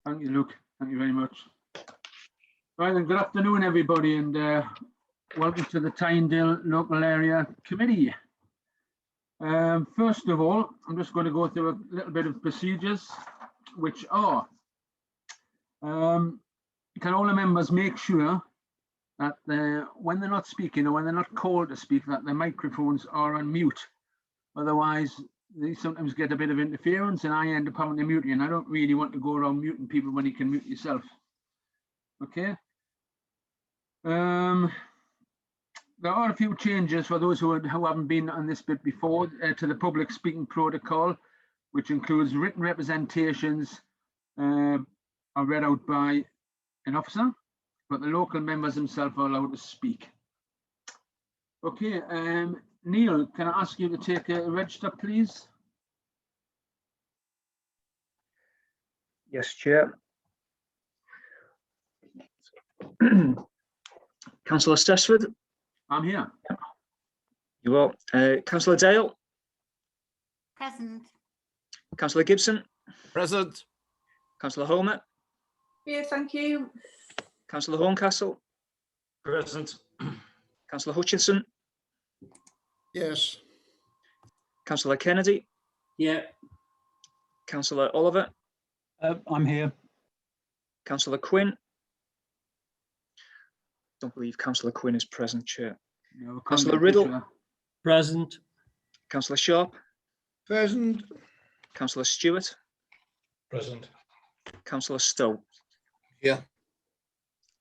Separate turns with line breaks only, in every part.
Thank you, Luke. Thank you very much. Right, then, good afternoon, everybody, and welcome to the Tynedale Local Area Committee. First of all, I'm just going to go through a little bit of procedures, which are, can all the members make sure that when they're not speaking or when they're not called to speak, that their microphones are on mute. Otherwise, they sometimes get a bit of interference and I end up having to mute you, and I don't really want to go around muting people when you can mute yourself. Okay. There are a few changes for those who haven't been on this bit before to the public speaking protocol, which includes written representations are read out by an officer, but the local members themselves are allowed to speak. Okay, Neil, can I ask you to take a register, please?
Yes, Chair. Councillor Stessford.
I'm here.
You are. Councillor Dale.
Present.
Councillor Gibson.
Present.
Councillor Homer.
Here, thank you.
Councillor Horncastle.
Present.
Councillor Hutchinson.
Yes.
Councillor Kennedy.
Yeah.
Councillor Oliver.
I'm here.
Councillor Quinn. Don't believe Councillor Quinn is present, Chair.
No,
Councillor Riddle.
Chair.
Present.
Councillor Sharp.
Present.
Councillor Stewart.
Present.
Councillor Stowe.
Yeah.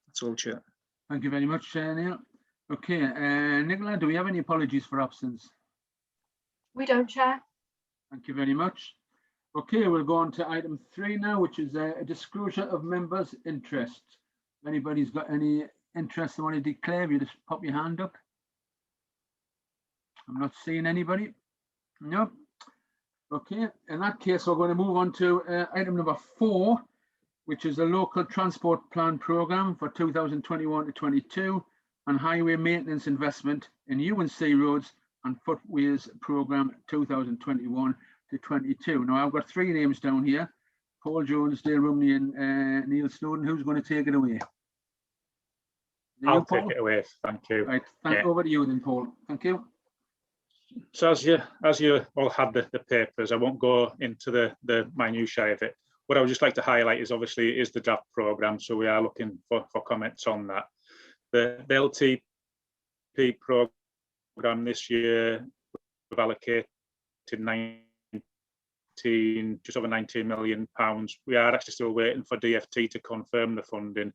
That's all, Chair.
Thank you very much, Neil. Okay, Nicola, do we have any apologies for absence?
We don't, Chair.
Thank you very much. Okay, we'll go on to item 3 now, which is a disclosure of members' interest. If anybody's got any interest they want to declare, you just pop your hand up. I'm not seeing anybody. No. Okay, in that case, we're going to move on to item number 4, which is the local transport plan programme for 2021 to 22 and highway maintenance investment in UNC roads and footways programme 2021 to 22. Now, I've got 3 names down here: Paul Jones, Dale Rumney and Neil Snowden. Who's going to take it away?
I'll take it away, thank you.
Right, over to you then, Paul. Thank you.
So as you all had the papers, I won't go into the minutiae of it. What I would just like to highlight is obviously is the draft programme, so we are looking for comments on that. The LTP programme this year, we've allocated just over £19 million. We are actually still waiting for DFT to confirm the funding,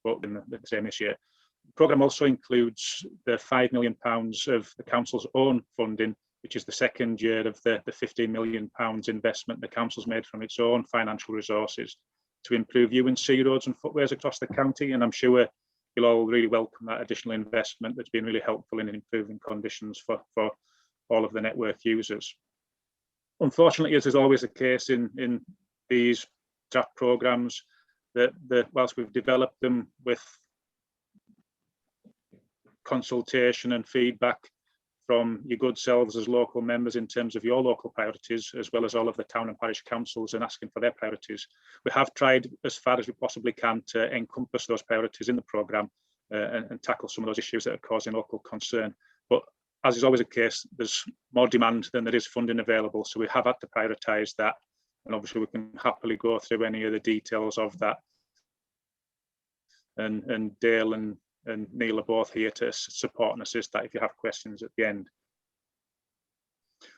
but in the same this year. The programme also includes the £5 million of the council's own funding, which is the second year of the £15 million investment the council's made from its own financial resources to improve UNC roads and footways across the county. And I'm sure you'll all really welcome that additional investment that's been really helpful in improving conditions for all of the network users. Unfortunately, as is always the case in these draft programmes, that whilst we've developed them with consultation and feedback from your good selves as local members in terms of your local priorities, as well as all of the town and parish councils and asking for their priorities, we have tried as far as we possibly can to encompass those priorities in the programme and tackle some of those issues that are causing local concern. But as is always the case, there's more demand than there is funding available, so we have had to prioritise that, and obviously we can happily go through any of the details of that. And Dale and Neil are both here to support and assist that if you have questions at the end.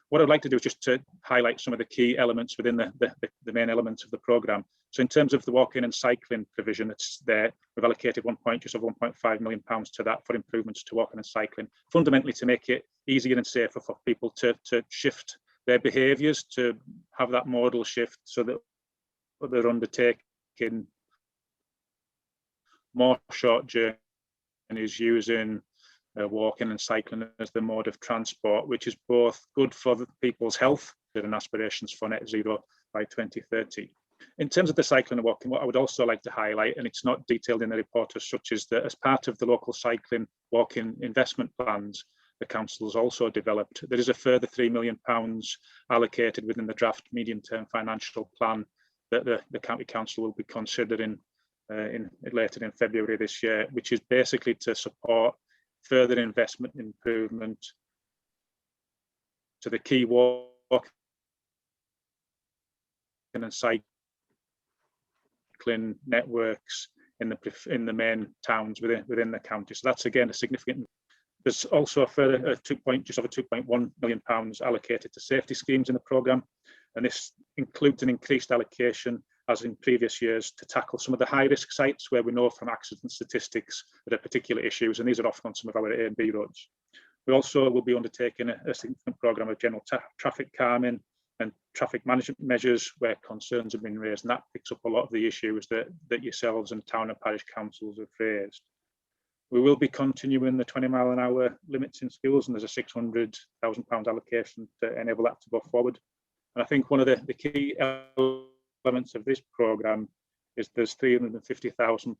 What I'd like to do is just to highlight some of the key elements within the main elements of the programme. So in terms of the walking and cycling provision that's there, we've allocated just over £1.5 million to that for improvements to walking and cycling, fundamentally to make it easier and safer for people to shift their behaviours, to have that modal shift so that they're undertaking more short journeys using walking and cycling as the mode of transport, which is both good for the people's health and aspirations for net zero by 2030. In terms of the cycling and walking, what I would also like to highlight, and it's not detailed in the report as such, is that as part of the local cycling walking investment plans the council has also developed, there is a further £3 million allocated within the draft medium-term financial plan that the County Council will be considering later in February this year, which is basically to support further investment and improvement to the key walking and cycling networks in the main towns within the county. So that's again a significant. There's also a further just over £2.1 million allocated to safety schemes in the programme, and this includes an increased allocation, as in previous years, to tackle some of the high-risk sites where we know from accident statistics that are particular issues, and these are often on some of our A and B roads. We also will be undertaking a significant programme of general traffic calming and traffic management measures where concerns have been raised, and that picks up a lot of the issues that yourselves and town and parish councils have raised. We will be continuing the 20-mile-an-hour limits in schools, and there's a £600,000 allocation to enable that to go forward. And I think one of the key elements of this programme is there's £350,000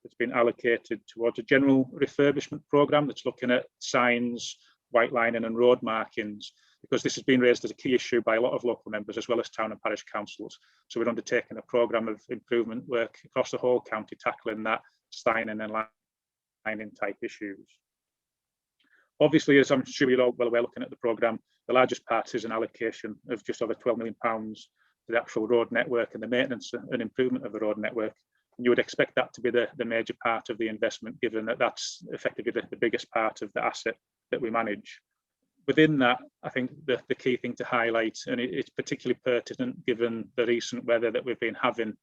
that's been allocated towards a general refurbishment programme that's looking at signs, white lining and road markings, because this has been raised as a key issue by a lot of local members as well as town and parish councils. So we're undertaking a programme of improvement work across the whole county tackling that signing and lining type issues. Obviously, as I'm sure you're all well aware looking at the programme, the largest part is an allocation of just over £12 million to the actual road network and the maintenance and improvement of the road network. And you would expect that to be the major part of the investment, given that that's effectively the biggest part of the asset that we manage. Within that, I think the key thing to highlight, and it's particularly pertinent given the recent weather that we've been having,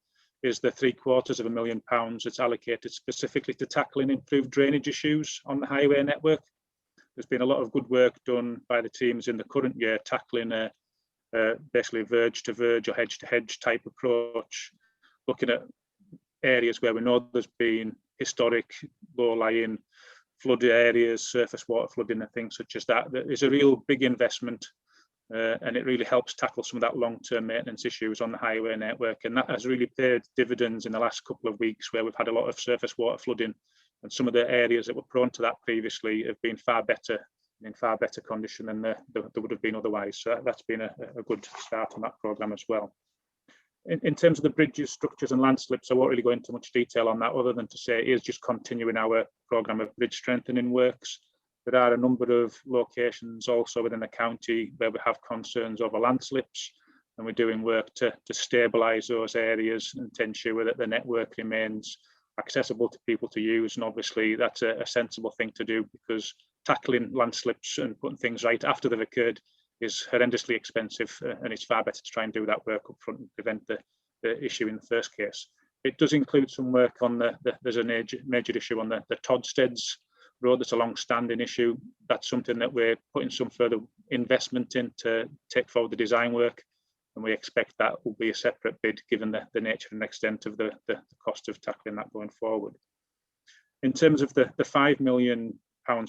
is the £750,000 that's allocated specifically to tackling improved drainage issues on the highway network. There's been a lot of good work done by the teams in the current year tackling basically verge to verge or hedge to hedge type approach, looking at areas where we know there's been historic low-lying flooded areas, surface water flooding and things such as that. There is a real big investment and it really helps tackle some of that long-term maintenance issues on the highway network, and that has really paid dividends in the last couple of weeks where we've had a lot of surface water flooding, and some of the areas that were prone to that previously have been far better, in far better condition than they would have been otherwise. So that's been a good start on that programme as well. In terms of the bridges, structures and landslips, I won't really go into much detail on that other than to say it is just continuing our programme of bridge strengthening works. There are a number of locations also within the county where we have concerns over landslips, and we're doing work to stabilise those areas and to ensure that the network remains accessible to people to use. And obviously that's a sensible thing to do, because tackling landslips and putting things right after they've occurred is horrendously expensive, and it's far better to try and do that work up front and prevent the issue in the first case. It does include some work on there's a major issue on the Todsteads road that's a long-standing issue. That's something that we're putting some further investment in to take forward the design work, and we expect that will be a separate bid given the nature and extent of the cost of tackling that going forward. In terms of the £5 million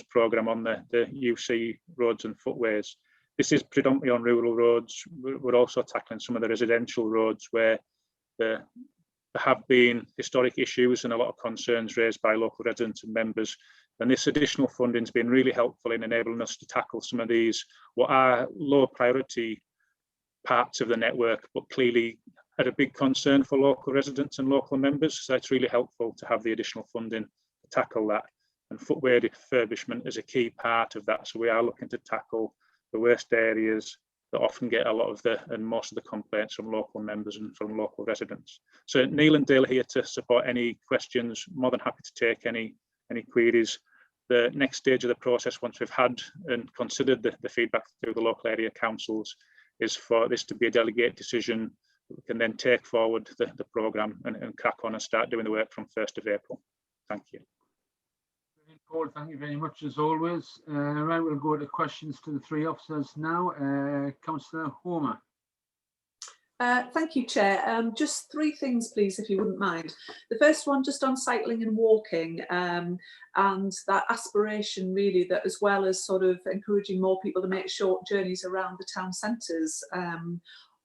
programme on the UC roads and footways, this is predominantly on rural roads. We're also tackling some of the residential roads where there have been historic issues and a lot of concerns raised by local residents and members. And this additional funding has been really helpful in enabling us to tackle some of these, what are low priority parts of the network, but clearly are a big concern for local residents and local members. So it's really helpful to have the additional funding to tackle that. And footway refurbishment is a key part of that. So we are looking to tackle the worst areas that often get a lot of and most of the complaints from local members and from local residents. So Neil and Dale are here to support any questions. More than happy to take any queries. The next stage of the process, once we've had and considered the feedback through the local area councils, is for this to be a delegated decision that we can then take forward the programme and crack on and start doing the work from 1st of April. Thank you.
Paul, thank you very much as always. Right, we'll go to questions to the three officers now. Councillor Homer.
Thank you, Chair. Just three things, please, if you wouldn't mind. The first one, just on cycling and walking, and that aspiration really that, as well as sort of encouraging more people to make short journeys around the town centres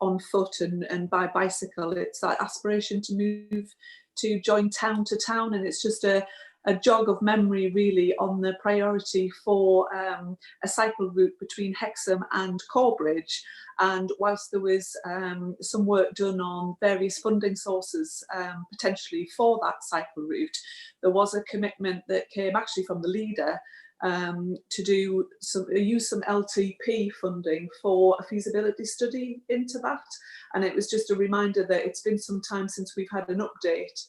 on foot and by bicycle, it's that aspiration to move to join town to town, and it's just a a jog of memory really on the priority for a cycle route between Hexham and Corbridge. And whilst there was some work done on various funding sources potentially for that cycle route, there was a commitment that came actually from the leader to use some LTP funding for a feasibility study into that. And it was just a reminder that it's been some time since we've had an update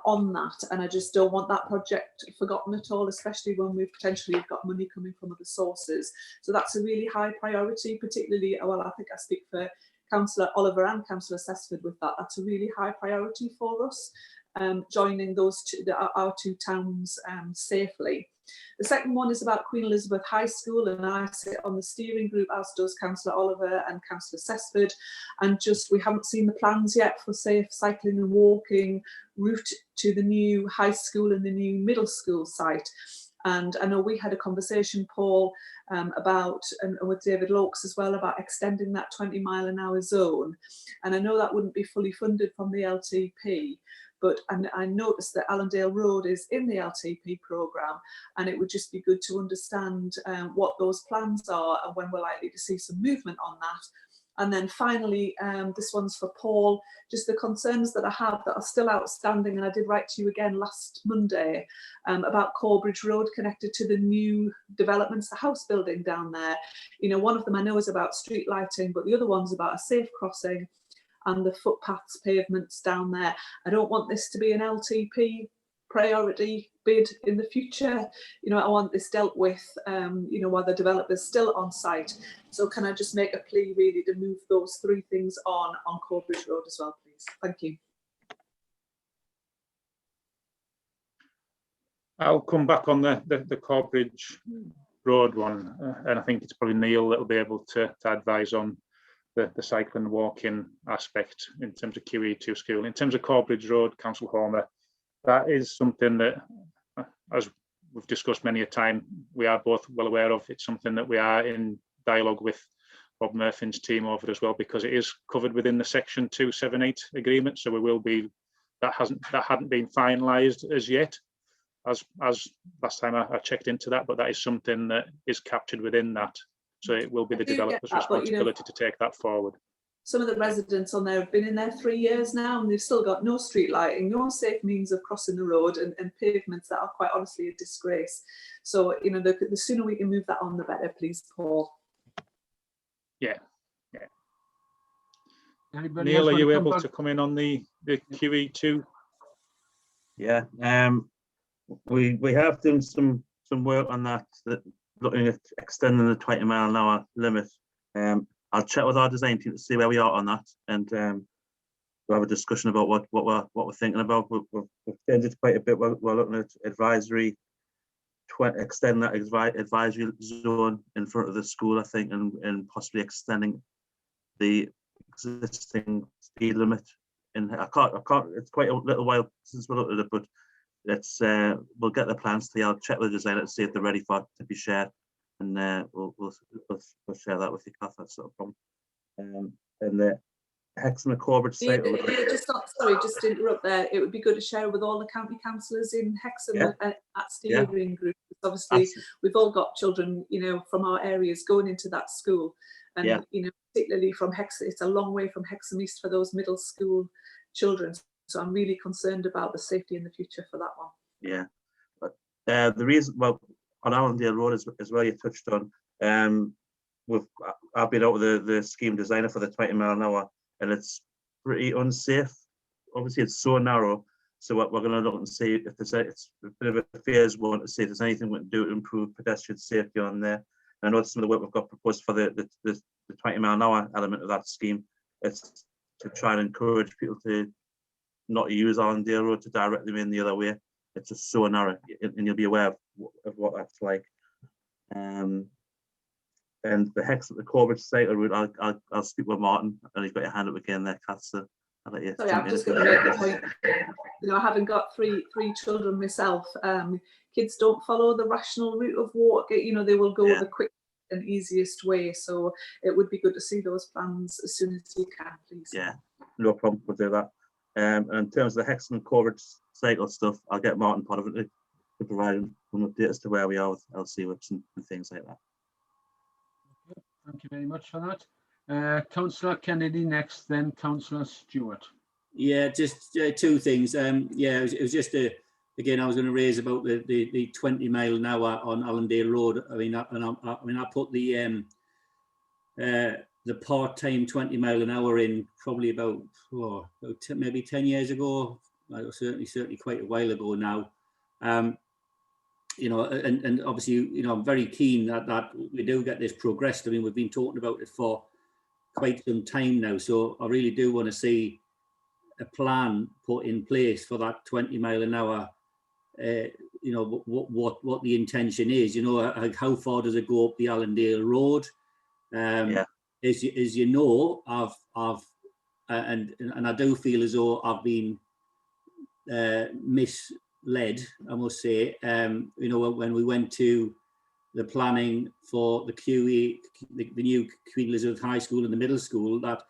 on that, and I just don't want that project forgotten at all, especially when we've potentially got money coming from other sources. So that's a really high priority, particularly, well, I think I speak for Councillor Oliver and Councillor Sessford with that. That's a really high priority for us, joining those our two towns safely. The second one is about Queen Elizabeth High School, and I sit on the steering group, as does Councillor Oliver and Councillor Sessford, and just we haven't seen the plans yet for safe cycling and walking route to the new high school and the new middle school site. And I know we had a conversation, Paul, about, and with David Lawkes as well, about extending that 20-mile-an-hour zone. And I know that wouldn't be fully funded from the LTP, but I noticed that Allendale Road is in the LTP programme, and it would just be good to understand what those plans are and when we're likely to see some movement on that. And then finally, this one's for Paul, just the concerns that I have that are still outstanding, and I did write to you again last Monday about Corbridge Road connected to the new developments, the house building down there. You know, one of them I know is about street lighting, but the other one's about a safe crossing and the footpaths, pavements down there. I don't want this to be an LTP priority bid in the future. You know, I want this dealt with, you know, while the developer's still on site. So can I just make a plea really to move those three things on Corbridge Road as well, please? Thank you.
I'll come back on the Corbridge Road one, and I think it's probably Neil that will be able to advise on the cycling and walking aspect in terms of QE2 school. In terms of Corbridge Road, Council Homer, that is something that, as we've discussed many a time, we are both well aware of. It's something that we are in dialogue with Bob Murphy's team over as well, because it is covered within the Section 278 agreement. So we will be, that hadn't been finalised as yet, as last time I checked into that, but that is something that is captured within that. So it will be the developer's responsibility to take that forward.
Some of the residents on there have been in there 3 years now, and they've still got no street lighting, no safe means of crossing the road, and pavements that are quite honestly a disgrace. So, you know, the sooner we can move that on, the better, please, Paul.
Yeah.
Anybody
Neil,
else
are
wanna
you
come
able
back?
to come in on the QE2?
Yeah, we have done some work on that, looking at extending the 20-mile-an-hour limit. I'll chat with our design team to see where we are on that, and we'll have a discussion about what we're thinking about. We've changed it quite a bit. We're looking at advisory, extend that advisory zone in front of the school, I think, and possibly extending the existing speed limit. And I can't. It's quite a little while since we looked at it, but let's we'll get the plans to. I'll check with the designer to see if they're ready for it to be shared, and we'll share that with you, Kath. That's not a problem. And the Hexham and Corbridge site.
Just to interrupt there. It would be good to share with all the county councillors in Hexham at steering group. Obviously, we've all got children, you know, from our areas going into that school, and you know, particularly from Hexham, it's a long way from Hexham East for those middle school children. So I'm really concerned about the safety in the future for that one.
Yeah, but the reason, well, on Allendale Road as well, you touched on. I've been out with the scheme designer for the 20-mile-an-hour, and it's pretty unsafe. Obviously, it's so narrow. So what we're going to look and see if it's a bit of a phase one to see if there's anything we can do to improve pedestrian safety on there. And I know some of the work we've got proposed for the 20-mile-an-hour element of that scheme. It's to try and encourage people to not use Allendale Road, to direct them in the other way. It's just so narrow, and you'll be aware of what that's like. And the Hexham, the Corbridge site route, I'll speak with Martin, and you've got your hand up again there, Kath. So I'll let you.
Sorry, I'm just going to make the point. You know, having got three children myself, kids don't follow the rational route of walk. You know, they will go the quick and easiest way. So it would be good to see those plans as soon as you can, please.
Yeah, no problem. We'll do that. And in terms of the Hexham and Corbridge cycle stuff, I'll get Martin part of it to provide an update as to where we are with LC whips and things like that.
Thank you very much for that. Councillor Kennedy next, then Councillor Stewart.
Yeah, just two things. Yeah, it was just again, I was going to raise about the 20 mile an hour on Allendale Road. I mean, I put the part-time 20 mile an hour in probably about maybe 10 years ago. Certainly quite a while ago now. You know, and obviously, you know, I'm very keen that we do get this progressed. I mean, we've been talking about it for quite some time now, so I really do want to see a plan put in place for that 20 mile an hour. You know, what the intention is. You know, how far does it go up the Allendale Road?
Yeah.
As you know, I've and I do feel as though I've been misled, I must say. You know, when we went to the planning for the QE, the new Queen Elizabeth High School and the middle school, that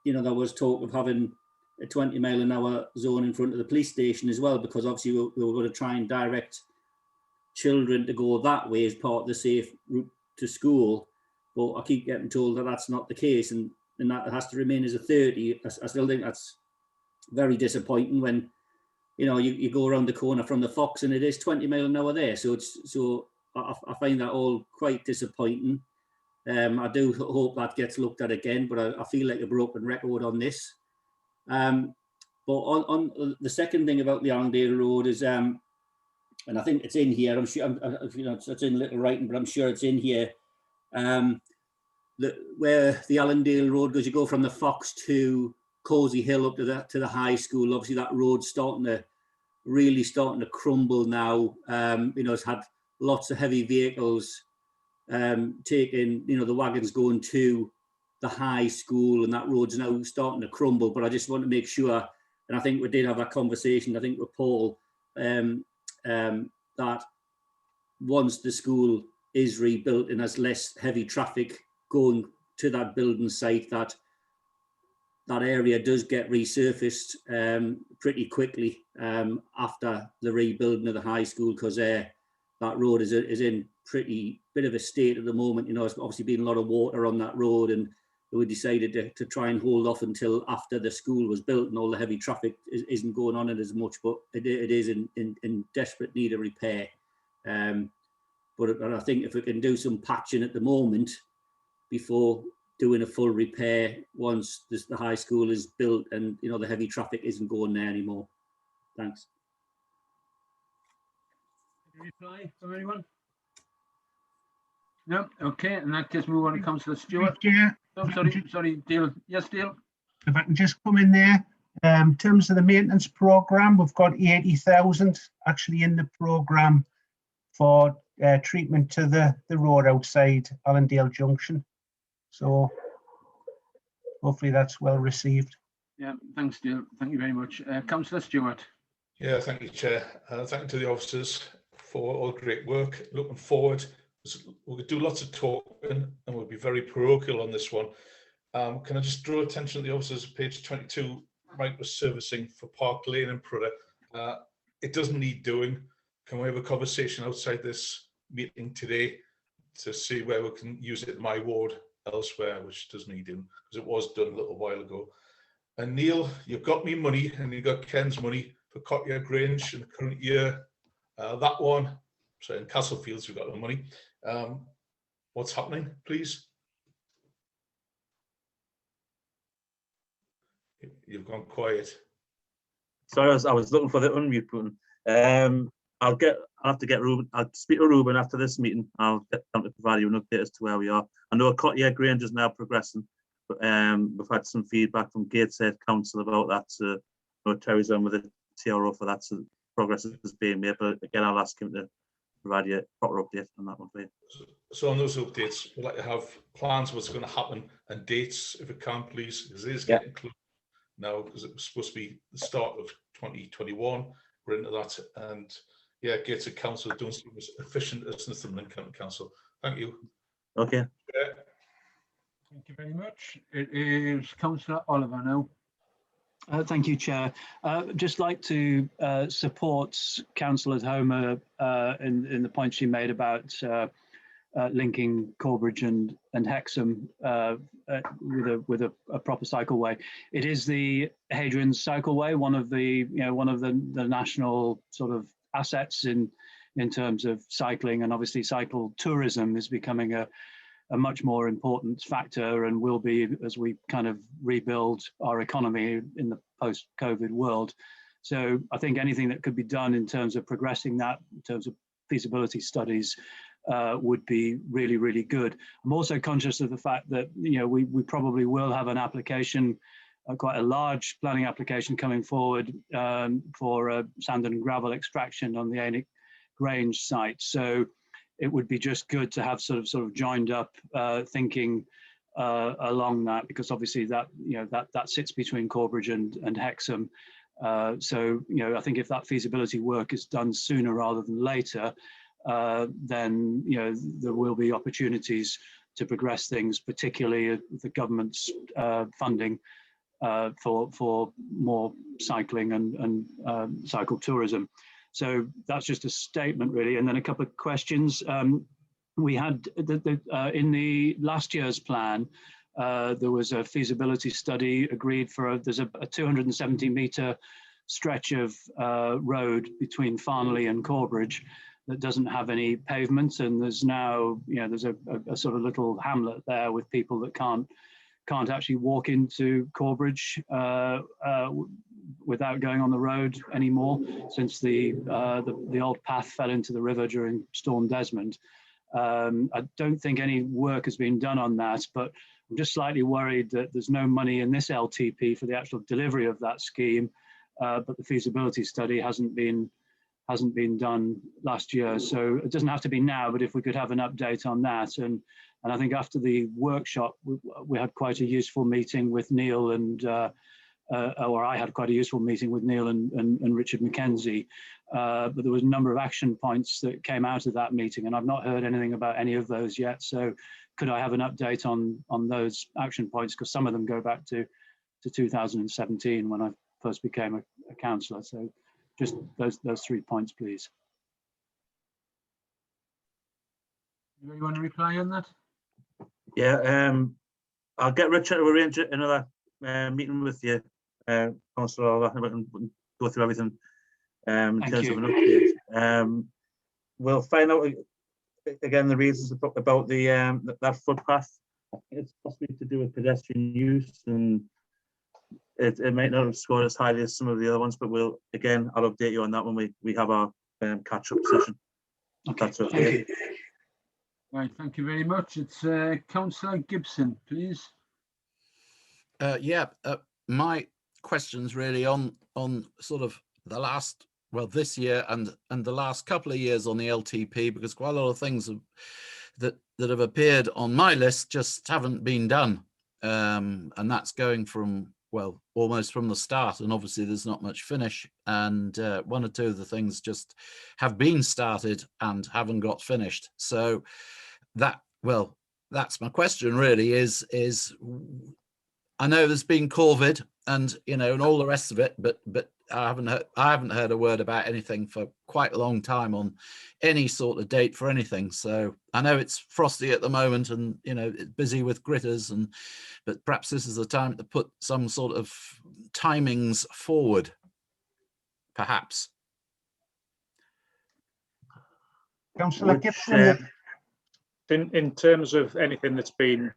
you know, there was talk of having a 20 mile an hour zone in front of the police station as well, because obviously we were going to try and direct children to go that way as part of the safe route to school. But I keep getting told that that's not the case, and that has to remain as a 30. I still think that's very disappointing when, you know, you go around the corner from the Fox and it is 20 mile an hour there. So I find that all quite disappointing. I do hope that gets looked at again, but I feel like a broken record on this. But on the second thing about the Allendale Road is, and I think it's in here, I'm sure, you know, it's in little writing, but I'm sure it's in here, where the Allendale Road goes, you go from the Fox to Cozy Hill up to the high school. Obviously that road's really starting to crumble now. You know, it's had lots of heavy vehicles taking, you know, the wagons going to the high school, and that road's now starting to crumble. But I just want to make sure, and I think we did have that conversation, I think with Paul, that once the school is rebuilt and has less heavy traffic going to that building site, that area does get resurfaced pretty quickly after the rebuilding of the high school, because that road is in pretty bit of a state at the moment. You know, it's obviously been a lot of water on that road, and we decided to try and hold off until after the school was built and all the heavy traffic isn't going on it as much, but it is in desperate need of repair. But I think if we can do some patching at the moment before doing a full repair once the high school is built and, you know, the heavy traffic isn't going there anymore. Thanks.
Any reply from anyone? No. Okay, in that case, move on to Councillor Stewart.
Chair,
Oh, sorry, Dale. Yes, Dale.
if I can just come in there. In terms of the maintenance programme, we've got 80,000 actually in the programme for treatment to the road outside Allendale Junction. So hopefully that's well received.
Yeah, thanks, Dale. Thank you very much. Councillor Stewart.
Yeah, thank you, Chair. Thank you to the officers for all great work. Looking forward, we'll do lots of talking and we'll be very parochial on this one. Can I just draw attention to the officers, page 22, micro servicing for Park Lane and Prudder. It doesn't need doing. Can we have a conversation outside this meeting today to see where we can use it in my ward elsewhere, which does need doing, because it was done a little while ago. And Neil, you've got me money and you've got Ken's money for Cottier Grange in the current year. That one, so in Castlefields, we've got the money. What's happening, please? You've gone quiet.
Sorry, I was looking for the unmute button. I'll have to get Ruben. I'll speak to Ruben after this meeting. I'll get them to provide you an update as to where we are. I know Cottier Grange is now progressing, but we've had some feedback from Gateshead Council about that. So Terry's on with the TRO for that, so progress is being made. But again, I'll ask him to provide you a proper update on that one for you.
So on those updates, we'd like to have plans of what's going to happen and dates, if it can, please, because it is getting close now, because it was supposed to be the start of 2021. We're into that, and yeah, Gateshead Council don't seem as efficient as Northumberland County Council. Thank you.
Okay.
Thank you very much. It is Councillor Oliver now.
Thank you, Chair. Just like to support Councillor Homer in the point she made about linking Corbridge and Hexham with a proper cycleway. It is the Hadrian's Cycleway, one of the national sort of assets in terms of cycling, and obviously cycle tourism is becoming a much more important factor and will be as we kind of rebuild our economy in the post-COVID world. So I think anything that could be done in terms of progressing that, in terms of feasibility studies, would be really, really good. I'm also conscious of the fact that, you know, we probably will have an application, quite a large planning application coming forward for sand and gravel extraction on the Aonic Grange site. So it would be just good to have sort of joined up thinking along that, because obviously that, you know, that sits between Corbridge and Hexham. So, you know, I think if that feasibility work is done sooner rather than later, then, you know, there will be opportunities to progress things, particularly the government's funding for more cycling and cycle tourism. So that's just a statement, really. And then a couple of questions. We had in the last year's plan, there was a feasibility study agreed for there's a 270-metre stretch of road between Farnley and Corbridge that doesn't have any pavement, and there's now, you know, there's a sort of little hamlet there with people that can't actually walk into Corbridge without going on the road anymore, since the old path fell into the river during Storm Desmond. I don't think any work has been done on that, but I'm just slightly worried that there's no money in this LTP for the actual delivery of that scheme, but the feasibility study hasn't been done last year. So it doesn't have to be now, but if we could have an update on that. And I think after the workshop, we had quite a useful meeting with Neil and, or I had quite a useful meeting with Neil and Richard Mackenzie. But there was a number of action points that came out of that meeting, and I've not heard anything about any of those yet. So could I have an update on those action points? Because some of them go back to 2017 when I first became a councillor. So just those 3 points, please.
You want to reply on that?
Yeah, I'll get Richard to arrange another meeting with you, Councillor. I can go through everything in terms of an update. We'll find out again the reasons about the that footpath. I think it's possibly to do with pedestrian use, and it might not have scored as highly as some of the other ones, but I'll update you on that when we have our catch-up session.
Okay,
that's okay.
Right, thank you very much. It's Councillor Gibson, please.
My question's really on sort of the last, well, this year and the last couple of years on the LTP, because quite a lot of things that have appeared on my list just haven't been done, and that's going from, well, almost from the start, and obviously there's not much finish, and one or two of the things just have been started and haven't got finished. So that's my question really, is I know there's been COVID and, you know, and all the rest of it, but I haven't heard a word about anything for quite a long time on any sort of date for anything. So I know it's frosty at the moment, and, you know, it's busy with gritters, but perhaps this is the time to put some sort of timings forward, perhaps.
Councillor Gibson.
In terms of anything that's been,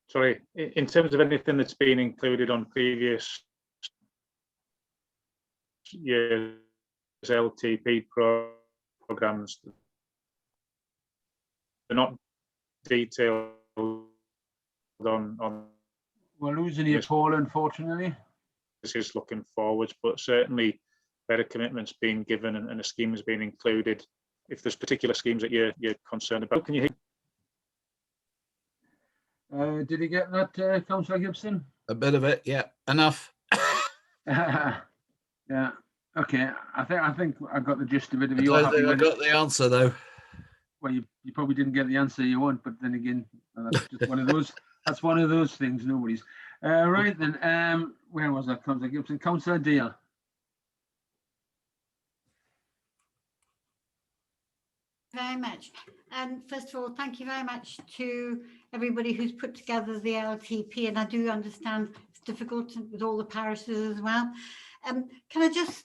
sorry, in terms of anything that's been included on previous years LTP programs, they're not detailed on.
We're losing you, Paul, unfortunately.
This is looking forwards, but certainly better commitments being given and a scheme has been included. If there's particular schemes that you're concerned about, can you hear?
Did you get that, Councillor Gibson?
A bit of it, yeah, enough.
Yeah. Okay. I think I got the gist of it. If
I
you're
don't
happy
think I
with
got
it.
the answer though.
Well, you probably didn't get the answer you want, but then again, that's just one of those. That's one of those things. Nobody's. Right then, where was that, Councillor Gibson? Councillor Deal.
Very much. And first of all, thank you very much to everybody who's put together the LTP, and I do understand it's difficult with all the parishes as well. Can I just,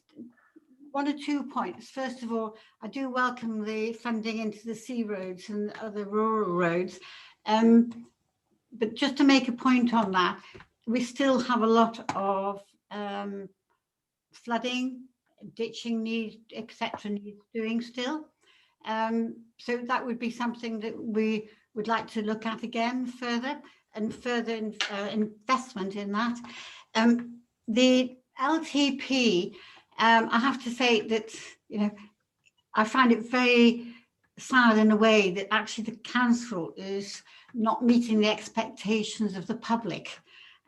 1 or 2 points. First of all, I do welcome the funding into the sea roads and other rural roads. But just to make a point on that, we still have a lot of flooding, ditching needs, etc. needs doing still. So that would be something that we would like to look at again further, and further investment in that. The LTP, I have to say that, you know, I find it very sad in a way that actually the council is not meeting the expectations of the public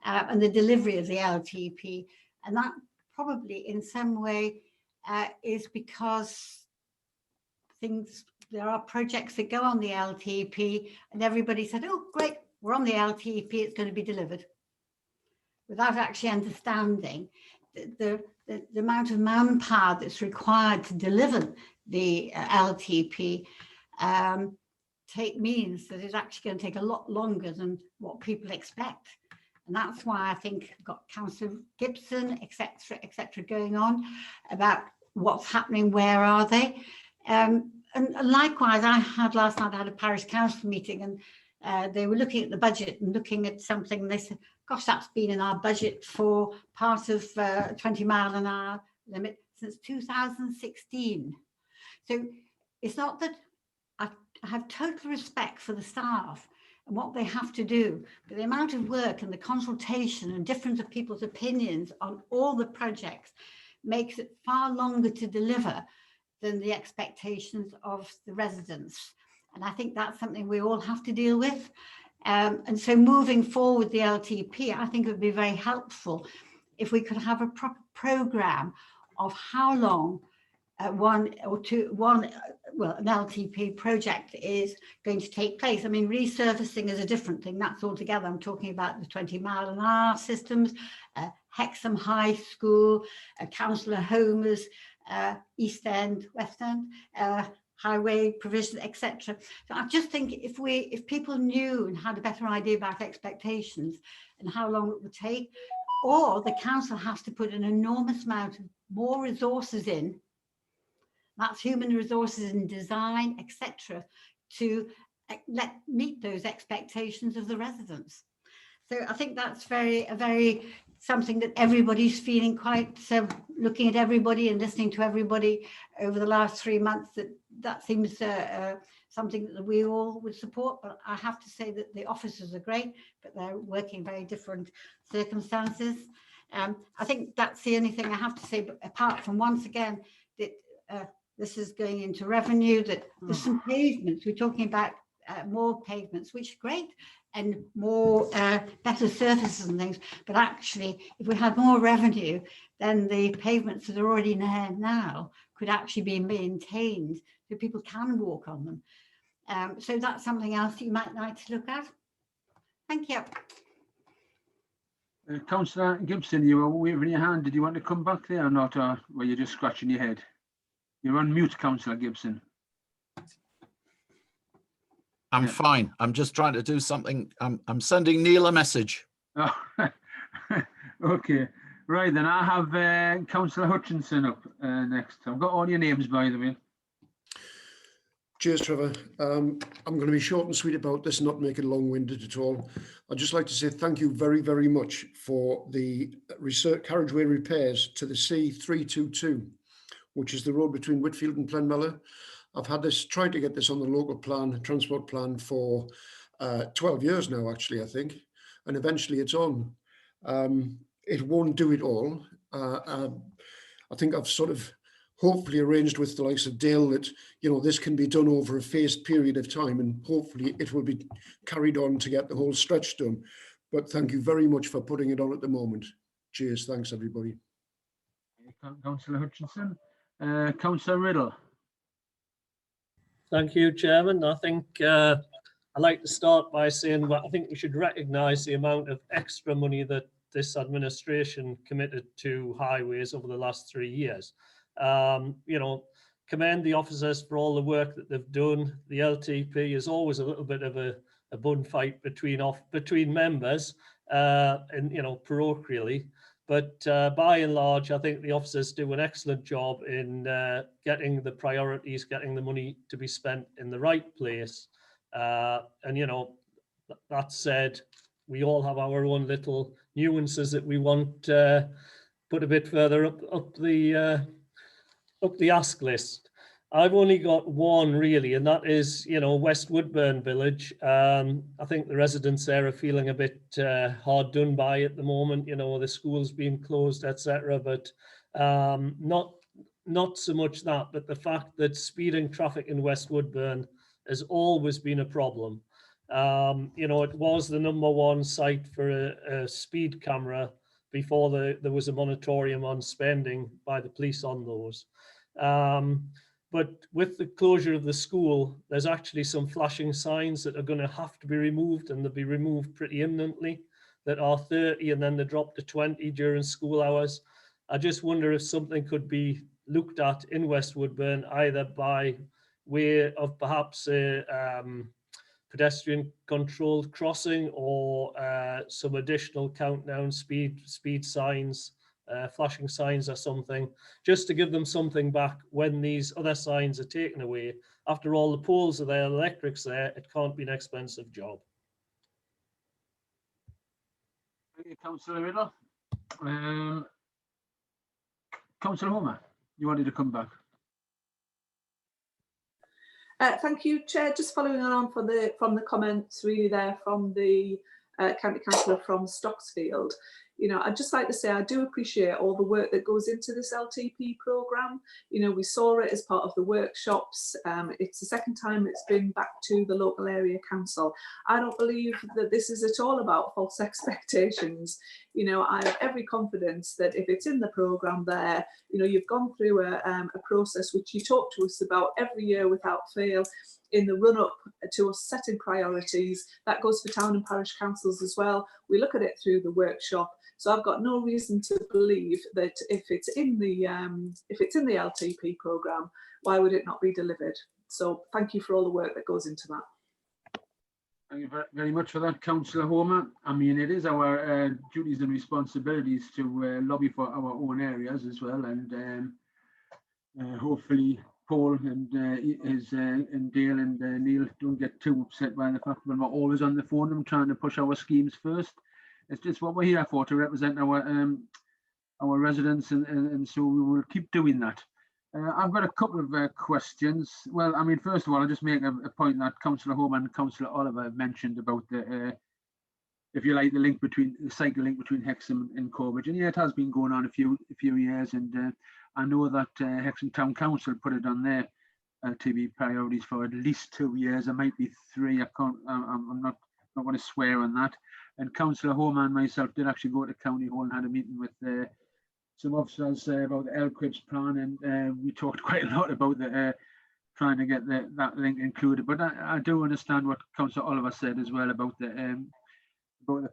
and the delivery of the LTP. And that probably in some way is because there are projects that go on the LTP and everybody said, oh, great, we're on the LTP, it's going to be delivered, without actually understanding the amount of manpower that's required to deliver the LTP means that it's actually going to take a lot longer than what people expect. And that's why I think I've got Councillor Gibson, etc., going on about what's happening, where are they? And likewise, last night I had a parish council meeting, and they were looking at the budget and looking at something, and they said, gosh, that's been in our budget for part of 20-mile-an-hour limit since 2016. So it's not that I have total respect for the staff and what they have to do, but the amount of work and the consultation and difference of people's opinions on all the projects makes it far longer to deliver than the expectations of the residents. And I think that's something we all have to deal with. And so moving forward the LTP, I think it would be very helpful if we could have a proper programme of how long an LTP project is going to take place. I mean, resurfacing is a different thing, that's altogether. I'm talking about the 20-mile-an-hour systems, Hexham High School, Councillor Homer's East End, West End, highway provision, etc. So I just think if people knew and had a better idea about expectations and how long it would take, or the council has to put an enormous amount of more resources in, that's human resources in design, etc., to meet those expectations of the residents. So I think that's very something that everybody's feeling quite, looking at everybody and listening to everybody over the last 3 months, that seems something that we all would support. But I have to say that the officers are great, but they're working very different circumstances. I think that's the only thing I have to say, but apart from, once again, that this is going into revenue, that there's some pavements, we're talking about more pavements, which are great, and more better surfaces and things, but actually if we had more revenue, then the pavements that are already there now could actually be maintained so people can walk on them. So that's something else you might like to look at. Thank you.
Councillor Gibson, you were waving your hand. Did you want to come back there or not, or were you just scratching your head? You're on mute, Councillor Gibson.
I'm fine. I'm just trying to do something. I'm sending Neil a message.
Oh, okay. Right, then I have Councillor Hutchinson up next. I've got all your names, by the way.
Cheers, Trevor. I'm going to be short and sweet about this, not make it long-winded at all. I'd just like to say thank you very, very much for the carriageway repairs to the C322, which is the road between Whitfield and Plenmella. I've had this, tried to get this on the local plan, transport plan, for 12 years now, actually, I think, and eventually it's on. It won't do it all. I think I've sort of hopefully arranged with the likes of Dale that, you know, this can be done over a phased period of time, and hopefully it will be carried on to get the whole stretch done. But thank you very much for putting it on at the moment. Cheers. Thanks, everybody.
Councillor Hutchinson. Councillor Riddle.
Thank you, Chairman. I think I'd like to start by saying that I think we should recognise the amount of extra money that this administration committed to highways over the last 3 years. You know, commend the officers for all the work that they've done. The LTP is always a little bit of a bun fight between members, and you know, parochially. But by and large, I think the officers do an excellent job in getting the priorities, getting the money to be spent in the right place. And you know, that said, we all have our own little nuances that we want put a bit further up the ask list. I've only got one really, and that is, you know, West Woodburn Village. I think the residents there are feeling a bit hard done by at the moment. You know, the school's been closed, etc. But not so much that, but the fact that speeding traffic in West Woodburn has always been a problem. You know, it was the #1 site for a speed camera before there was a moratorium on spending by the police on those. But with the closure of the school, there's actually some flashing signs that are going to have to be removed, and they'll be removed pretty imminently, that are 30 and then they drop to 20 during school hours. I just wonder if something could be looked at in West Woodburn, either by way of perhaps a pedestrian controlled crossing, or some additional countdown speed signs, flashing signs or something, just to give them something back when these other signs are taken away. After all, the poles are there, the electric's there, it can't be an expensive job.
Thank you, Councillor Riddle. Councillor Homer, you wanted to come back.
Thank you, Chair. Just following on from the comments really there from the County Councillor from Stocksfield. You know, I'd just like to say I do appreciate all the work that goes into this LTP programme. You know, we saw it as part of the workshops. It's the second time it's been back to the local area council. I don't believe that this is at all about false expectations. You know, I have every confidence that if it's in the programme there, you know, you've gone through a process which you talk to us about every year without fail, in the run-up to us setting priorities. That goes for town and parish councils as well. We look at it through the workshop. So I've got no reason to believe that if it's in the LTP programme, why would it not be delivered? So thank you for all the work that goes into that.
Thank you very much for that, Councillor Homer. I mean, it is our duties and responsibilities to lobby for our own areas as well, and hopefully Paul and Dale and Neil don't get too upset by the fact that we're always on the phone and trying to push our schemes first. It's just what we're here for, to represent our residents, and so we will keep doing that. I've got a couple of questions. Well, I mean, first of all, I'll just make a point that Councillor Homer and Councillor Oliver mentioned about the, if you like, the link between the cycle link between Hexham and Corbridge, and yeah, it has been going on a few years, and I know that Hexham Town Council put it on their TV priorities for at least 2 years. It might be 3. I'm not going to swear on that. And Councillor Homer and myself did actually go to County Hall and had a meeting with some officers about the LQIPS plan, and we talked quite a lot about the trying to get that link included. But I do understand what Councillor Oliver said as well about the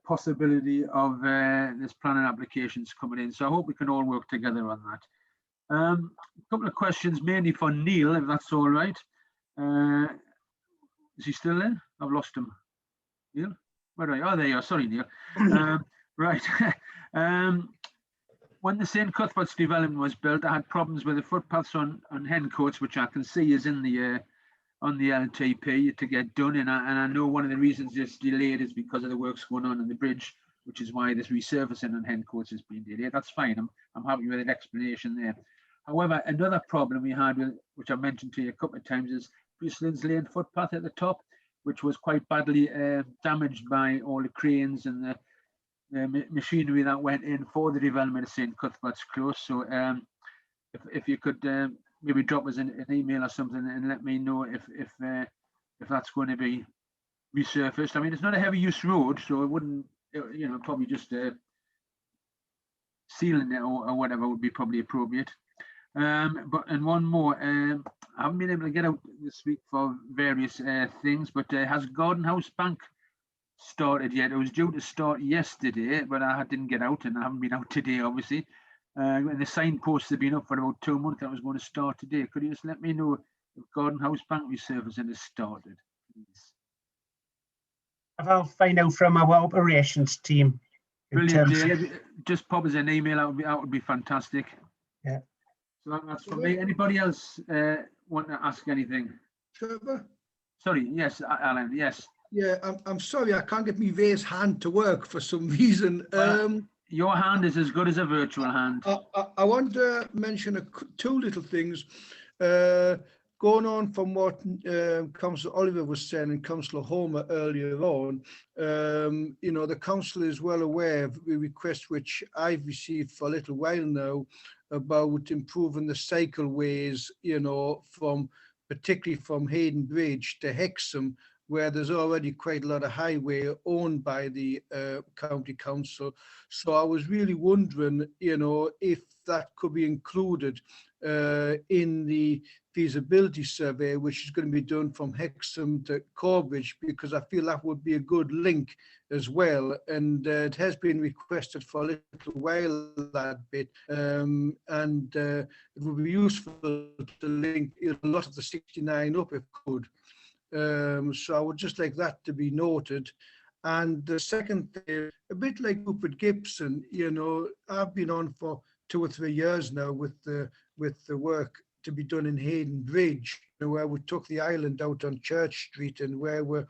possibility of this planning applications coming in. So I hope we can all work together on that. A couple of questions mainly for Neil, if that's all right. Is he still there? I've lost him. Neil? Where are you? Oh, there you are. Sorry, Neil. Right. When the St. Cuthbert's development was built, I had problems with the footpaths on Hencoats, which I can see is in the on the LTP to get done. And I know one of the reasons it's delayed is because of the works going on the bridge, which is why this resurfacing on Hencoats has been delayed. That's fine. I'm happy with an explanation there. However, another problem we had, which I mentioned to you a couple of times, is Priestlands Lane footpath at the top, which was quite badly damaged by all the cranes and the machinery that went in for the development of St. Cuthbert's Close. So if you could maybe drop us an email or something and let me know if that's going to be resurfaced. I mean, it's not a heavy use road, so it wouldn't, you know, probably just sealing it or whatever would be probably appropriate. And one more. I haven't been able to get out this week for various things, but has Garden House Bank started yet? It was due to start yesterday, but I didn't get out, and I haven't been out today, obviously. And the signposts have been up for about 2 months. I was going to start today. Could you just let me know if Garden House Bank resurfacing has started, please?
I'll find out from our operations team.
Brilliant, Dale. Just pop us an email. That would be fantastic.
Yeah.
So that's for me. Anybody else want to ask anything?
Trevor?
Sorry, yes, Alan, yes.
Yeah, I'm sorry, I can't get my raised hand to work for some reason.
Your hand is as good as a virtual hand.
I want to mention two little things. Going on from what Councillor Oliver was saying and Councillor Homer earlier on, you know, the council is well aware of the request which I've received for a little while now about improving the cycleways, you know, particularly from Hayden Bridge to Hexham, where there's already quite a lot of highway owned by the county council. So I was really wondering, you know, if that could be included in the feasibility survey, which is going to be done from Hexham to Corbridge, because I feel that would be a good link as well. And it has been requested for a little while, that bit, and it would be useful to link a lot of the 69 up if could. So I would just like that to be noted. And the second thing, a bit like Rupert Gibson, you know, I've been on for 2 or 3 years now with the work to be done in Hayden Bridge, where we took the island out on Church Street and where we're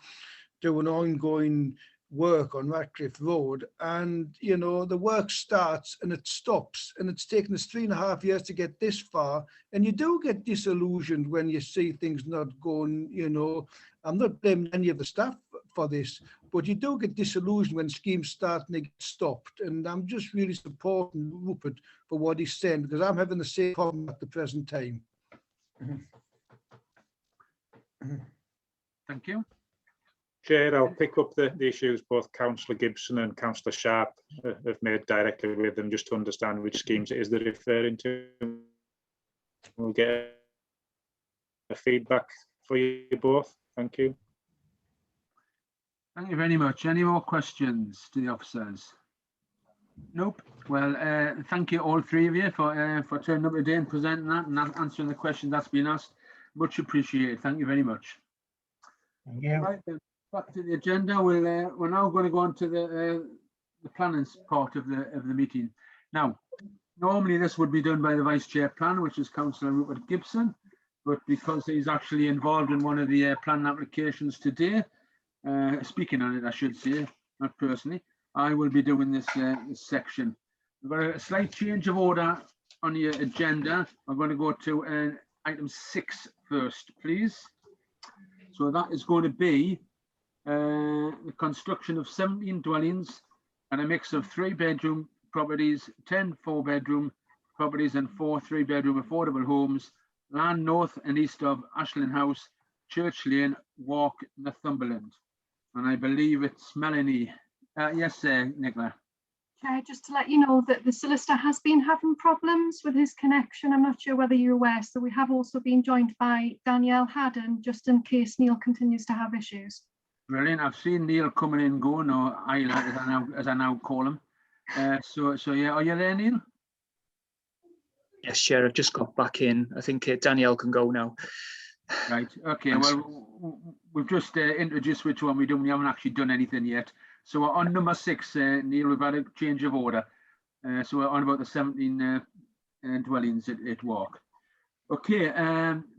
doing ongoing work on Ratcliffe Road. And, you know, the work starts and it stops, and it's taken us 3.5 years to get this far. And you do get disillusioned when you see things not going, you know. I'm not blaming any of the staff for this, but you do get disillusioned when schemes start and they get stopped. And I'm just really supporting Rupert for what he's saying, because I'm having the same problem at the present time.
Thank you.
Chair, I'll pick up the issues both Councillor Gibson and Councillor Sharp have made directly with them, just to understand which schemes it is they're referring to. We'll get a feedback for you both. Thank you.
Thank you very much. Any more questions to the officers? Nope. Well, thank you all three of you for turning up today and presenting that and answering the question that's been asked. Much appreciated. Thank you very much.
Thank you.
Right then, back to the agenda. We're now going to go on to the planning part of the meeting. Now, normally this would be done by the Vice Chair Planner, which is Councillor Rupert Gibson, but because he's actually involved in one of the planning applications today, speaking on it, I should say, not personally, I will be doing this, this section. We've got a slight change of order on your agenda. I'm going to go to item 6 first, please. So that is going to be the construction of 17 dwellings and a mix of 3-bedroom properties, 10 4-bedroom properties and 4 3-bedroom affordable homes, land north and east of Ashland House, Church Lane, Walk, Northumberland. And I believe it's Melanie. Yes, Nicola.
Chair, just to let you know that the solicitor has been having problems with his connection. I'm not sure whether you're aware. So we have also been joined by Danielle Haddon, just in case Neil continues to have issues.
Brilliant. I've seen Neil coming in going, or Isla, as I now call him. So yeah, are you there, Neil?
Yes, Chair, I've just got back in. I think Danielle can go now.
Right. Okay.
Thanks.
Well, we've just introduced which one we're doing. We haven't actually done anything yet. So we're on number 6, Neil. We've had a change of order. So we're on about the 17 dwellings at Walk. Okay.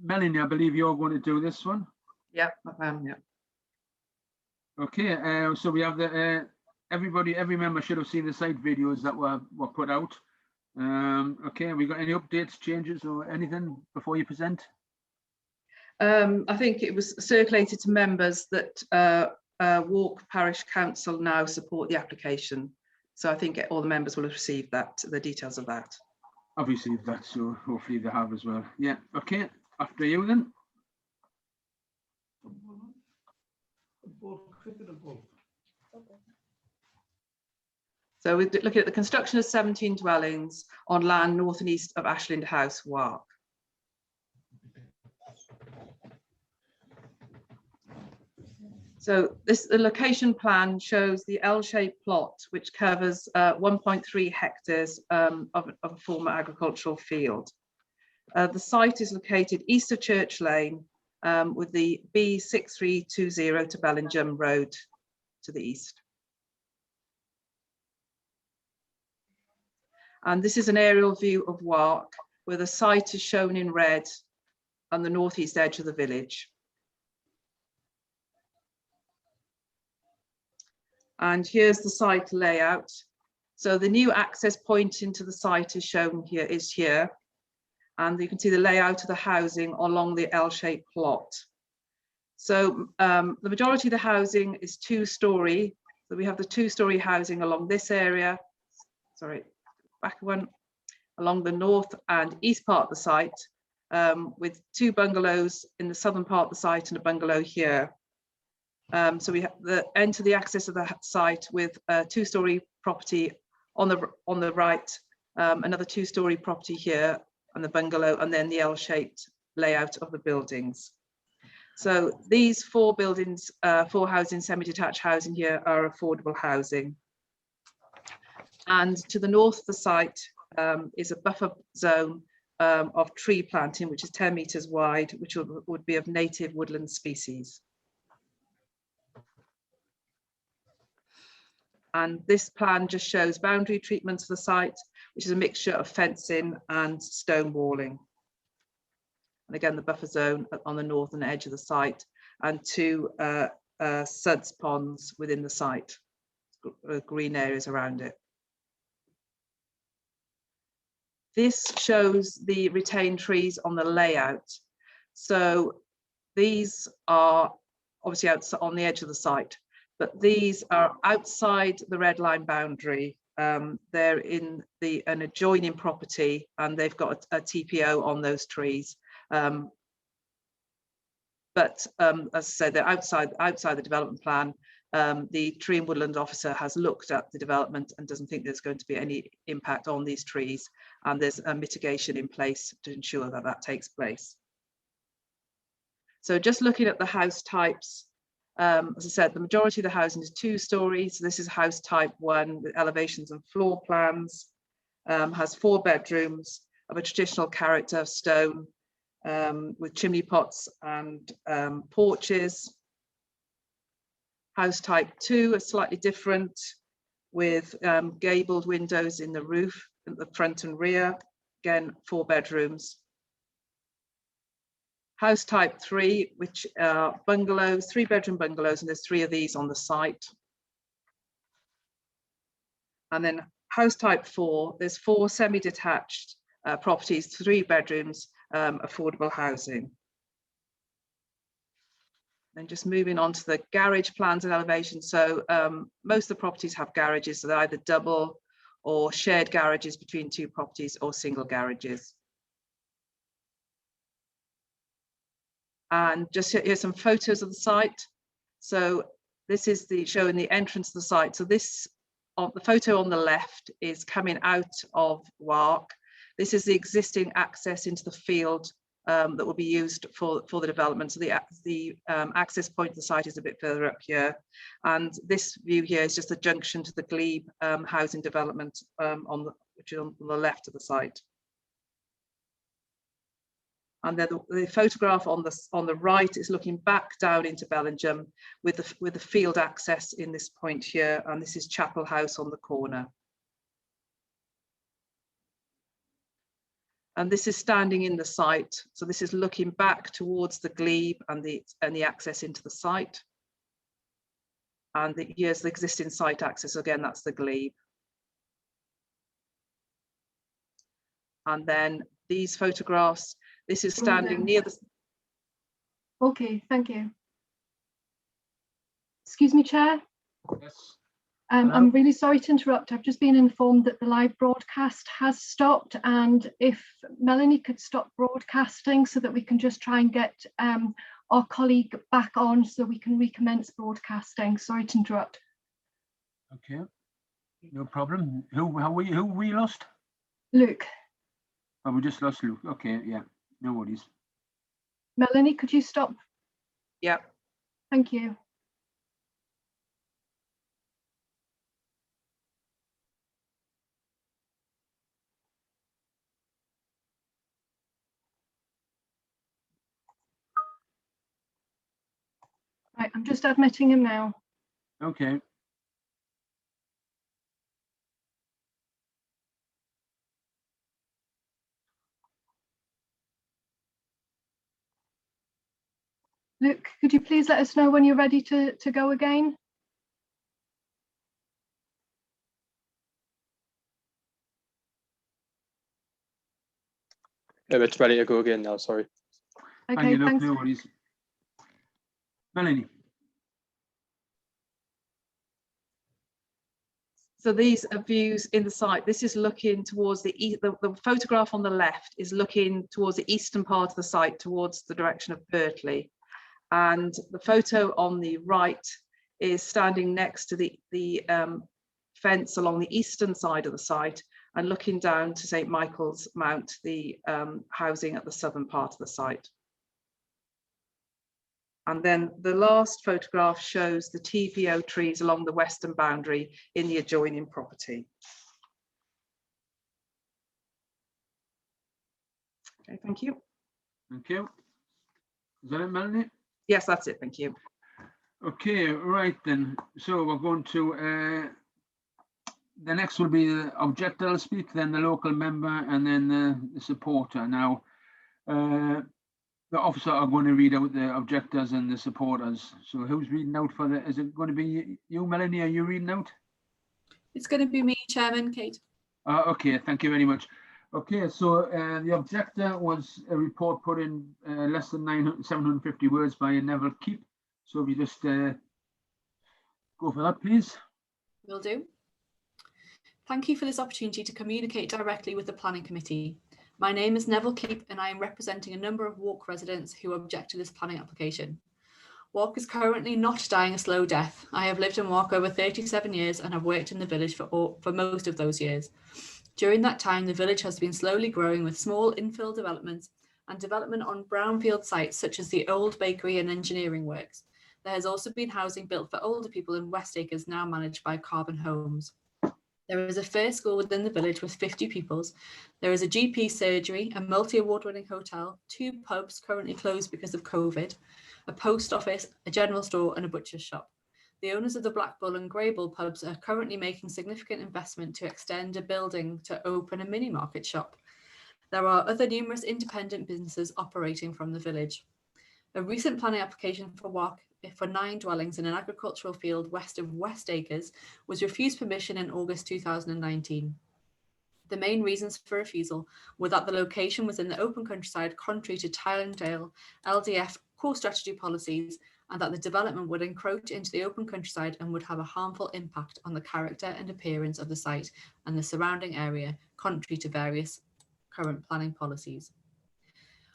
Melanie, I believe you're going to do this one.
Yeah, yeah.
Okay. So we have the every member should have seen the site videos that were put out. Okay. Have we got any updates, changes, or anything before you present?
I think it was circulated to members that Walk Parish Council now support the application. So I think all the members will have received that, the details of that.
I've received that, so hopefully they have as well. Yeah, okay. After you then.
So we're looking at the construction of 17 dwellings on land north and east of Ashland House, Wark. So the location plan shows the L-shaped plot, which covers 1.3 hectares of a former agricultural field. The site is located east of Church Lane, with the B6320 to Bellingham Road to the east. And this is an aerial view of Wark, where the site is shown in red on the northeast edge of the village. And here's the site layout. So the new access point into the site is shown here, and you can see the layout of the housing along the L-shaped plot. So the majority of the housing is 2-storey. So we have the 2-storey housing along this area, sorry, back one, along the north and east part of the site, with 2 bungalows in the southern part of the site and a bungalow here. So we have enter the access of the site with a 2-storey property on the right, another 2-storey property here, and the bungalow, and then the L-shaped layout of the buildings. So these 4 buildings, 4 housing, semi-detached housing here are affordable housing. And to the north of the site is a buffer zone of tree planting, which is 10 metres wide, which would be of native woodland species. And this plan just shows boundary treatment of the site, which is a mixture of fencing and stone walling. And again, the buffer zone on the northern edge of the site, and 2 suds ponds within the site, green areas around it. This shows the retained trees on the layout. So these are obviously outside on the edge of the site, but these are outside the red line boundary. They're in an adjoining property, and they've got a TPO on those trees. But as I said, they're outside the development plan. The tree and woodland officer has looked at the development and doesn't think there's going to be any impact on these trees, and there's a mitigation in place to ensure that that takes place. So just looking at the house types, as I said, the majority of the housing is 2-storey. So this is house type 1 with elevations and floor plans, has 4 bedrooms of a traditional character of stone, with chimney pots and porches. House type 2 is slightly different, with gabled windows in the roof at the front and rear, again 4 bedrooms. House type 3, which are bungalows, 3-bedroom bungalows, and there's 3 of these on the site. And then house type 4, there's 4 semi-detached properties, 3 bedrooms, affordable housing. And just moving on to the garage plans and elevations. So most of the properties have garages, so they're either double or shared garages between 2 properties, or single garages. And just here's some photos of the site. So this is showing the entrance of the site. So this, the photo on the left is coming out of Wark. This is the existing access into the field that will be used for the development. So the access point to the site is a bit further up here. And this view here is just the junction to the Glebe housing development which is on the left of the site. And then the photograph on the right is looking back down into Bellingham with the field access in this point here, and this is Chapel House on the corner. And this is standing in the site, so this is looking back towards the glebe and the access into the site. And here's the existing site access again. That's the glebe. And then these photographs. This is standing near the...
Okay, thank you. Excuse me, Chair.
Yes.
I'm really sorry to interrupt. I've just been informed that the live broadcast has stopped, and if Melanie could stop broadcasting so that we can just try and get our colleague back on so we can recommence broadcasting. Sorry to interrupt.
Okay. No problem. Who we lost?
Luke.
Oh, we just lost Luke. Okay, yeah, no worries.
Melanie, could you stop?
Yeah.
Thank you. Right, I'm just admitting him now.
Okay.
Luke, could you please let us know when you're ready to go again?
It's ready to go again now, sorry.
Okay, thanks.
No worries. Melanie.
So these are views in the site. This is looking towards the east. The photograph on the left is looking towards the eastern part of the site, towards the direction of Berkeley. And the photo on the right is standing next to the fence along the eastern side of the site and looking down to St. Michael's Mount, the housing at the southern part of the site. And then the last photograph shows the TPO trees along the western boundary in the adjoining property. Okay, thank you.
Thank you. Is that it, Melanie?
Yes, that's it. Thank you.
Okay, right then. So we're going to the next will be the objector will speak, then the local member, and then the supporter. Now, the officer are going to read out the objectors and the supporters. So who's reading out for the? Is it going to be you, Melanie? Are you reading out?
It's going to be me, Chairman, Kate.
Okay, thank you very much. Okay, so the objector was a report put in less than 750 words by Neville Keep. So if you just go for that, please.
Will do. Thank you for this opportunity to communicate directly with the Planning Committee. My name is Neville Keep and I am representing a number of Walk residents who object to this planning application. Walk is currently not dying a slow death. I have lived in Walk over 37 years and have worked in the village for most of those years. During that time, the village has been slowly growing with small infill developments and development on brownfield sites such as the old bakery and engineering works. There has also been housing built for older people in West Acres, now managed by Carbon Homes. There is a fair school within the village with 50 pupils. There is a GP surgery, a multi-award winning hotel, 2 pubs currently closed because of COVID, a post office, a general store and a butcher's shop. The owners of the Black Bull and Grey Bull pubs are currently making significant investment to extend a building to open a mini market shop. There are other numerous independent businesses operating from the village. A recent planning application for WAC for 9 dwellings in an agricultural field west of West Acres was refused permission in August 2019. The main reasons for refusal were that the location was in the open countryside contrary to Tynedale LDF core strategy policies, and that the development would encroach into the open countryside and would have a harmful impact on the character and appearance of the site and the surrounding area, contrary to various current planning policies.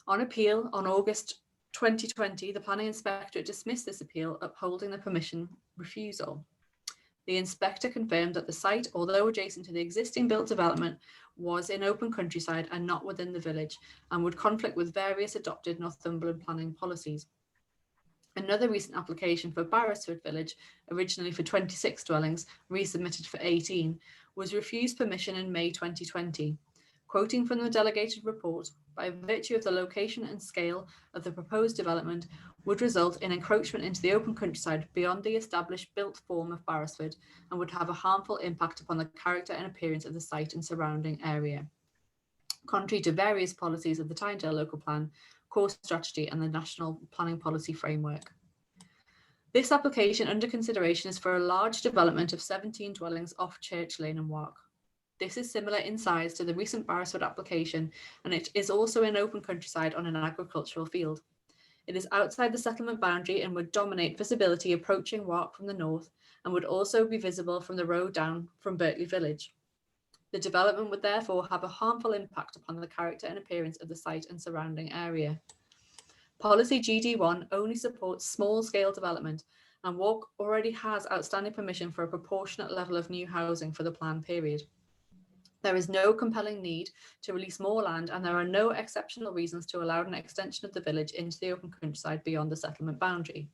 On appeal, on August 2020, the Planning Inspectorate dismissed this appeal, upholding the permission refusal. The inspector confirmed that the site, although adjacent to the existing built development, was in open countryside and not within the village, and would conflict with various adopted Northumberland planning policies. Another recent application for Barrisford Village, originally for 26 dwellings, resubmitted for 18, was refused permission in May 2020. Quoting from the delegated report, by virtue of the location and scale of the proposed development, would result in encroachment into the open countryside beyond the established built form of Barrisford and would have a harmful impact upon the character and appearance of the site and surrounding area. Contrary to various policies of the Tynedale Local Plan, core strategy and the National Planning Policy Framework. This application under consideration is for a large development of 17 dwellings off Church Lane and Wark. This is similar in size to the recent Barrisford application, and it is also in open countryside on an agricultural field. It is outside the settlement boundary and would dominate visibility approaching Wark from the north, and would also be visible from the road down from Berkeley Village. The development would therefore have a harmful impact upon the character and appearance of the site and surrounding area. Policy GD1 only supports small-scale development, and Walk already has outstanding permission for a proportionate level of new housing for the planned period. There is no compelling need to release more land, and there are no exceptional reasons to allow an extension of the village into the open countryside beyond the settlement boundary.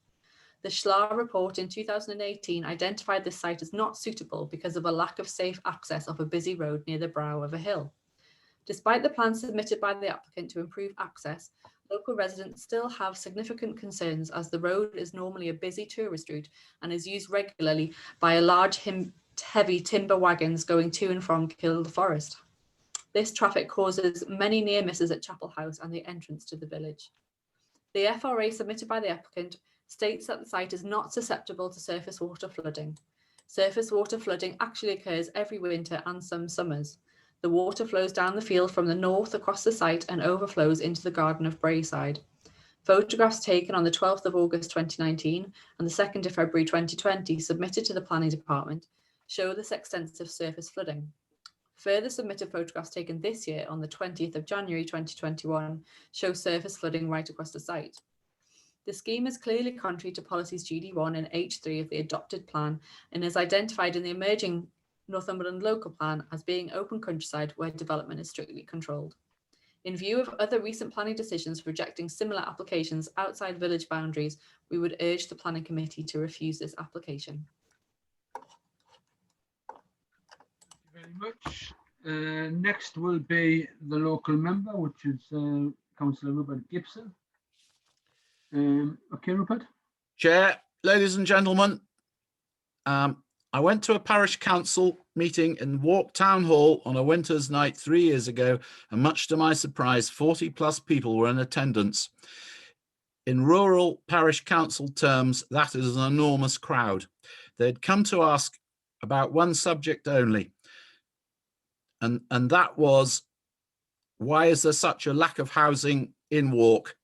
The Schlar report in 2018 identified this site as not suitable because of a lack of safe access off a busy road near the brow of a hill. Despite the plans submitted by the applicant to improve access, local residents still have significant concerns as the road is normally a busy tourist route and is used regularly by a large heavy timber wagons going to and from Kill Forest. This traffic causes many near misses at Chapel House and the entrance to the village. The FRA submitted by the applicant states that the site is not susceptible to surface water flooding. Surface water flooding actually occurs every winter and some summers. The water flows down the field from the north across the site and overflows into the Garden of Braeside. Photographs taken on the 12th of August 2019 and the 2nd of February 2020 submitted to the Planning Department show this extensive surface flooding. Further submitted photographs taken this year on the 20th of January 2021 show surface flooding right across the site. The scheme is clearly contrary to policies GD1 and H3 of the adopted plan and is identified in the emerging Northumberland local plan as being open countryside where development is strictly controlled. In view of other recent planning decisions rejecting similar applications outside village boundaries, we would urge the planning committee to refuse this application.
Thank you very much. Next will be the local member, which is Councillor Rupert Gibson. Okay, Rupert.
Chair, ladies and gentlemen, I went to a parish council meeting in Walk Town Hall on a winter's night 3 years ago, and much to my surprise, 40+ people were in attendance. In rural parish council terms, that is an enormous crowd. They'd come to ask about one subject only, and that was, why is there such a lack of housing in Walk?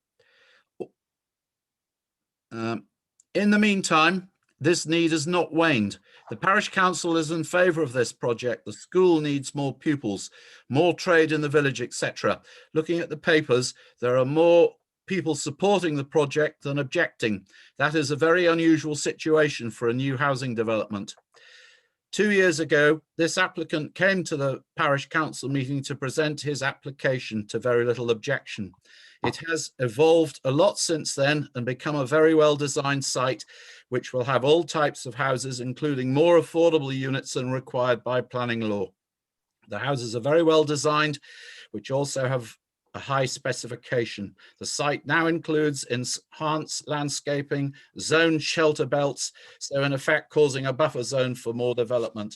In the meantime, this need has not waned. The parish council is in favour of this project. The school needs more pupils, more trade in the village, etc. Looking at the papers, there are more people supporting the project than objecting. That is a very unusual situation for a new housing development. 2 years ago, this applicant came to the parish council meeting to present his application to very little objection. It has evolved a lot since then and become a very well-designed site, which will have all types of houses, including more affordable units than required by planning law. The houses are very well designed, which also have a high specification. The site now includes enhanced landscaping, zoned shelter belts, so in effect causing a buffer zone for more development.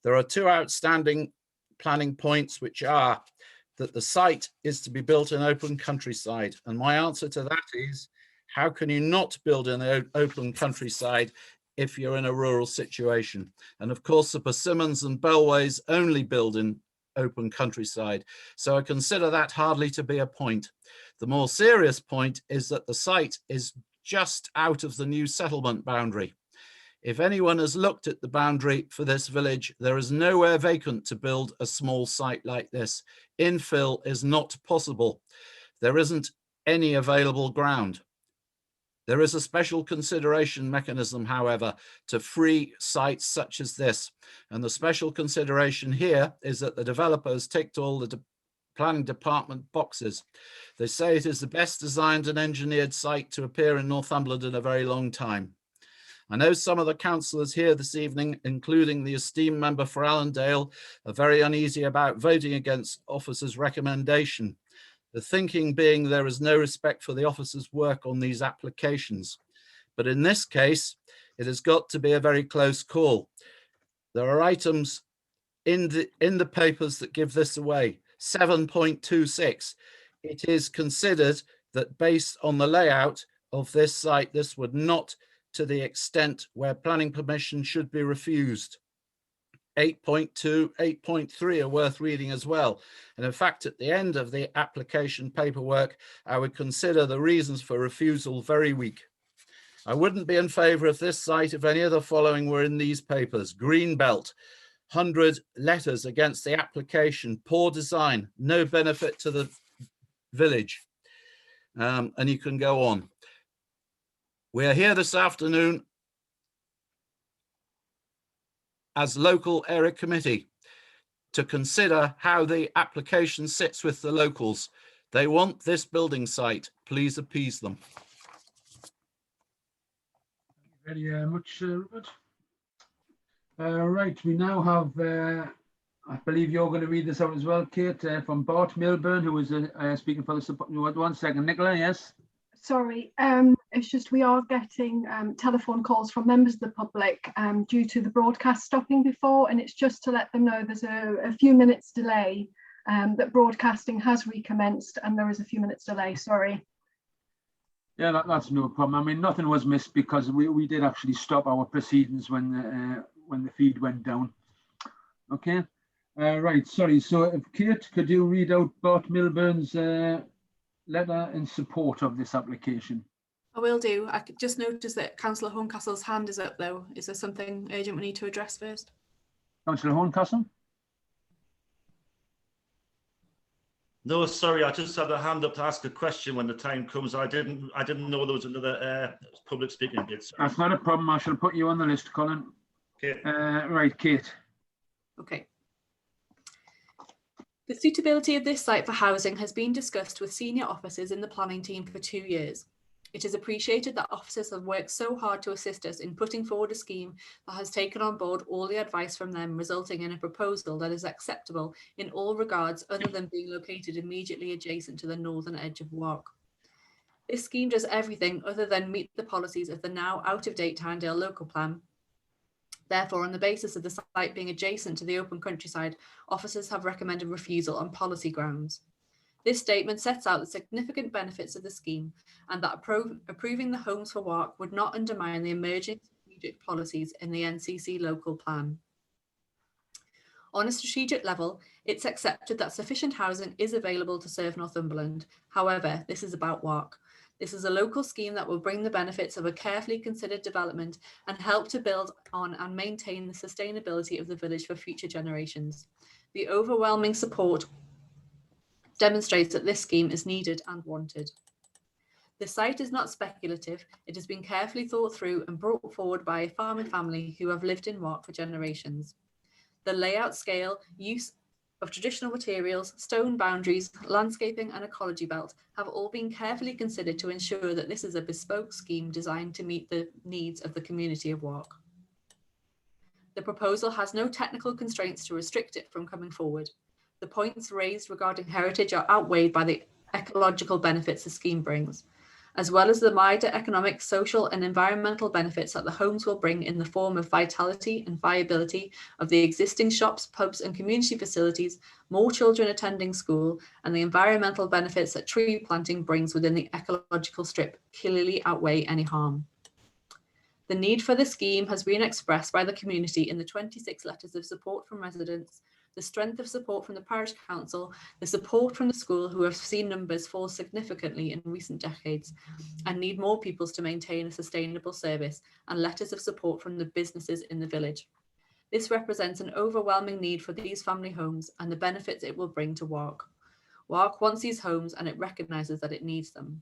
There are two outstanding planning points, which are that the site is to be built in open countryside. And my answer to that is, how can you not build in the open countryside if you're in a rural situation? And of course, the Persimmons and Bellways only build in open countryside. So I consider that hardly to be a point. The more serious point is that the site is just out of the new settlement boundary. If anyone has looked at the boundary for this village, there is nowhere vacant to build a small site like this. Infill is not possible. There isn't any available ground. There is a special consideration mechanism, however, to free sites such as this. And the special consideration here is that the developer has ticked all the planning department boxes. They say it is the best designed and engineered site to appear in Northumberland in a very long time. I know some of the councillors here this evening, including the esteemed member for Allendale, are very uneasy about voting against officers' recommendation. The thinking being there is no respect for the officer's work on these applications. But in this case, it has got to be a very close call. There are items in the papers that give this away. 7.26. It is considered that based on the layout of this site, this would not to the extent where planning permission should be refused. 8.2, 8.3 are worth reading as well. And in fact, at the end of the application paperwork, I would consider the reasons for refusal very weak. I wouldn't be in favour of this site if any of the following were in these papers. Green belt, 100 letters against the application, poor design, no benefit to the village. And you can go on. We are here this afternoon as local area committee to consider how the application sits with the locals. They want this building site. Please appease them.
Very much, Robert. Right, we now have, I believe you're going to read this out as well, Kate, from Bart Milburn, who is speaking for the support. 1 second, Nicola, yes?
Sorry, it's just we are getting telephone calls from members of the public due to the broadcast stopping before, and it's just to let them know there's a few minutes delay, that broadcasting has recommenced and there is a few minutes delay, sorry.
Yeah, that's no problem. I mean, nothing was missed because we did actually stop our proceedings when the feed went down. Okay, right, sorry. So if Kate, could you read out Bart Milburn's letter in support of this application?
I will do. I could just notice that Councillor Horncastle's hand is up though. Is there something urgent we need to address first?
Councillor Horncastle?
No, sorry, I just had a hand up to ask a question when the time comes. I didn't know there was another public speaking bit.
That's not a problem. I shall put you on the list, Colin.
Okay.
Right, Kate.
Okay. The suitability of this site for housing has been discussed with senior officers in the planning team for 2 years. It is appreciated that officers have worked so hard to assist us in putting forward a scheme that has taken on board all the advice from them, resulting in a proposal that is acceptable in all regards other than being located immediately adjacent to the northern edge of Wark. This scheme does everything other than meet the policies of the now out-of-date Tynedale local plan. Therefore, on the basis of the site being adjacent to the open countryside, officers have recommended refusal on policy grounds. This statement sets out the significant benefits of the scheme and that approving the Homes for Wark would not undermine the emerging strategic policies in the NCC local plan. On a strategic level, it's accepted that sufficient housing is available to serve Northumberland. However, this is about Wark. This is a local scheme that will bring the benefits of a carefully considered development and help to build on and maintain the sustainability of the village for future generations. The overwhelming support demonstrates that this scheme is needed and wanted. The site is not speculative. It has been carefully thought through and brought forward by a farming family who have lived in Wark for generations. The layout, scale, use of traditional materials, stone boundaries, landscaping and ecology belt have all been carefully considered to ensure that this is a bespoke scheme designed to meet the needs of the community of Wark. The proposal has no technical constraints to restrict it from coming forward. The points raised regarding heritage are outweighed by the ecological benefits the scheme brings, as well as the wider economic, social and environmental benefits that the homes will bring in the form of vitality and viability of the existing shops, pubs and community facilities, more children attending school, and the environmental benefits that tree planting brings within the ecological strip clearly outweigh any harm. The need for the scheme has been expressed by the community in the 26 letters of support from residents, the strength of support from the parish council, the support from the school who have seen numbers fall significantly in recent decades and need more pupils to maintain a sustainable service, and letters of support from the businesses in the village. This represents an overwhelming need for these family homes and the benefits it will bring to Wark. Wark wants these homes and it recognises that it needs them.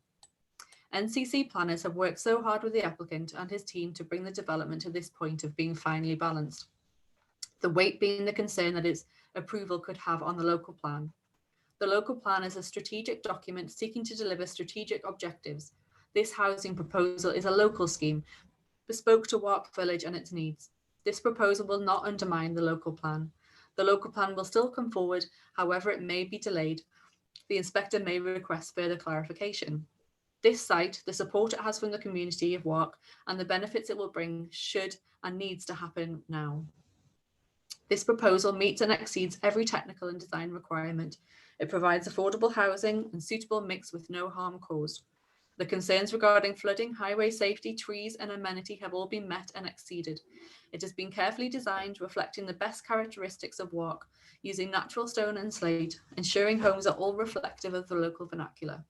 NCC planners have worked so hard with the applicant and his team to bring the development to this point of being finely balanced. The weight being the concern that its approval could have on the local plan. The local plan is a strategic document seeking to deliver strategic objectives. This housing proposal is a local scheme, bespoke to Wark Village and its needs. This proposal will not undermine the local plan. The local plan will still come forward, however it may be delayed. The inspector may request further clarification. This site, the support it has from the community of Wark and the benefits it will bring should and needs to happen now. This proposal meets and exceeds every technical and design requirement. It provides affordable housing and suitable mix with no harm caused. The concerns regarding flooding, highway safety, trees and amenity have all been met and exceeded. It has been carefully designed, reflecting the best characteristics of Wark, using natural stone and slate, ensuring homes are all reflective of the local vernacular.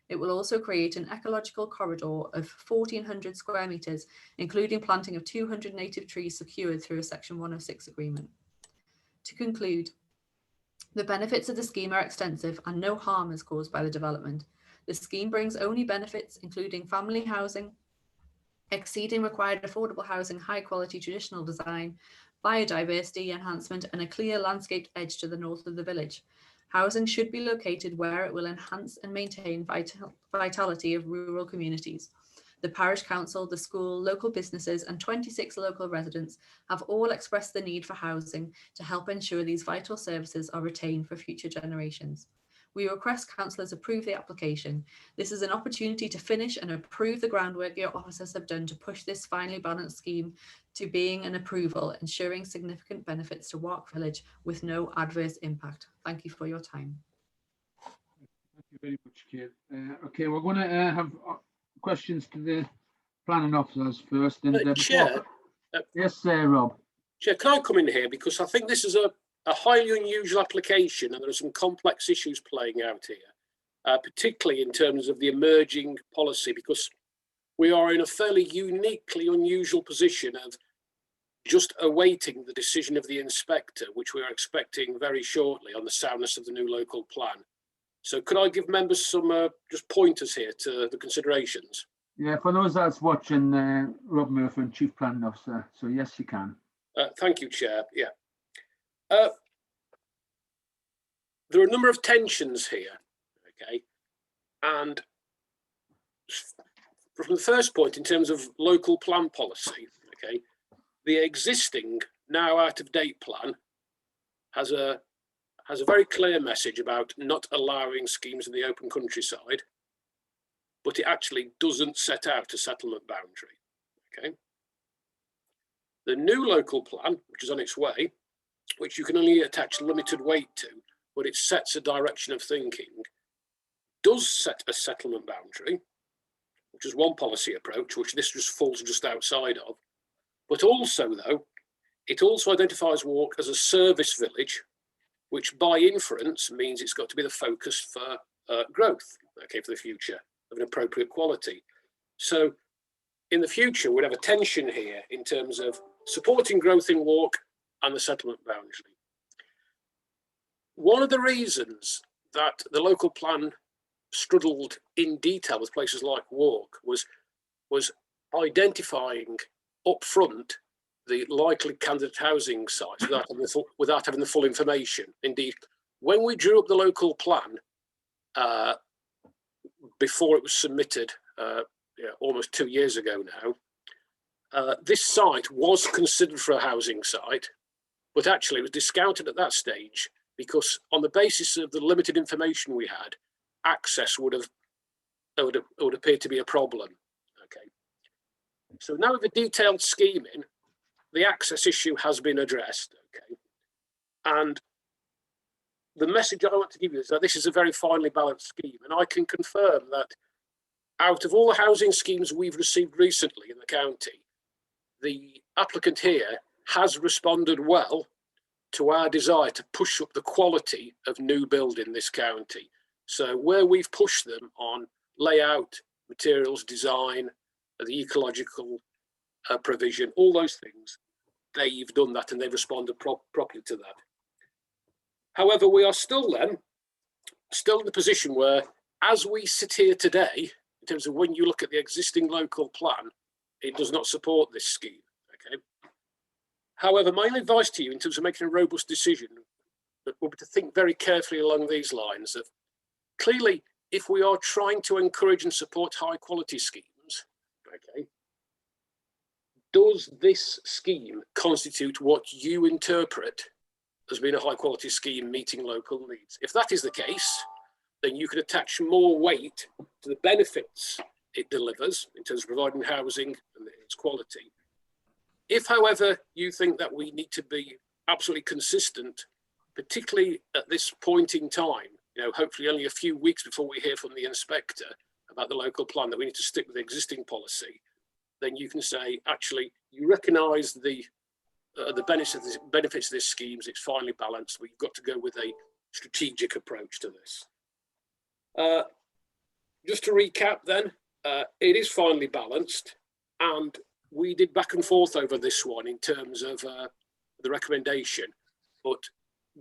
It will also create an ecological corridor of 1,400 square metres, including planting of 200 native trees secured through a Section 106 agreement. To conclude, the benefits of the scheme are extensive and no harm is caused by the development. The scheme brings only benefits, including family housing, exceeding required affordable housing, high quality traditional design, biodiversity enhancement, and a clear landscaped edge to the north of the village. Housing should be located where it will enhance and maintain vitality of rural communities. The parish council, the school, local businesses, and 26 local residents have all expressed the need for housing to help ensure these vital services are retained for future generations. We request councillors approve the application. This is an opportunity to finish and approve the groundwork your officers have done to push this finely balanced scheme to being an approval, ensuring significant benefits to Wark Village with no adverse impact. Thank you for your time.
Thank you very much, Kate. Okay, we're going to have questions to the planning officers first. And,
Chair.
Yes, Rob.
Chair, can I come in here? Because I think this is a highly unusual application and there are some complex issues playing out here, particularly in terms of the emerging policy, because we are in a fairly uniquely unusual position of just awaiting the decision of the inspector, which we are expecting very shortly on the soundness of the new local plan. So could I give members some just pointers here to the considerations?
Yeah, for those that's watching, Rob Murphy, Chief Planning Officer. So yes, you can.
Thank you, Chair. Yeah. There are a number of tensions here, okay? And from the first point, in terms of local plan policy, okay, the existing, now out-of-date plan has a very clear message about not allowing schemes in the open countryside, but it actually doesn't set out a settlement boundary, okay? The new local plan, which is on its way, which you can only attach limited weight to, but it sets a direction of thinking, does set a settlement boundary, which is one policy approach, which this just falls just outside of. But also, though, it also identifies Wark as a service village, which by inference means it's got to be the focus for growth, okay, for the future of an appropriate quality. So in the future, we'd have a tension here in terms of supporting growth in Wark and the settlement boundary. One of the reasons that the local plan struggled in detail with places like Wark was identifying up front the likely candidate housing sites without having the full information. Indeed, when we drew up the local plan before it was submitted almost 2 years ago now, this site was considered for a housing site, but actually it was discounted at that stage because on the basis of the limited information we had, access would appear to be a problem. Okay. So now with the detailed scheming, the access issue has been addressed. Okay. And the message I want to give you is that this is a very finely balanced scheme, and I can confirm that out of all the housing schemes we've received recently in the county, the applicant here has responded well to our desire to push up the quality of new build in this county. So where we've pushed them on layout, materials, design, the ecological provision, all those things, they've done that and they've responded properly to that. However, we are still in the position where, as we sit here today, in terms of when you look at the existing local plan, it does not support this scheme. Okay. However, my advice to you in terms of making a robust decision will be to think very carefully along these lines of, clearly, if we are trying to encourage and support high quality schemes, okay, does this scheme constitute what you interpret as being a high quality scheme meeting local needs? If that is the case, then you can attach more weight to the benefits it delivers in terms of providing housing and its quality. If, however, you think that we need to be absolutely consistent, particularly at this point in time, hopefully only a few weeks before we hear from the inspector about the local plan, that we need to stick with the existing policy, then you can say, actually, you recognise the benefits of this scheme, it's finely balanced, but you've got to go with a strategic approach to this. Just to recap then, it is finely balanced, and we did back and forth over this one in terms of the recommendation. But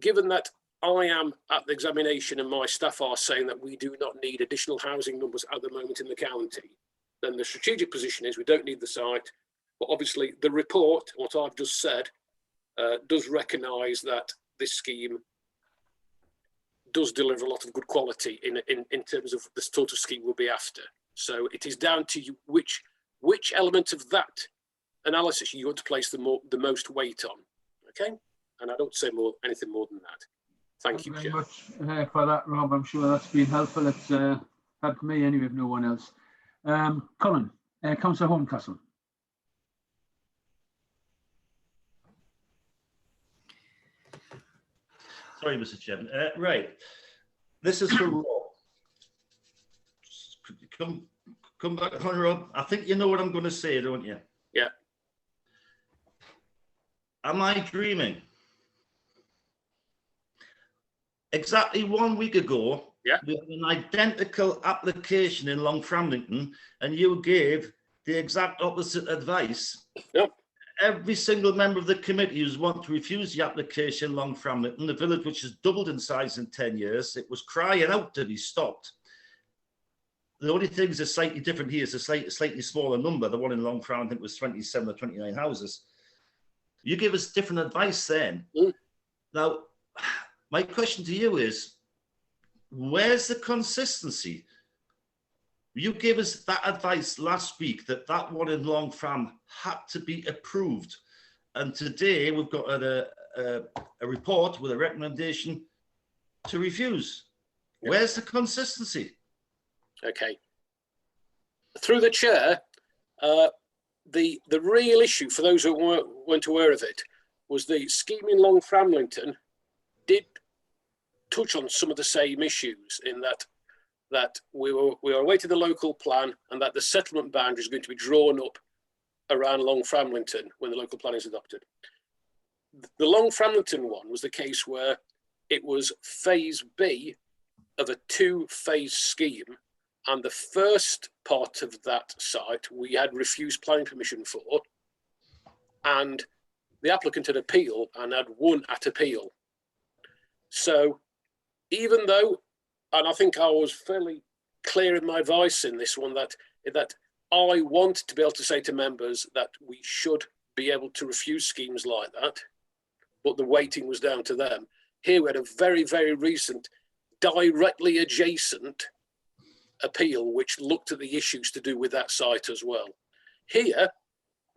given that I am at the examination and my staff are saying that we do not need additional housing numbers at the moment in the county, then the strategic position is we don't need the site. But obviously the report, what I've just said, does recognise that this scheme does deliver a lot of good quality in terms of the sort of scheme we'll be after. So it is down to you which element of that analysis you want to place the most weight on. Okay, and I don't say anything more than that. Thank you
very
Chair.
much for that, Rob. I'm sure that's been helpful. It's helped me anyway, if no one else. Colin, Councillor Horncastle.
Sorry, Mr. Chairman. Right, this is for Rob. Come back on, Rob. I think you know what I'm going to say, don't you?
Yeah.
Am I dreaming? Exactly 1 week ago,
yeah,
we had an identical application in Long Framlington, and you gave the exact opposite advice.
Yep.
Every single member of the committee who's want to refuse the application in Long Framlington, the village which has doubled in size in 10 years, it was crying out to be stopped. The only thing is slightly different here is a slightly smaller number. The one in Long Framlington was 27 or 29 houses. You gave us different advice then. Now, my question to you is, where's the consistency? You gave us that advice last week that that one in Long Fram had to be approved. And today we've got a report with a recommendation to refuse. Where's the consistency?
Okay. Through the chair, the real issue for those who weren't aware of it was the scheme in Long Framlington did touch on some of the same issues in that we were awaiting the local plan and that the settlement boundary is going to be drawn up around Long Framlington when the local plan is adopted. The Long Framlington one was the case where it was phase B of a 2-phase scheme, and the first part of that site we had refused planning permission for, and the applicant had appealed and had won at appeal. So even though, and I think I was fairly clear in my advice in this one, that I want to be able to say to members that we should be able to refuse schemes like that, but the weighting was down to them. Here we had a very, very recent, directly adjacent appeal, which looked at the issues to do with that site as well. Here,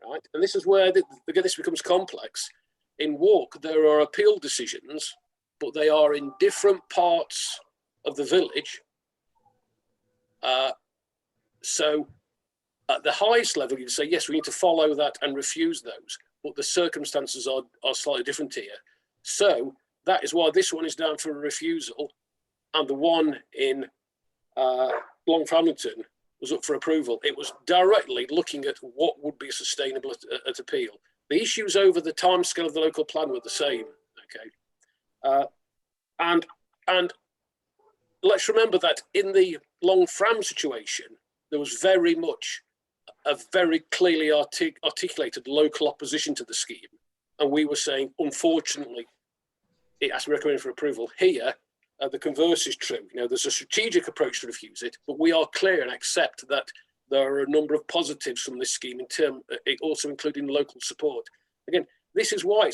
right, and this is where this becomes complex. In Walk, there are appeal decisions, but they are in different parts of the village. So at the highest level, you'd say, yes, we need to follow that and refuse those, but the circumstances are slightly different here. So that is why this one is down for a refusal, and the one in Long Framlington was up for approval. It was directly looking at what would be sustainable at appeal. The issues over the timescale of the local plan were the same. Okay, and let's remember that in the Long Fram situation, there was very much a very clearly articulated local opposition to the scheme, and we were saying, unfortunately, it has to be recommended for approval. Here, the converse is true. You know, there's a strategic approach to refuse it, but we are clear and accept that there are a number of positives from this scheme in term, also including local support. Again, this is why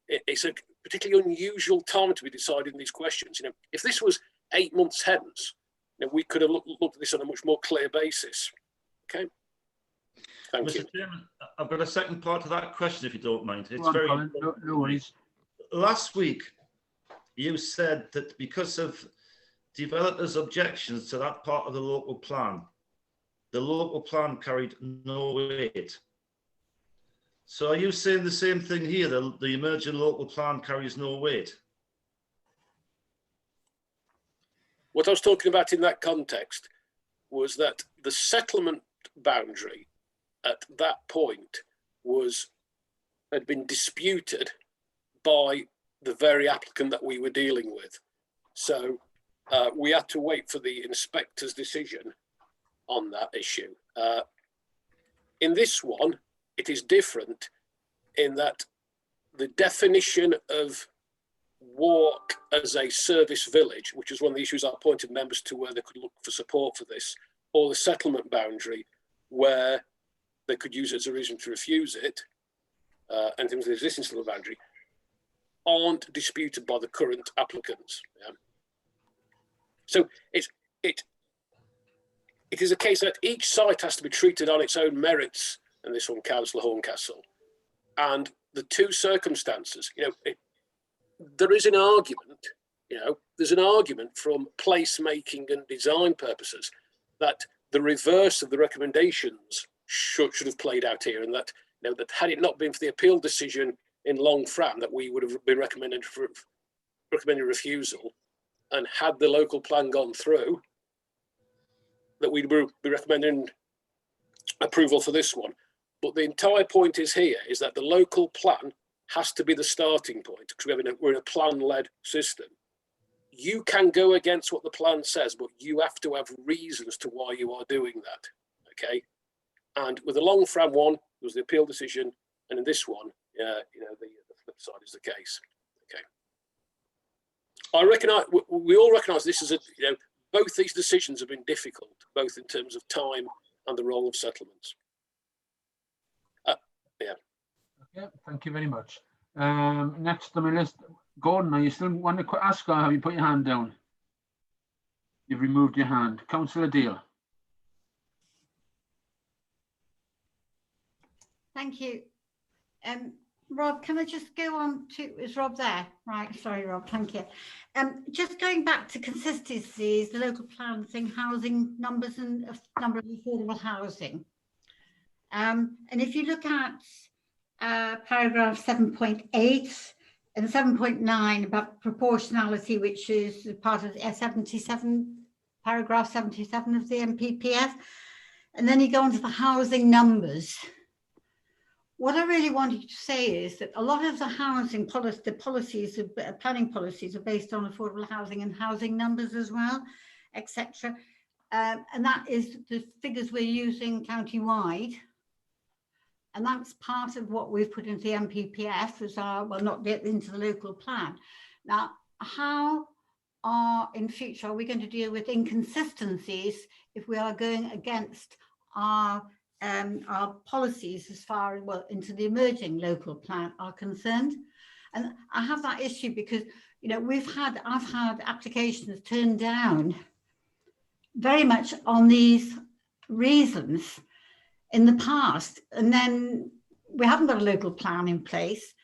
it's a particularly unusual time to be deciding these questions. You know, if this was 8 months hence, you know, we could have looked at this on a much more clear basis. Okay. Thank
Mr.
you.
Chairman, I've got a second part to that question, if you don't mind. It's
On,
very
Colin. No worries.
Last week, you said that because of developers' objections to that part of the local plan carried no weight. So are you saying the same thing here, the emerging local plan carries no weight?
What I was talking about in that context was that the settlement boundary at that point had been disputed by the very applicant that we were dealing with. So we had to wait for the inspector's decision on that issue. In this one, it is different in that the definition of Walk as a service village, which is one of the issues I pointed members to where they could look for support for this, or the settlement boundary where they could use it as a reason to refuse it, and things of the existing civil boundary aren't disputed by the current applicants. Yeah. So it is a case that each site has to be treated on its own merits, and this one, Councillor Horncastle, and the two circumstances. There is an argument. There's an argument from placemaking and design purposes that the reverse of the recommendations should have played out here, and that that had it not been for the appeal decision in Long Fram, that we would have been recommending refusal, and had the local plan gone through, that we'd be recommending approval for this one. But the entire point is here is that the local plan has to be the starting point, because we're in a plan-led system. You can go against what the plan says, but you have to have reasons to why you are doing that. Okay, and with the Long Fram one, there was the appeal decision, and in this one, the flip side is the case. Okay, I recognise, we all recognise this is both these decisions have been difficult, both in terms of time and the role of settlements. Yeah.
Okay, thank you very much. Next on my list, Gordon, are you still want to ask, or have you put your hand down? You've removed your hand. Councillor Deal.
Thank you. Rob, can I just go on to, is Rob there? Right, sorry, Rob, thank you. Just going back to consistencies, the local plan thing, housing numbers and number of affordable housing. And if you look at paragraph 7.8 and 7.9 about proportionality, which is part of 77, paragraph 77 of the MPPF, and then you go on to the housing numbers. What I really wanted to say is that a lot of the housing policy, the policies, planning policies are based on affordable housing and housing numbers as well, etc. And that is the figures we're using county-wide. And that's part of what we've put into the MPPF as our, well, not get into the local plan. Now, how in future are we going to deal with inconsistencies if we are going against our policies as far as, well, into the emerging local plan are concerned? And I have that issue because, I've had applications turned down very much on these reasons in the past, and then we haven't got a local plan in place,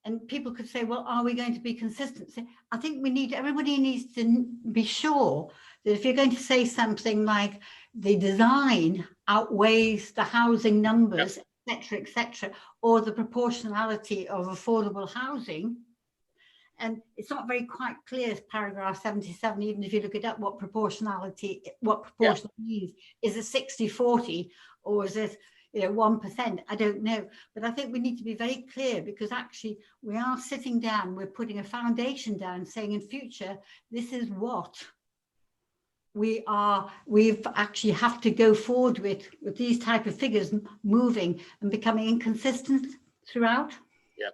and people could say, well, are we going to be consistent? So I think everybody needs to be sure that if you're going to say something like the design outweighs the housing numbers, etc., or the proportionality of affordable housing, and it's not very quite clear as paragraph 77, even if you look it up, what proportionality means. Is it 60-40 or is it 1%? I don't know. But I think we need to be very clear, because actually we are sitting down, we're putting a foundation down saying in future, this is what we've actually have to go forward with these type of figures moving and becoming inconsistent throughout.
Yeah.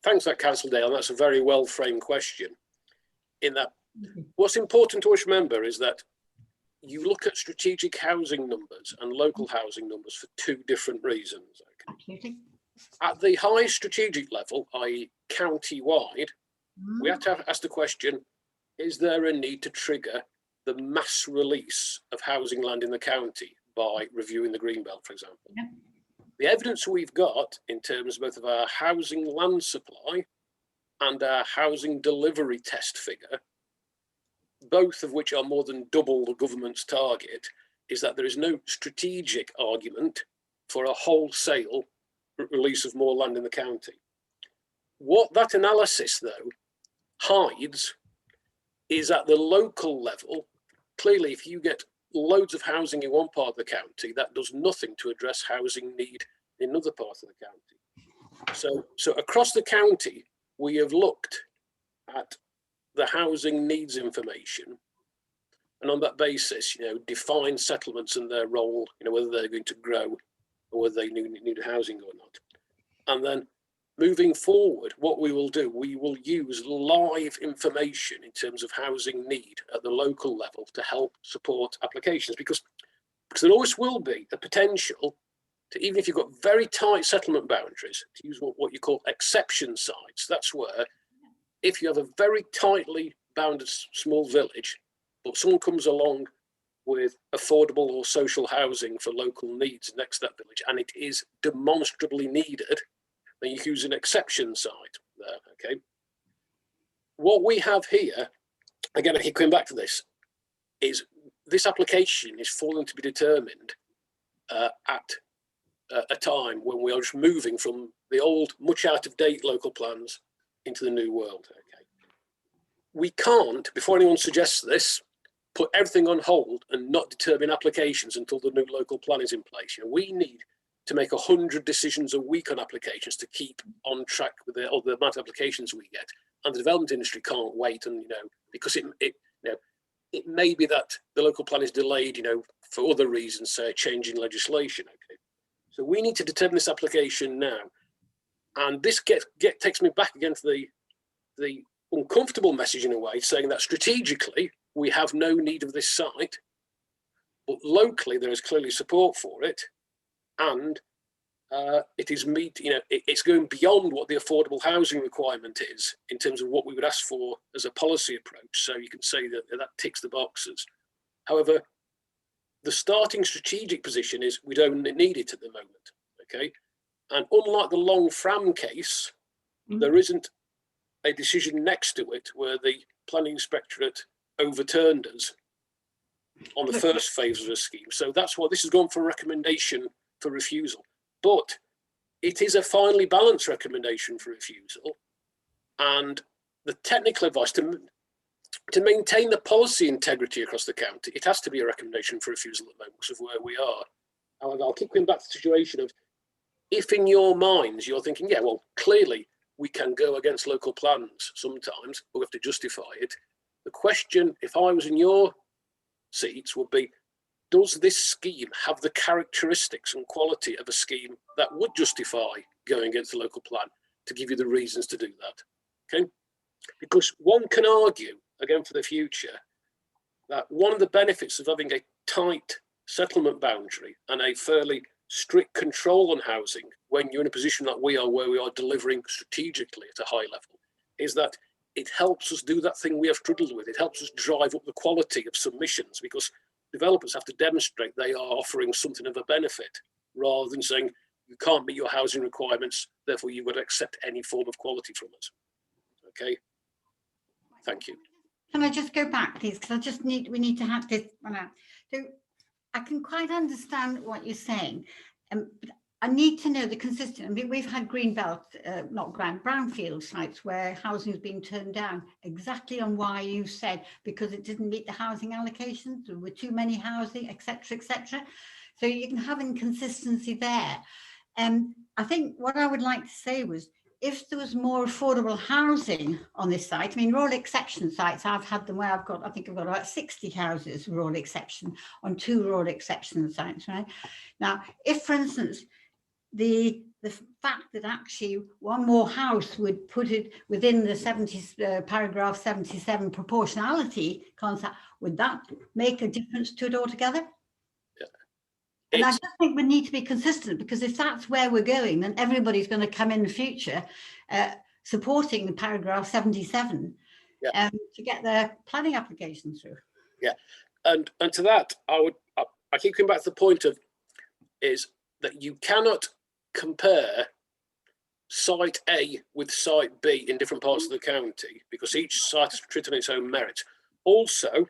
Thanks for that, Councillor Dale. That's a very well framed question. In that, what's important to us remember is that you look at strategic housing numbers and local housing numbers for two different reasons. Okay?
Absolutely.
At the high strategic level, i.e. county-wide, we have to ask the question, is there a need to trigger the mass release of housing land in the county by reviewing the Greenbelt, for example?
Yeah.
The evidence we've got in terms both of our housing land supply and our housing delivery test figure, both of which are more than double the government's target, is that there is no strategic argument for a wholesale release of more land in the county. What that analysis, though, hides is at the local level. Clearly, if you get loads of housing in one part of the county, that does nothing to address housing need in another part of the county. So across the county, we have looked at the housing needs information, and on that basis, define settlements and their role, whether they're going to grow or whether they need housing or not. And then moving forward, what we will do, we will use live information in terms of housing need at the local level to help support applications, because there always will be the potential to, even if you've got very tight settlement boundaries, to use what you call exception sites. That's where, if you have a very tightly bounded small village, but someone comes along with affordable or social housing for local needs next to that village, and it is demonstrably needed, then you use an exception site there, okay? What we have here, again, I keep coming back to this, is this application is falling to be determined at a time when we are just moving from the old, much out of date local plans into the new world, okay? We can't, before anyone suggests this, put everything on hold and not determine applications until the new local plan is in place. You know, we need to make 100 decisions a week on applications to keep on track with the amount of applications we get. And the development industry can't wait, and because it may be that the local plan is delayed, for other reasons, say changing legislation. Okay, so we need to determine this application now, and this takes me back again to the uncomfortable message in a way, saying that strategically we have no need of this site, but locally there is clearly support for it, and it is it's going beyond what the affordable housing requirement is in terms of what we would ask for as a policy approach. So you can say that ticks the boxes. However, the starting strategic position is we don't need it at the moment, okay? And unlike the Long Fram case, there isn't a decision next to it where the planning inspectorate overturned us on the first phase of the scheme. So that's why this has gone for a recommendation for refusal. But it is a finely balanced recommendation for refusal. And the technical advice to maintain the policy integrity across the county, it has to be a recommendation for refusal at the moment because of where we are. However, I'll keep going back to the situation of, if in your minds you're thinking, yeah, well, clearly we can go against local plans sometimes, but we have to justify it. The question, if I was in your seats, would be, does this scheme have the characteristics and quality of a scheme that would justify going against the local plan, to give you the reasons to do that? Okay, because one can argue, again for the future, that one of the benefits of having a tight settlement boundary and a fairly strict control on housing when you're in a position like we are, where we are delivering strategically at a high level, is that it helps us do that thing we have struggled with. It helps us drive up the quality of submissions, because developers have to demonstrate they are offering something of a benefit, rather than saying you can't meet your housing requirements, therefore you would accept any form of quality from us. Okay, thank you.
Can I just go back, please? Because we need to have this one out. So I can quite understand what you're saying, but I need to know the consistency. I mean, we've had brownfield sites where housing has been turned down exactly on why you said, because it didn't meet the housing allocations, there were too many housing, etc., etc. So you can have inconsistency there. I think what I would like to say was, if there was more affordable housing on this site, I mean, rural exception sites, I've had them where I think I've got about 60 houses rural exception on 2 rural exception sites, right? Now, if, for instance, the fact that actually one more house would put it within the paragraph 77 proportionality concept, would that make a difference to it altogether? And I just think we need to be consistent, because if that's where we're going, then everybody's going to come in the future supporting the paragraph 77 to get their planning application through.
Yeah, and to that, I keep coming back to the point of, is that you cannot compare site A with site B in different parts of the county, because each site is treated on its own merit. Also,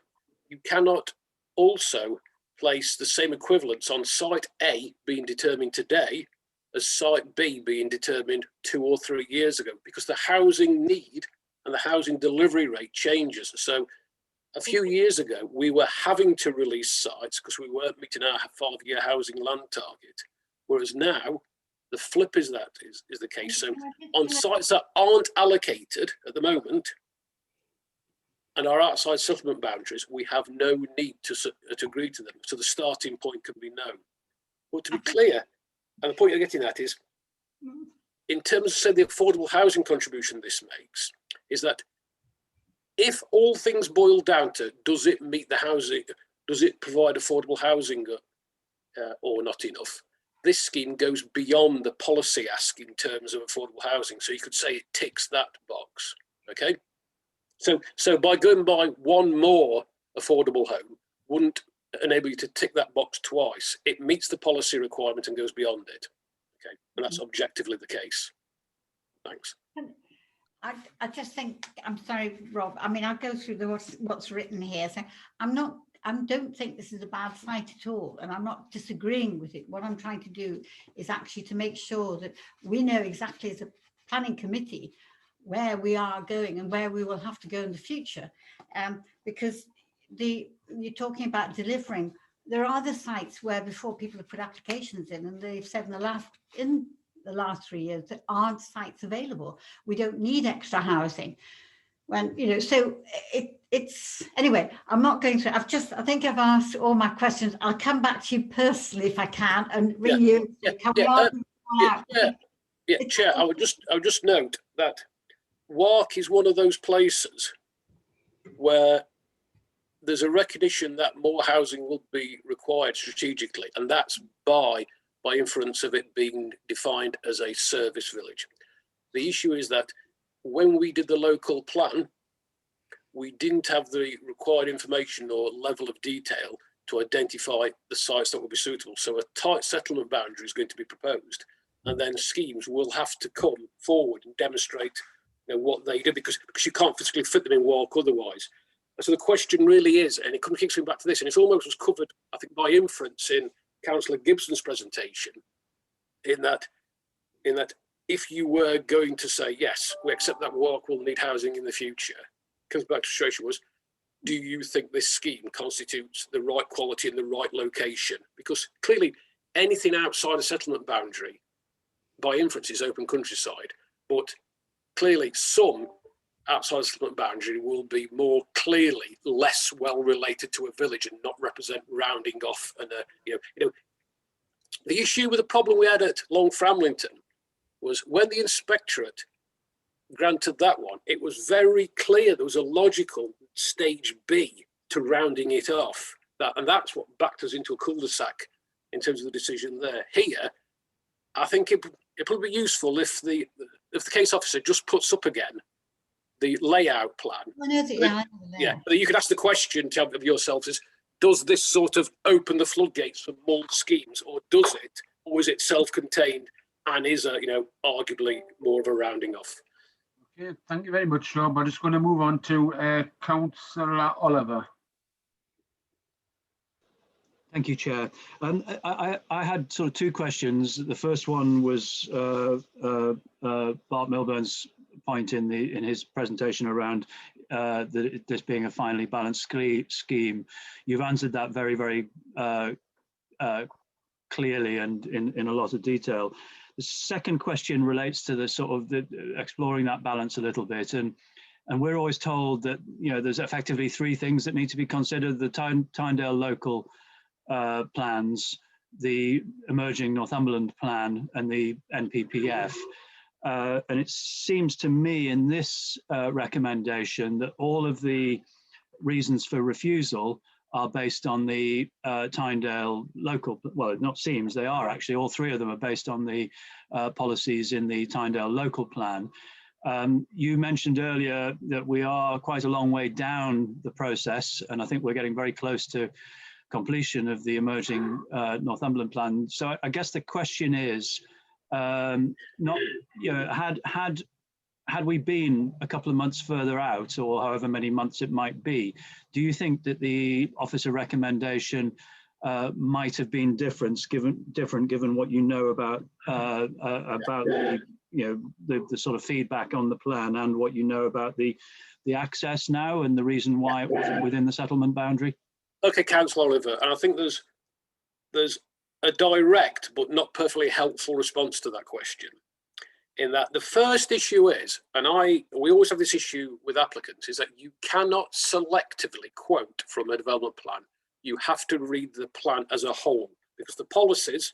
you cannot also place the same equivalence on site A being determined today as site B being determined 2 or 3 years ago, because the housing need and the housing delivery rate changes. So a few years ago, we were having to release sites because we weren't meeting our 5-year housing land target, whereas now the flip is the case. So on sites that aren't allocated at the moment and are outside settlement boundaries, we have no need to agree to them. So the starting point can be no. But to be clear, and the point you're getting at is, in terms of, say, the affordable housing contribution this makes, is that if all things boil down to, does it meet the housing, does it provide affordable housing or not enough, this scheme goes beyond the policy ask in terms of affordable housing. So you could say it ticks that box. Okay. So by going by one more affordable home wouldn't enable you to tick that box twice. It meets the policy requirement and goes beyond it. Okay. And that's objectively the case. Thanks.
I just think, I'm sorry, Rob, I mean, I'll go through what's written here. So I don't think this is a bad site at all, and I'm not disagreeing with it. What I'm trying to do is actually to make sure that we know exactly as a planning committee where we are going and where we will have to go in the future. Because you're talking about delivering, there are other sites where before people have put applications in and they've said in the last 3 years that aren't sites available. We don't need extra housing. When, you know, so it's anyway, I'm not going to, I think I've asked all my questions. I'll come back to you personally if I can and ring you.
Chair, I would just note that Wark is one of those places where there's a recognition that more housing will be required strategically, and that's by inference of it being defined as a service village. The issue is that when we did the local plan, we didn't have the required information or level of detail to identify the sites that would be suitable. So a tight settlement boundary is going to be proposed, and then schemes will have to come forward and demonstrate, you know, what they do, because you can't physically fit them in Wark otherwise. So the question really is, and it keeps coming back to this, and it's almost was covered, I think, by inference in Councillor Gibson's presentation, in that if you were going to say, yes, we accept that Wark will need housing in the future, comes back to the situation was, do you think this scheme constitutes the right quality in the right location? Because clearly anything outside a settlement boundary, by inference, is open countryside, but clearly some outside the settlement boundary will be more clearly less well related to a village and not represent rounding off. And you know, the issue with the problem we had at Long Framlington was when the inspectorate granted that one, it was very clear there was a logical stage B to rounding it off. And that's what backed us into a cul-de-sac in terms of the decision there. Here, I think it would be useful if the case officer just puts up again the layout plan. But you could ask the question of yourselves is, does this sort of open the floodgates for more schemes, or does it, or is it self-contained and is arguably more of a rounding off?
Okay, thank you very much, Rob. I'm just going to move on to Councillor Oliver.
Thank you, Chair. I had sort of two questions. The first one was Bart Milburn's point in his presentation around this being a finely balanced scheme. You've answered that very, very clearly and in a lot of detail. The second question relates to the sort of exploring that balance a little bit, and we're always told that, you know, there's effectively three things that need to be considered: the Tynedale local plans, the emerging Northumberland plan, and the NPPF. And it seems to me in this recommendation that all of the reasons for refusal are based on the Tynedale local, well, it not seems, they are actually, all three of them are based on the policies in the Tynedale local plan. You mentioned earlier that we are quite a long way down the process, and I think we're getting very close to completion of the emerging Northumberland plan. So I guess the question is, had we been a couple of months further out, or however many months it might be, do you think that the officer recommendation might have been different given what you know about the sort of feedback on the plan and what you know about the access now and the reason why it wasn't within the settlement boundary?
Okay, Councillor Oliver, and I think there's a direct but not perfectly helpful response to that question, in that the first issue is, and we always have this issue with applicants, is that you cannot selectively quote from a development plan. You have to read the plan as a whole, because the policies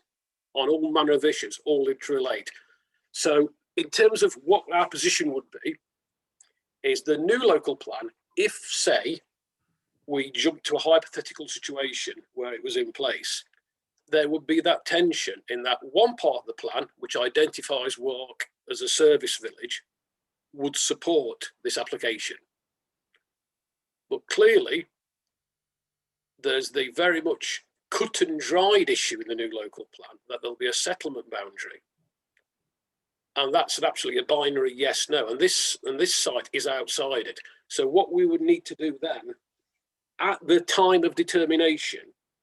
on all manner of issues all interrelate. So in terms of what our position would be, is the new local plan, if, say, we jumped to a hypothetical situation where it was in place, there would be that tension in that one part of the plan, which identifies Wark as a service village, would support this application. But clearly, there's the very much cut and dried issue in the new local plan that there'll be a settlement boundary. And that's absolutely a binary yes, no. And this site is outside it. So what we would need to do then, at the time of determination,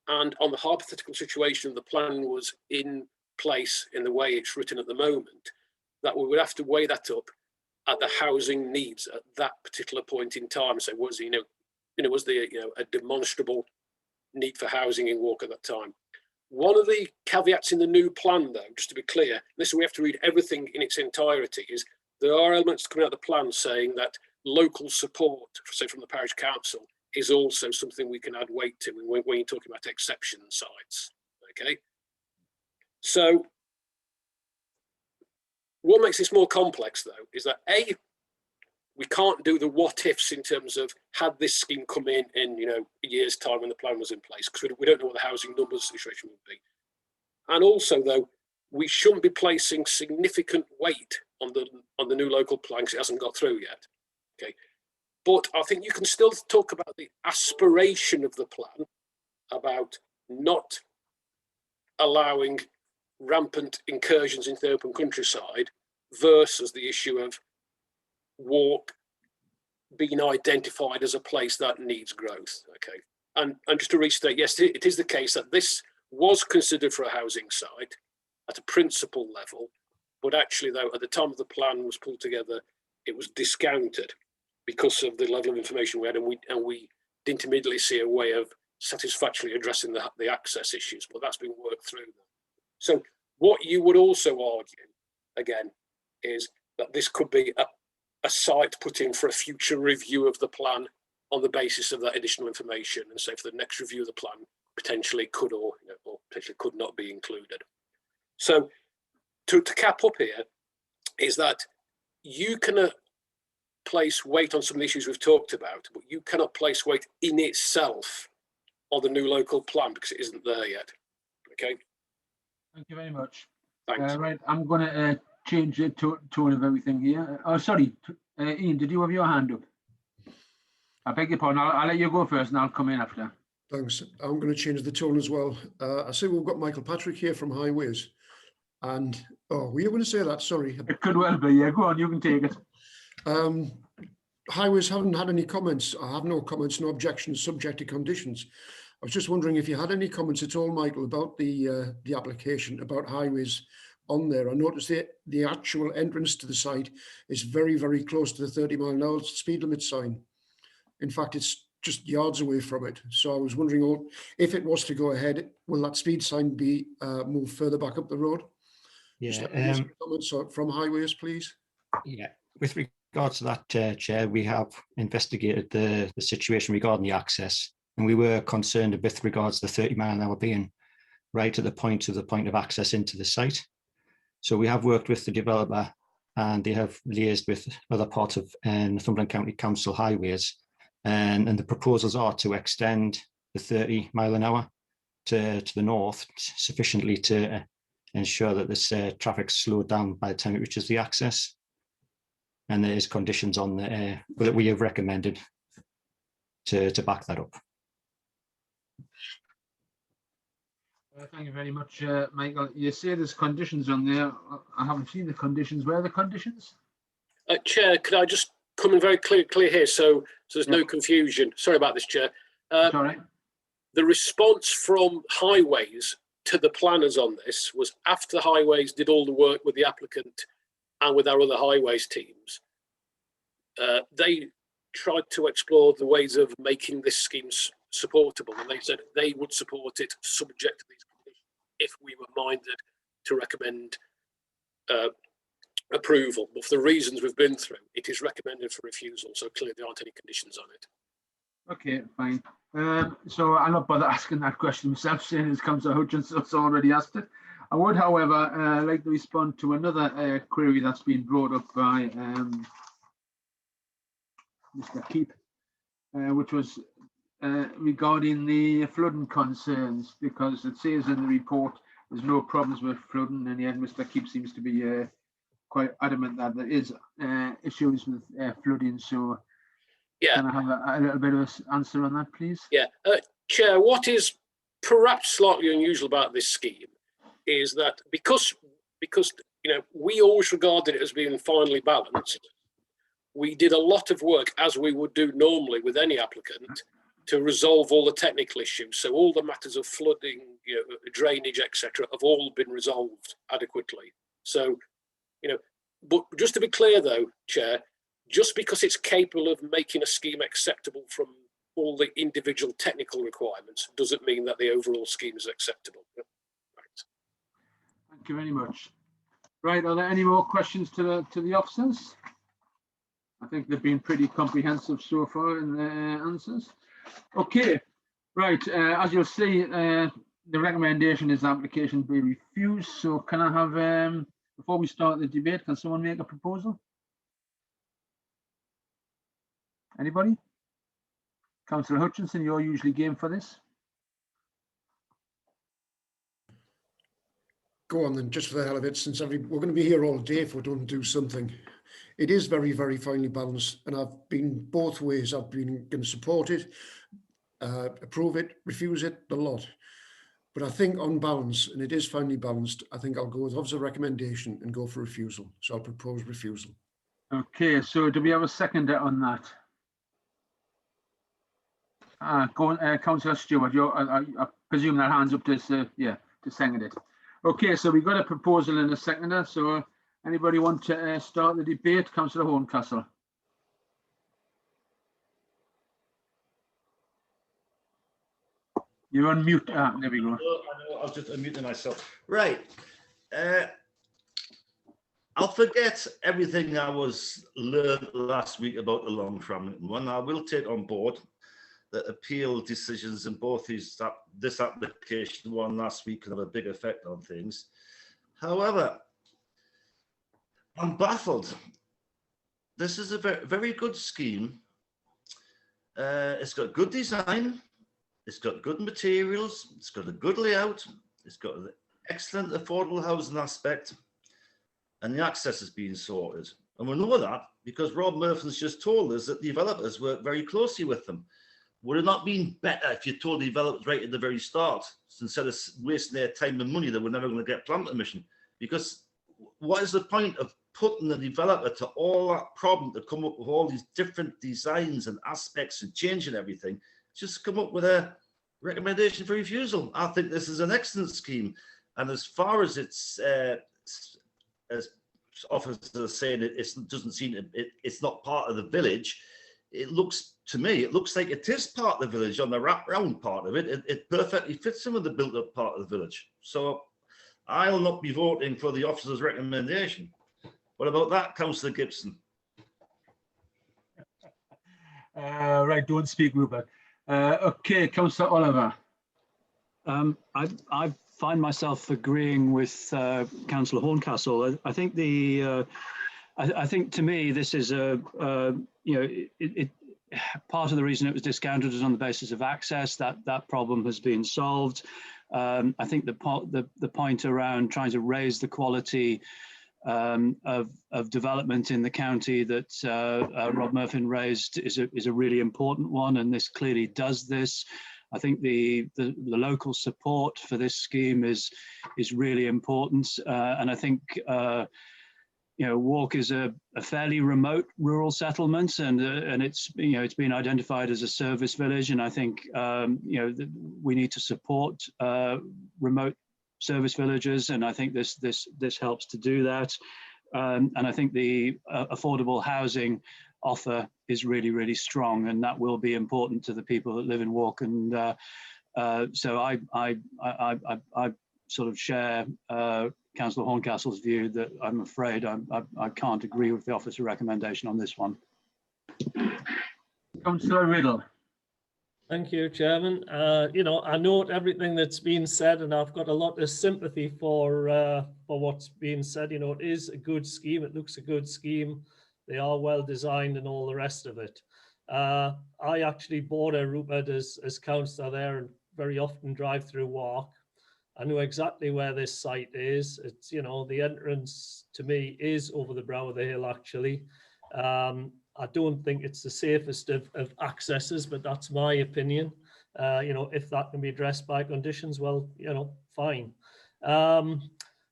and on the hypothetical situation the plan was in place in the way it's written at the moment, that we would have to weigh that up at the housing needs at that particular point in time. So was was there a demonstrable need for housing in Wark at that time? One of the caveats in the new plan, though, just to be clear, this we have to read everything in its entirety, is there are elements coming out of the plan saying that local support, say from the parish council, is also something we can add weight to when you're talking about exception sites. Okay, so what makes this more complex, though, is that we can't do the what ifs in terms of had this scheme come in a year's time when the plan was in place, because we don't know what the housing numbers situation would be. And also, though, we shouldn't be placing significant weight on the new local plan because it hasn't got through yet. Okay, but I think you can still talk about the aspiration of the plan, about not allowing rampant incursions into the open countryside versus the issue of Wark being identified as a place that needs growth. Okay, and just to restate, yes, it is the case that this was considered for a housing site at a principal level, but actually, though, at the time of the plan was pulled together, it was discounted because of the level of information we had, and we didn't immediately see a way of satisfactorily addressing the access issues, but that's been worked through. So what you would also argue, again, is that this could be a site put in for a future review of the plan on the basis of that additional information, and so for the next review of the plan, potentially could or potentially could not be included. So to cap up here is that you can place weight on some of the issues we've talked about, but you cannot place weight in itself on the new local plan because it isn't there yet. Okay.
Thank you very much.
Thanks.
Right, I'm going to change the tone of everything here. Oh, sorry, Ian, did you have your hand up? I beg your pardon. I'll let you go first, and I'll come in after.
Thanks. I'm going to change the tone as well. I see we've got Michael Patrick here from Highways, and were you going to say that? Sorry.
It could well be. Yeah, go on. You can take it.
Highways haven't had any comments. I have no comments, no objections, subject to conditions. I was just wondering if you had any comments at all, Michael, about the application, about Highways on there. I noticed the actual entrance to the site is very, very close to the 30-mile-an-hour speed limit sign. In fact, it's just yards away from it. So I was wondering, if it was to go ahead, will that speed sign be moved further back up the road?
Yeah.
Comments from Highways, please.
Yeah. With regards to that, Chair, we have investigated the situation regarding the access, and we were concerned with regards to the 30-mile-an-hour being right at the point of access into the site. So we have worked with the developer, and they have liaised with other parts of Northumberland County Council Highways, and the proposals are to extend the 30-mile-an-hour to the north sufficiently to ensure that this traffic's slowed down by the time it reaches the access. And there is conditions on the that we have recommended to back that up.
Thank you very much, Michael. You say there's conditions on there. I haven't seen the conditions. Where are the conditions?
Chair, could I just come in very clear here so there's no confusion? Sorry about this, Chair.
Sorry.
The response from Highways to the planners on this was after Highways did all the work with the applicant and with our other Highways teams. They tried to explore the ways of making this scheme supportable, and they said they would support it subject to these conditions if we were minded to recommend approval. But for the reasons we've been through, it is recommended for refusal, so clearly there aren't any conditions on it.
Okay, fine. So I'll not bother asking that question myself, seeing as Councillor Hutchinson's already asked it. I would, however, like to respond to another query that's been brought up by Mr. Keep, which was regarding the flooding concerns, because it says in the report there's no problems with flooding, and yet Mr. Keep seems to be quite adamant that there is issues with flooding. So
Yeah.
can I have a little bit of an answer on that, please?
Yeah. Chair, what is perhaps slightly unusual about this scheme is that because we always regarded it as being finely balanced, we did a lot of work, as we would do normally with any applicant, to resolve all the technical issues. So all the matters of flooding, drainage, etc., have all been resolved adequately. So, but just to be clear though, Chair, just because it's capable of making a scheme acceptable from all the individual technical requirements doesn't mean that the overall scheme is acceptable. Right.
Thank you very much. Right, are there any more questions to the officers? I think they've been pretty comprehensive so far in their answers. Okay, right, as you'll see, the recommendation is the application be refused. So can I have, before we start the debate, can someone make a proposal? Anybody? Councillor Hutchinson, you're usually game for this.
Go on then, just for the hell of it, since we're going to be here all day if we don't do something. It is very, very finely balanced, and I've been both ways. I've been going to support it, approve it, refuse it, the lot. But I think on balance, and it is finely balanced, I think I'll go with officer recommendation and go for refusal. So I'll propose refusal.
Okay, so do we have a seconder on that? Go on, Councillor Stewart, I presume that hand's up to second it. Okay, so we've got a proposal and a seconder. So anybody want to start the debate? Councillor Horncastle. You're on mute. There we go.
I know, I was just unmuting myself. Right. I'll forget everything I was learned last week about the long travelling one. I will take on board the appeal decisions in both these. This application one last week can have a big effect on things. However, I'm baffled. This is a very, very good scheme. It's got good design. It's got good materials. It's got a good layout. It's got an excellent affordable housing aspect. And the access is being sorted. And we know that because Rob Murphy's just told us that developers work very closely with them. Would it not been better if you told the developers right at the very start, instead of wasting their time and money that we're never going to get plan permission? Because what is the point of putting the developer to all that problem to come up with all these different designs and aspects and changing everything? Just come up with a recommendation for refusal. I think this is an excellent scheme. And as far as it's, as officers are saying, it doesn't seem, it's not part of the village. It looks, to me, it looks like it is part of the village on the wrap-round part of it. It perfectly fits in with the built-up part of the village. So I'll not be voting for the officer's recommendation. What about that, Councillor Gibson?
Right, don't speak, Rupert. Okay, Councillor Oliver.
I find myself agreeing with Councillor Horncastle. I think I think to me this is part of the reason it was discounted is on the basis of access. That problem has been solved. I think the point around trying to raise the quality of development in the county that Rob Murphy raised is a really important one, and this clearly does this. I think the local support for this scheme is really important, and I think Walk is a fairly remote rural settlement, and it's it's been identified as a service village, and I think we need to support remote service villages, and I think this helps to do that. And I think the affordable housing offer is really strong, and that will be important to the people that live in Walk. And so I sort of share Councillor Horncastle's view that I'm afraid I can't agree with the officer recommendation on this one.
Councillor Riddle.
Thank you, Chairman. I note everything that's been said, and I've got a lot of sympathy for what's being said. It is a good scheme. It looks a good scheme. They are well designed and all the rest of it. I actually bought a Rupert as councillor there and very often drive through Wark. I know exactly where this site is. It's, you know, the entrance to me is over the brow of the hill, actually. I don't think it's the safest of accesses, but that's my opinion. You know, if that can be addressed by conditions, well, you know, fine.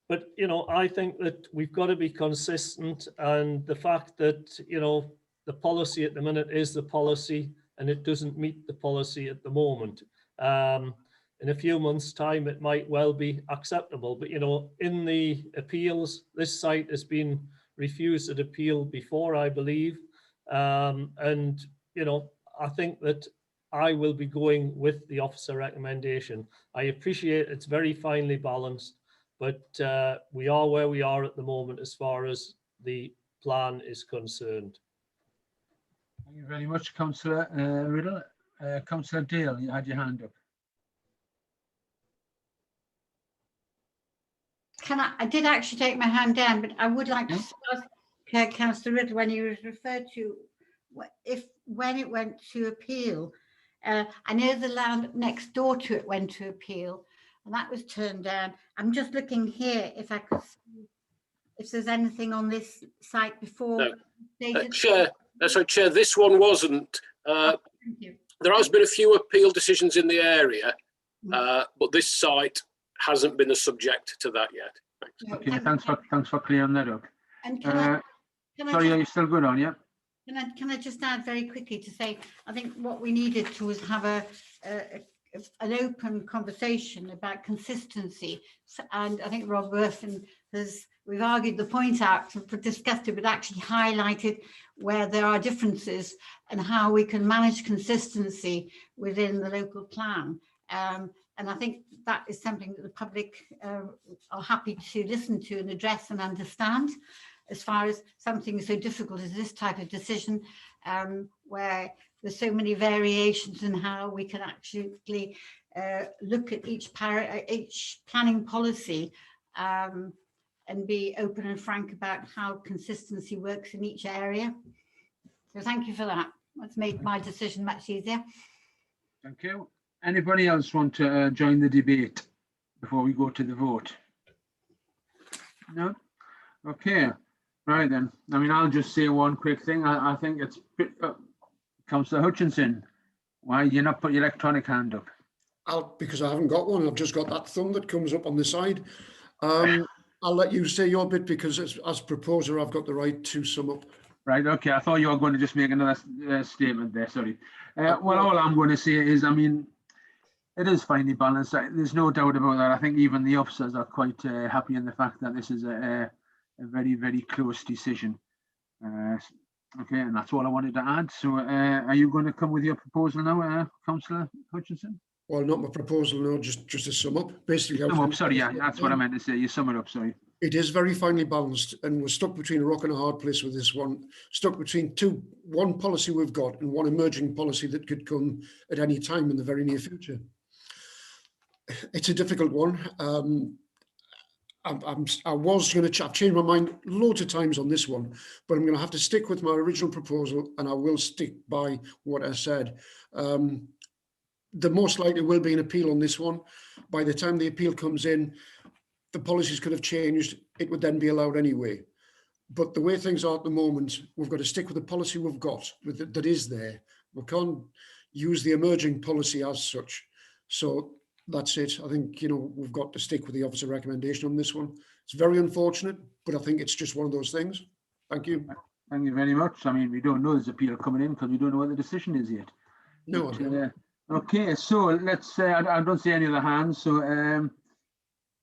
But, you know, I think that we've got to be consistent, and the fact that, you know, the policy at the minute is the policy and it doesn't meet the policy at the moment. In a few months' time, it might well be acceptable. But, you know, in the appeals, this site has been refused an appeal before, I believe. And, you know, I think that I will be going with the officer recommendation. I appreciate it's very finely balanced, but we are where we are at the moment as far as the plan is concerned.
Thank you very much, Councillor Riddle. Councillor Dale, you had your hand up.
I did actually take my hand down, but I would like to ask Councillor Riddle, when he was referred to, when it went to appeal, I know the land next door to it went to appeal and that was turned down. I'm just looking here if I could see if there's anything on this site before.
No. Chair, this one wasn't.
Thank you.
There has been a few appeal decisions in the area, but this site hasn't been a subject to that yet. Thanks.
Okay, thanks for clearing that up.
And
sorry, are you still good on? Yeah.
Can I just add very quickly to say, I think what we needed to was have an open conversation about consistency. And I think Rob Worthen we've argued the point out and discussed it, but actually highlighted where there are differences and how we can manage consistency within the local plan. And I think that is something that the public are happy to listen to and address and understand, as far as something so difficult as this type of decision, where there's so many variations in how we can actually look at each planning policy and be open and frank about how consistency works in each area. So thank you for that. That's made my decision much easier.
Thank you. Anybody else want to join the debate before we go to the vote? No? Okay. Right then. I mean, I'll just say one quick thing. I think it's Councillor Hutchinson. Why do you not put your electronic hand up?
Because I haven't got one. I've just got that thumb that comes up on the side. I'll let you say your bit because as proposer, I've got the right to sum up.
Right. Okay. I thought you were going to just make another statement there. Sorry. Well, all I'm going to say is, I mean, it is finely balanced. There's no doubt about that. I think even the officers are quite happy in the fact that this is a very, very close decision. Okay, and that's all I wanted to add. So are you going to come with your proposal now, Councillor Hutchinson?
Well, not my proposal, no, just to sum up. Basically,
sum up, sorry, yeah, that's what I meant to say. You sum it up, sorry.
It is very finely balanced, and we're stuck between a rock and a hard place with this one. Stuck between one policy we've got and one emerging policy that could come at any time in the very near future. It's a difficult one. I've changed my mind loads of times on this one, but I'm going to have to stick with my original proposal, and I will stick by what I said. There most likely will be an appeal on this one. By the time the appeal comes in, the policies could have changed. It would then be allowed anyway. But the way things are at the moment, we've got to stick with the policy we've got, that is there. We can't use the emerging policy as such. So that's it. I think, you know, we've got to stick with the officer recommendation on this one. It's very unfortunate, but I think it's just one of those things. Thank you.
Thank you very much. I mean, we don't know there's appeal coming in because we don't know what the decision is yet.
No.
But, okay, so let's say I don't see any other hands. So,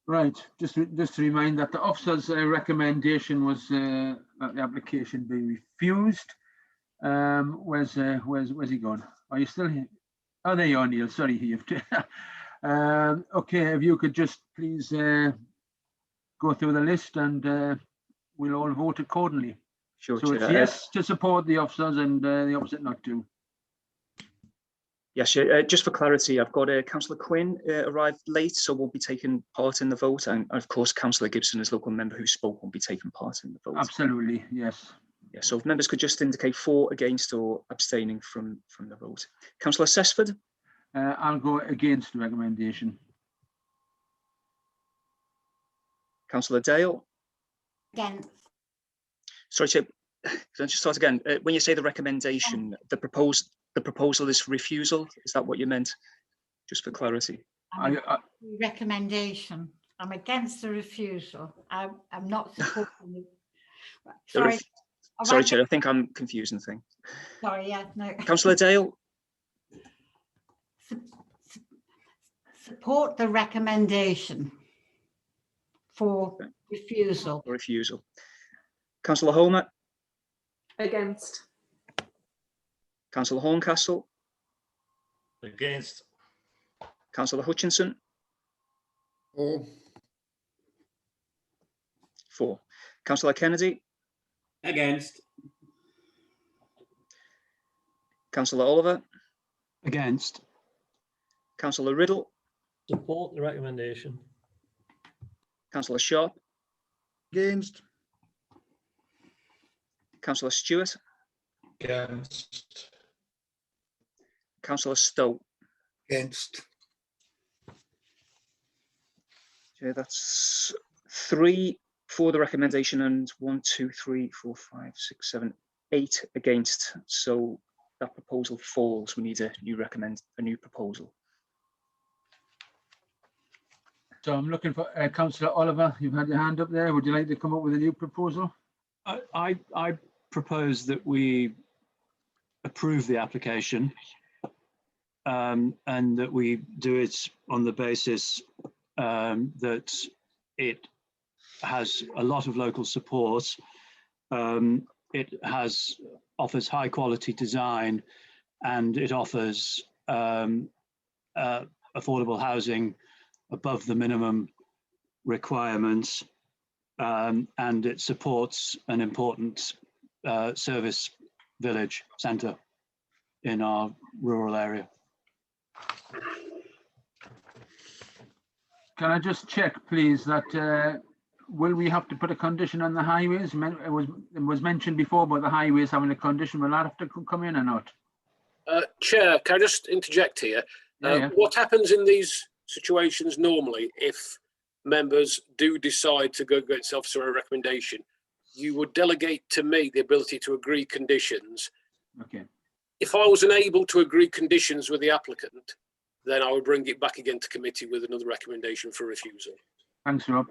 right, just to remind that the officer's recommendation was that the application be refused. Where's he gone? Are you still here? Oh, there you are, Neil. Sorry, you've. Okay, if you could just please go through the list and we'll all vote accordingly.
Sure.
So it's yes to support the officers and the opposite not to.
Yes, just for clarity, I've got Councillor Quinn arrived late, so won't be taking part in the vote. And of course, Councillor Gibson, as local member who spoke, won't be taking part in the vote.
Absolutely, yes.
Yeah, so if members could just indicate for, against, or abstaining from the vote. Councillor Sesford?
I'll go against the recommendation.
Councillor Dale?
Against.
Sorry, Chair, can I just start again? When you say the recommendation, the proposal is refusal. Is that what you meant? Just for clarity.
Recommendation. I'm against the refusal. I'm not supporting it. Sorry.
Sorry, Chair, I think I'm confusing things.
Sorry, yeah, no.
Councillor Dale?
Support the recommendation for refusal.
For refusal. Councillor Homer?
Against.
Councillor Horncastle?
Against.
Councillor Hutchinson? For. Councillor Kennedy?
Against.
Councillor Oliver?
Against.
Councillor Riddle?
Support the recommendation.
Councillor Sharp?
Against.
Councillor Stewart?
Against.
Councillor Stowe?
Against.
Okay, that's 3 for the recommendation and 1, 2, 3, 4, 5, 6, 7, 8 against. So that proposal falls. We need a new proposal.
So I'm looking for Councillor Oliver. You've had your hand up there. Would you like to come up with a new proposal?
I propose that we approve the application and that we do it on the basis that it has a lot of local support. It offers high quality design, and it offers affordable housing above the minimum requirements, and it supports an important service village centre in our rural area.
Can I just check, please, that will we have to put a condition on the highways? It was mentioned before about the highways having a condition. Will that have to come in or not?
Chair, can I just interject here?
Yeah.
What happens in these situations normally if members do decide to go against officer a recommendation? You would delegate to me the ability to agree conditions.
Okay.
If I was unable to agree conditions with the applicant, then I would bring it back again to committee with another recommendation for refusal.
Thanks, Rob.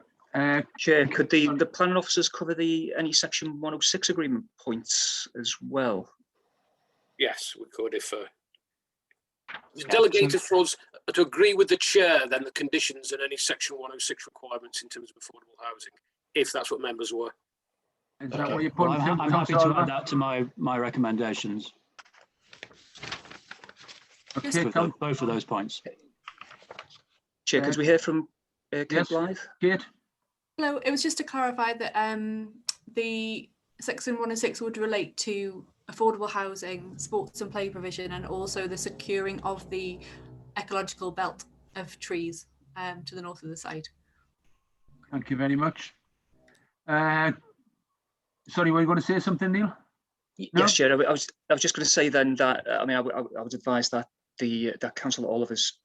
Chair, could the planning officers cover any section 106 agreement points as well?
Yes, we could if it's delegated for us to agree with the chair then the conditions and any section 106 requirements in terms of affordable housing, if that's what members were.
Is that what you're putting?
Well, I'm happy to add that to my recommendations.
Okay,
both of those points.
Chair, could we hear from Kate
yes,
Blythe?
Kate?
Hello, it was just to clarify that the section 106 would relate to affordable housing, sports and play provision, and also the securing of the ecological belt of trees to the north of the site.
Thank you very much. Sorry, were you going to say something, Neil? No?
Yes, Chair. I was just going to say then that I would advise that that Councillor Oliver's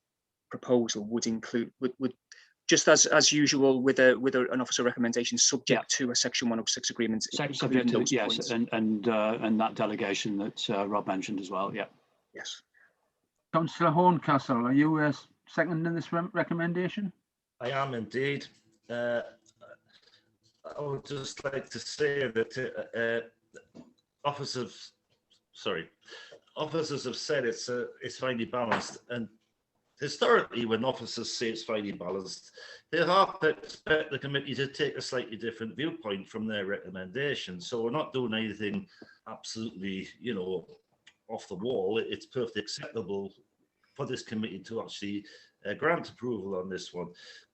proposal would include would just as usual with an officer recommendation subject to a section 106 agreement.
Subject to yes, and that delegation that Rob mentioned as well. Yeah.
Yes.
Councillor Horncastle, are you seconding this recommendation?
I am indeed. I would just like to say that officers have said it's finely balanced, and historically, when officers say it's finely balanced, they half expect the committee to take a slightly different viewpoint from their recommendation. So we're not doing anything absolutely, off the wall. It's perfectly acceptable for this committee to actually grant approval on this one.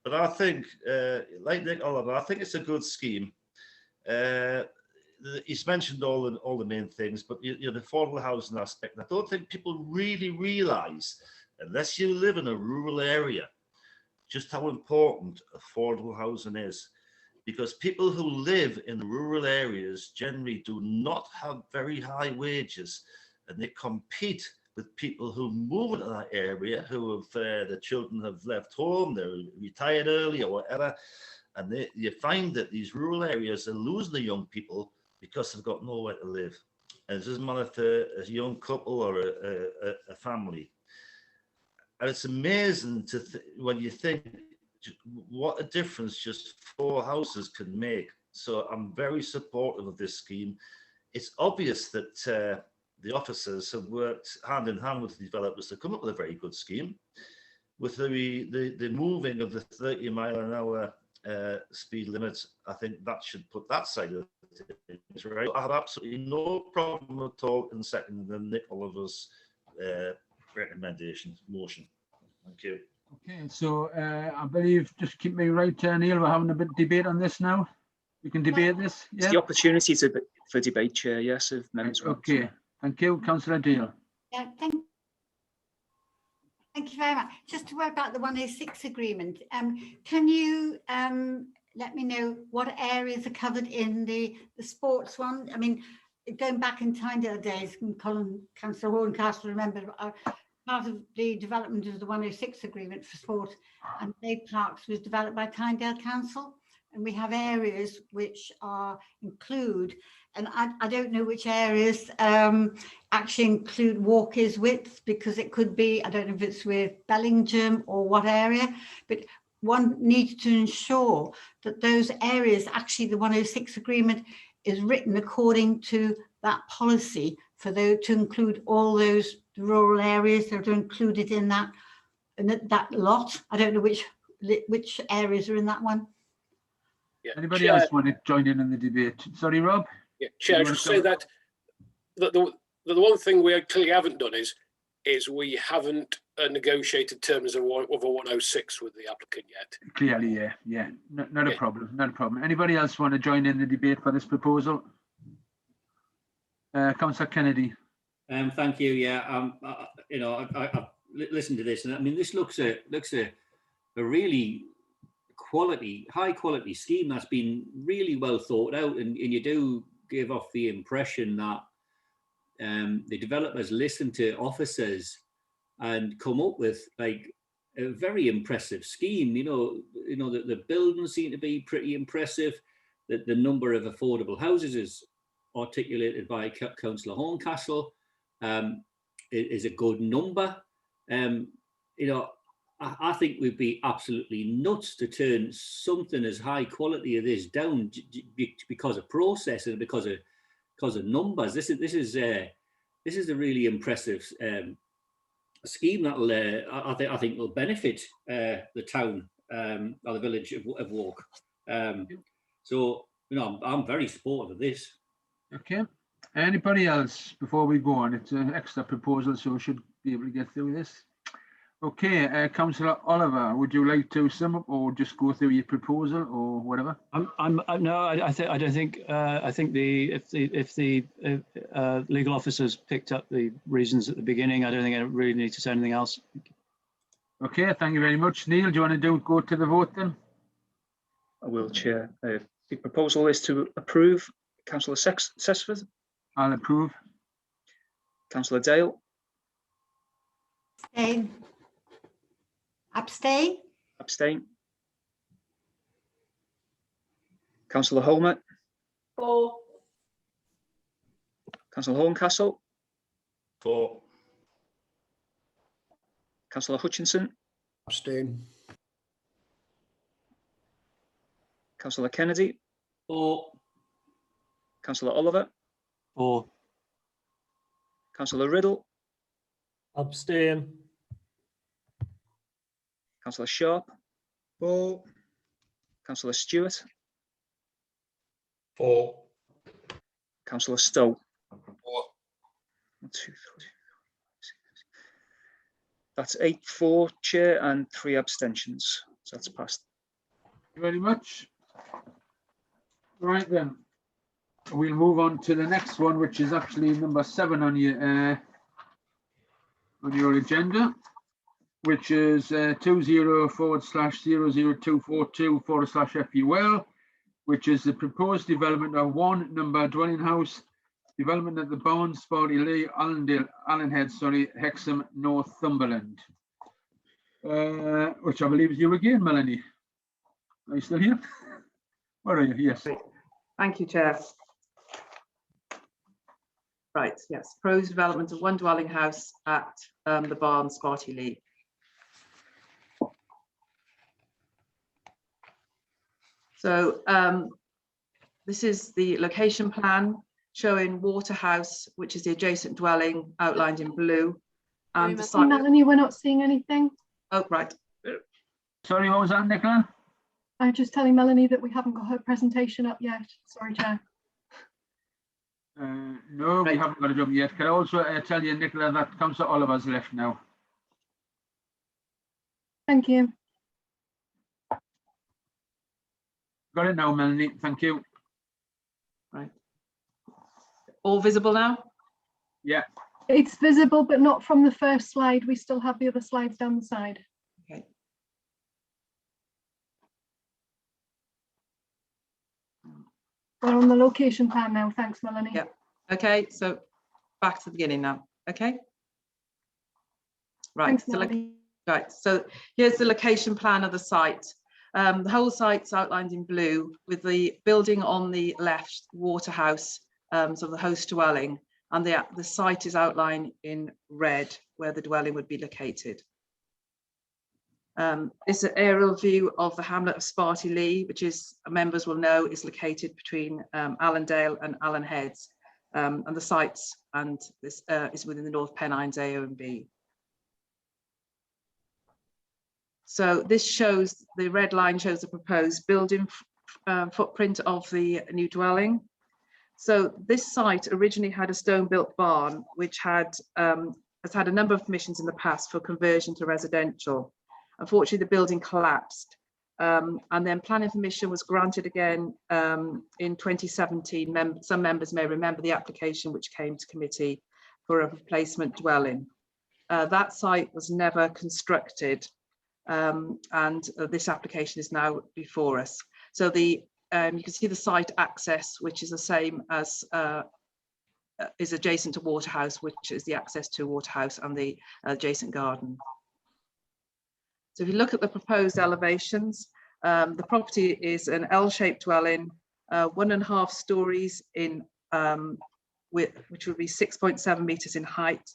But I think, like Nick Oliver, I think it's a good scheme. He's mentioned all the main things, but the affordable housing aspect, I don't think people really realise, unless you live in a rural area, just how important affordable housing is. because people who live in rural areas generally do not have very high wages, and they compete with people who move into that area, who have their children have left home, they're retired early or whatever, and you find that these rural areas are losing the young people because they've got nowhere to live. And it doesn't matter if they're a young couple or a family. And it's amazing when you think what a difference just 4 houses can make. So I'm very supportive of this scheme. It's obvious that the officers have worked hand in hand with the developers to come up with a very good scheme. With the moving of the 30-mile-an-hour speed limit, I think that should put that side of things right. I have absolutely no problem at all in seconding Nick Oliver's recommendation motion. Thank you.
Okay, so I believe, just keep me right, Neil, we're having a bit of debate on this now. We can debate this.
It's the opportunity for debate, Chair, yes, if members want.
Okay, thank you. Councillor Dale.
Yeah, thank you very much. Just to work out the 106 agreement, can you let me know what areas are covered in the sports one? I mean, going back in Tynedale days, Councillor Horncastle remember part of the development of the 106 agreement for sport and play parks was developed by Tynedale Council, and we have areas which include, and I don't know which areas actually include walkers width, because it could be, I don't know if it's with Bellingham or what area, but one needs to ensure that those areas, actually the 106 agreement is written according to that policy for those to include all those rural areas that are included in that lot. I don't know which areas are in that one.
Yeah.
Anybody
Chair,
else want to join in the debate? Sorry, Rob.
Yeah, Chair, just say that the one thing we clearly haven't done is we haven't negotiated terms of a 106 with the applicant yet.
Clearly, yeah. Not a problem, not a problem. Anybody else want to join in the debate for this proposal? Councillor Kennedy.
Thank you. Yeah, you know, I listened to this, and I mean, this looks a really high quality scheme that's been really well thought out, and you do give off the impression that the developers listen to officers and come up with like a very impressive scheme. You know that the buildings seem to be pretty impressive. That the number of affordable houses is articulated by Councillor Horncastle is a good number. You know, I think we'd be absolutely nuts to turn something as high quality as this down because of process and because of numbers. This is a really impressive scheme that'll I think will benefit the town or the village of Walk. So you know, I'm very supportive of this.
Okay. Anybody else before we go on? It's an extra proposal, so we should be able to get through this. Okay, Councillor Oliver, would you like to sum up or just go through your proposal or whatever?
I think if the legal officers picked up the reasons at the beginning, I don't think I really need to say anything else.
Okay, thank you very much. Neil, do you want to go to the vote then?
I will, Chair. The proposal is to approve. Councillor Sesford.
I'll approve.
Councillor Dale.
Abstain. Abstain.
Abstain. Councillor Homer.
For.
Councillor Horncastle.
For.
Councillor Hutchinson.
Abstain.
Councillor Kennedy.
For.
Councillor Oliver.
For.
Councillor Riddle.
Abstain.
Councillor Sharp.
For.
Councillor Stewart.
For.
Councillor Stowe.
For.
1, 2, 3. That's 8 for, Chair, and 3 abstentions. So that's passed.
Thank you very much. Right then, we'll move on to the next one, which is actually number 7 on your agenda, which is 20/0/00242/FUL which is the proposed development of one number dwelling house development at the Barnes, Sparty Lee, Allendale, Allenhead, sorry, Hexham, Northumberland. Which I believe is you again, Melanie. Are you still here? Where are you? Yes.
Thank you, Chair. Right, yes, proposed development of one dwelling house at the Barnes, Sparty Lee. So this is the location plan showing Waterhouse, which is the adjacent dwelling outlined in blue. And the site.
Melanie, we're not seeing anything.
Oh, right.
Sorry, what was that, Nicola?
I'm just telling Melanie that we haven't got her presentation up yet. Sorry, Chair.
No, we haven't got it up yet. Can I also tell you, Nicola, that Councillor Oliver's left now.
Thank you.
Got it now, Melanie. Thank you.
Right. All visible now?
Yeah.
It's visible, but not from the first slide. We still have the other slides down the side.
Okay.
We're on the location plan now. Thanks, Melanie.
Yeah. Okay, so back to the beginning now. Okay. Right.
Thanks,
So
Melanie.
right. So here's the location plan of the site. The whole site's outlined in blue, with the building on the left, Waterhouse, so the host dwelling, and the site is outlined in red, where the dwelling would be located. It's an aerial view of the hamlet of Sparty Lee, which is, members will know, is located between Allendale and Allenheads, and the sites, and this is within the North Pennines A, O and B. So this shows, the red line shows the proposed building footprint of the new dwelling. So this site originally had a stone-built barn, which has had a number of permissions in the past for conversion to residential. Unfortunately, the building collapsed, and then planning permission was granted again in 2017. Some members may remember the application which came to committee for a replacement dwelling. That site was never constructed. And this application is now before us. So the you can see the site access, which is the same as is adjacent to Waterhouse, which is the access to Waterhouse and the adjacent garden. So if you look at the proposed elevations, the property is an L-shaped dwelling, 1.5 stories in width, which would be 6.7 meters in height,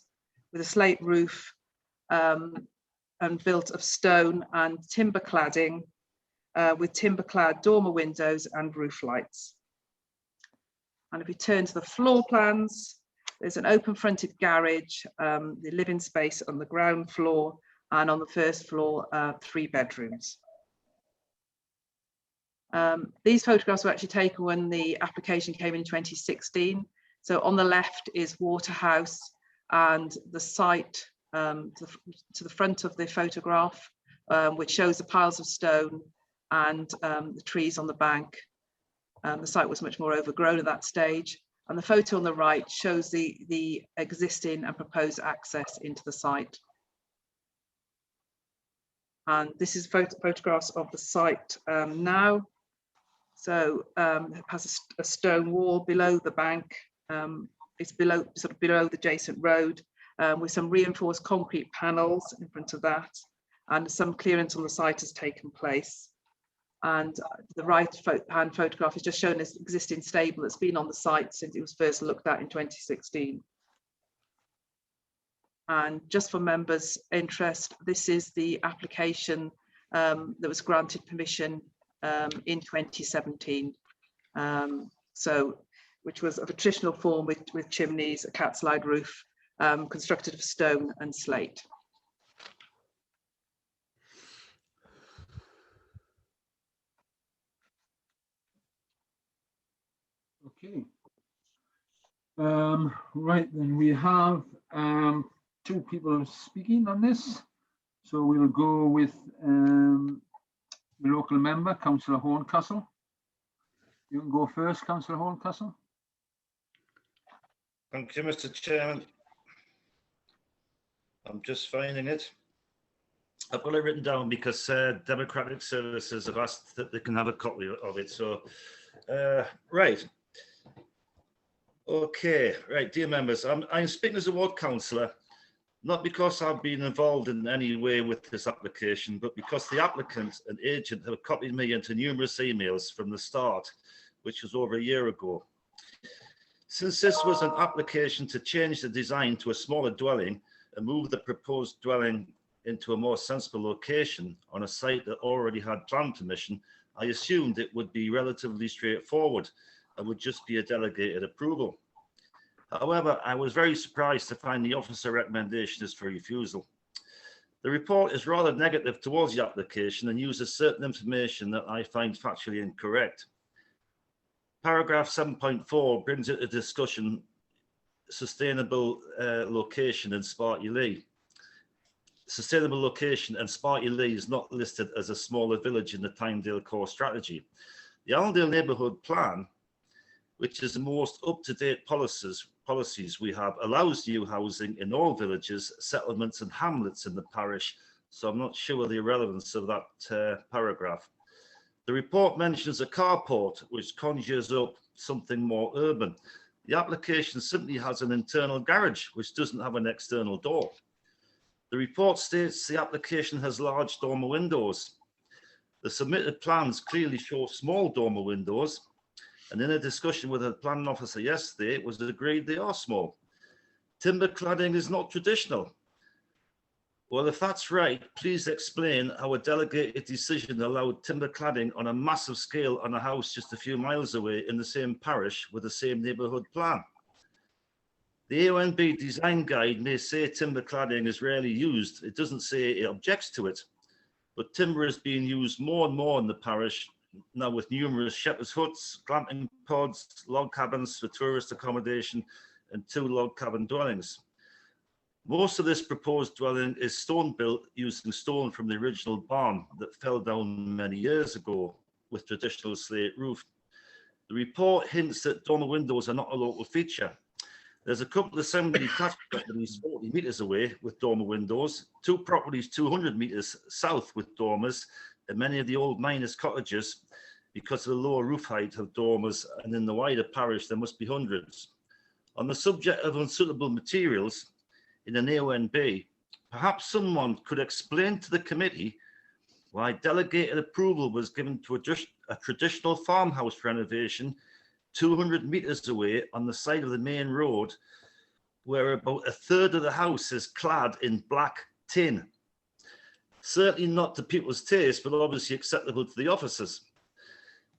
with a slate roof, and built of stone and timber cladding, with timber clad dormer windows and roof lights. And if we turn to the floor plans, there's an open fronted garage, the living space on the ground floor, and on the first floor, 3 bedrooms. These photographs were actually taken when the application came in 2016. So on the left is Waterhouse, and the site to the front of the photograph, which shows the piles of stone and the trees on the bank. The site was much more overgrown at that stage. And the photo on the right shows the existing and proposed access into the site. And this is photographs of the site now. So it has a stone wall below the bank. It's sort of below the adjacent road, with some reinforced concrete panels in front of that, and some clearance on the site has taken place. And the right-hand photograph is just showing this existing stable that's been on the site since it was first looked at in 2016. And just for members' interest, this is the application that was granted permission in 2017. Which was of a traditional form with chimneys, a cat slide roof, constructed of stone and slate.
Okay. Right, then we have 2 people speaking on this. So we'll go with the local member, Councillor Horncastle. You can go first, Councillor Horncastle.
Thank you, Mr. Chairman. I'm just finding it. I've got it written down because Democratic Services have asked that they can have a copy of it. So, right. Okay, right, dear members, I'm speaking as a ward councillor, not because I've been involved in any way with this application, but because the applicant and agent have copied me into numerous emails from the start, which was over a year ago. Since this was an application to change the design to a smaller dwelling and move the proposed dwelling into a more sensible location on a site that already had plan permission, I assumed it would be relatively straightforward and would just be a delegated approval. However, I was very surprised to find the officer recommendation is for refusal. The report is rather negative towards the application and uses certain information that I find factually incorrect. Paragraph 7.4 brings into discussion sustainable location in Sparty Lee. Sustainable location and Sparty Lee is not listed as a smaller village in the Tynedale core strategy. The Allendale neighbourhood plan, which is the most up-to-date policies we have, allows new housing in all villages, settlements and hamlets in the parish, so I'm not sure the relevance of that paragraph. The report mentions a carport, which conjures up something more urban. The application simply has an internal garage, which doesn't have an external door. The report states the application has large dormer windows. The submitted plans clearly show small dormer windows, and in a discussion with a planning officer yesterday, it was agreed they are small. Timber cladding is not traditional. Well, if that's right, please explain how a delegated decision allowed timber cladding on a massive scale on a house just a few miles away in the same parish with the same neighbourhood plan. The AONB design guide may say timber cladding is rarely used. It doesn't say it objects to it, but timber is being used more and more in the parish now with numerous shepherd's huts, glamping pods, log cabins for tourist accommodation, and 2 log cabin dwellings. Most of this proposed dwelling is stone built using stone from the original barn that fell down many years ago with traditional slate roof. The report hints that dormer windows are not a local feature. There's a couple of semi-detached properties 40 metres away with dormer windows, 2 properties 200 metres south with dormers, and many of the old miners' cottages, because of the lower roof height, have dormers, and in the wider parish there must be hundreds. On the subject of unsuitable materials, in an AONB, perhaps someone could explain to the committee why delegated approval was given to a traditional farmhouse renovation 200 metres away on the side of the main road, where about a third of the house is clad in black tin. Certainly not to people's taste, but obviously acceptable to the officers.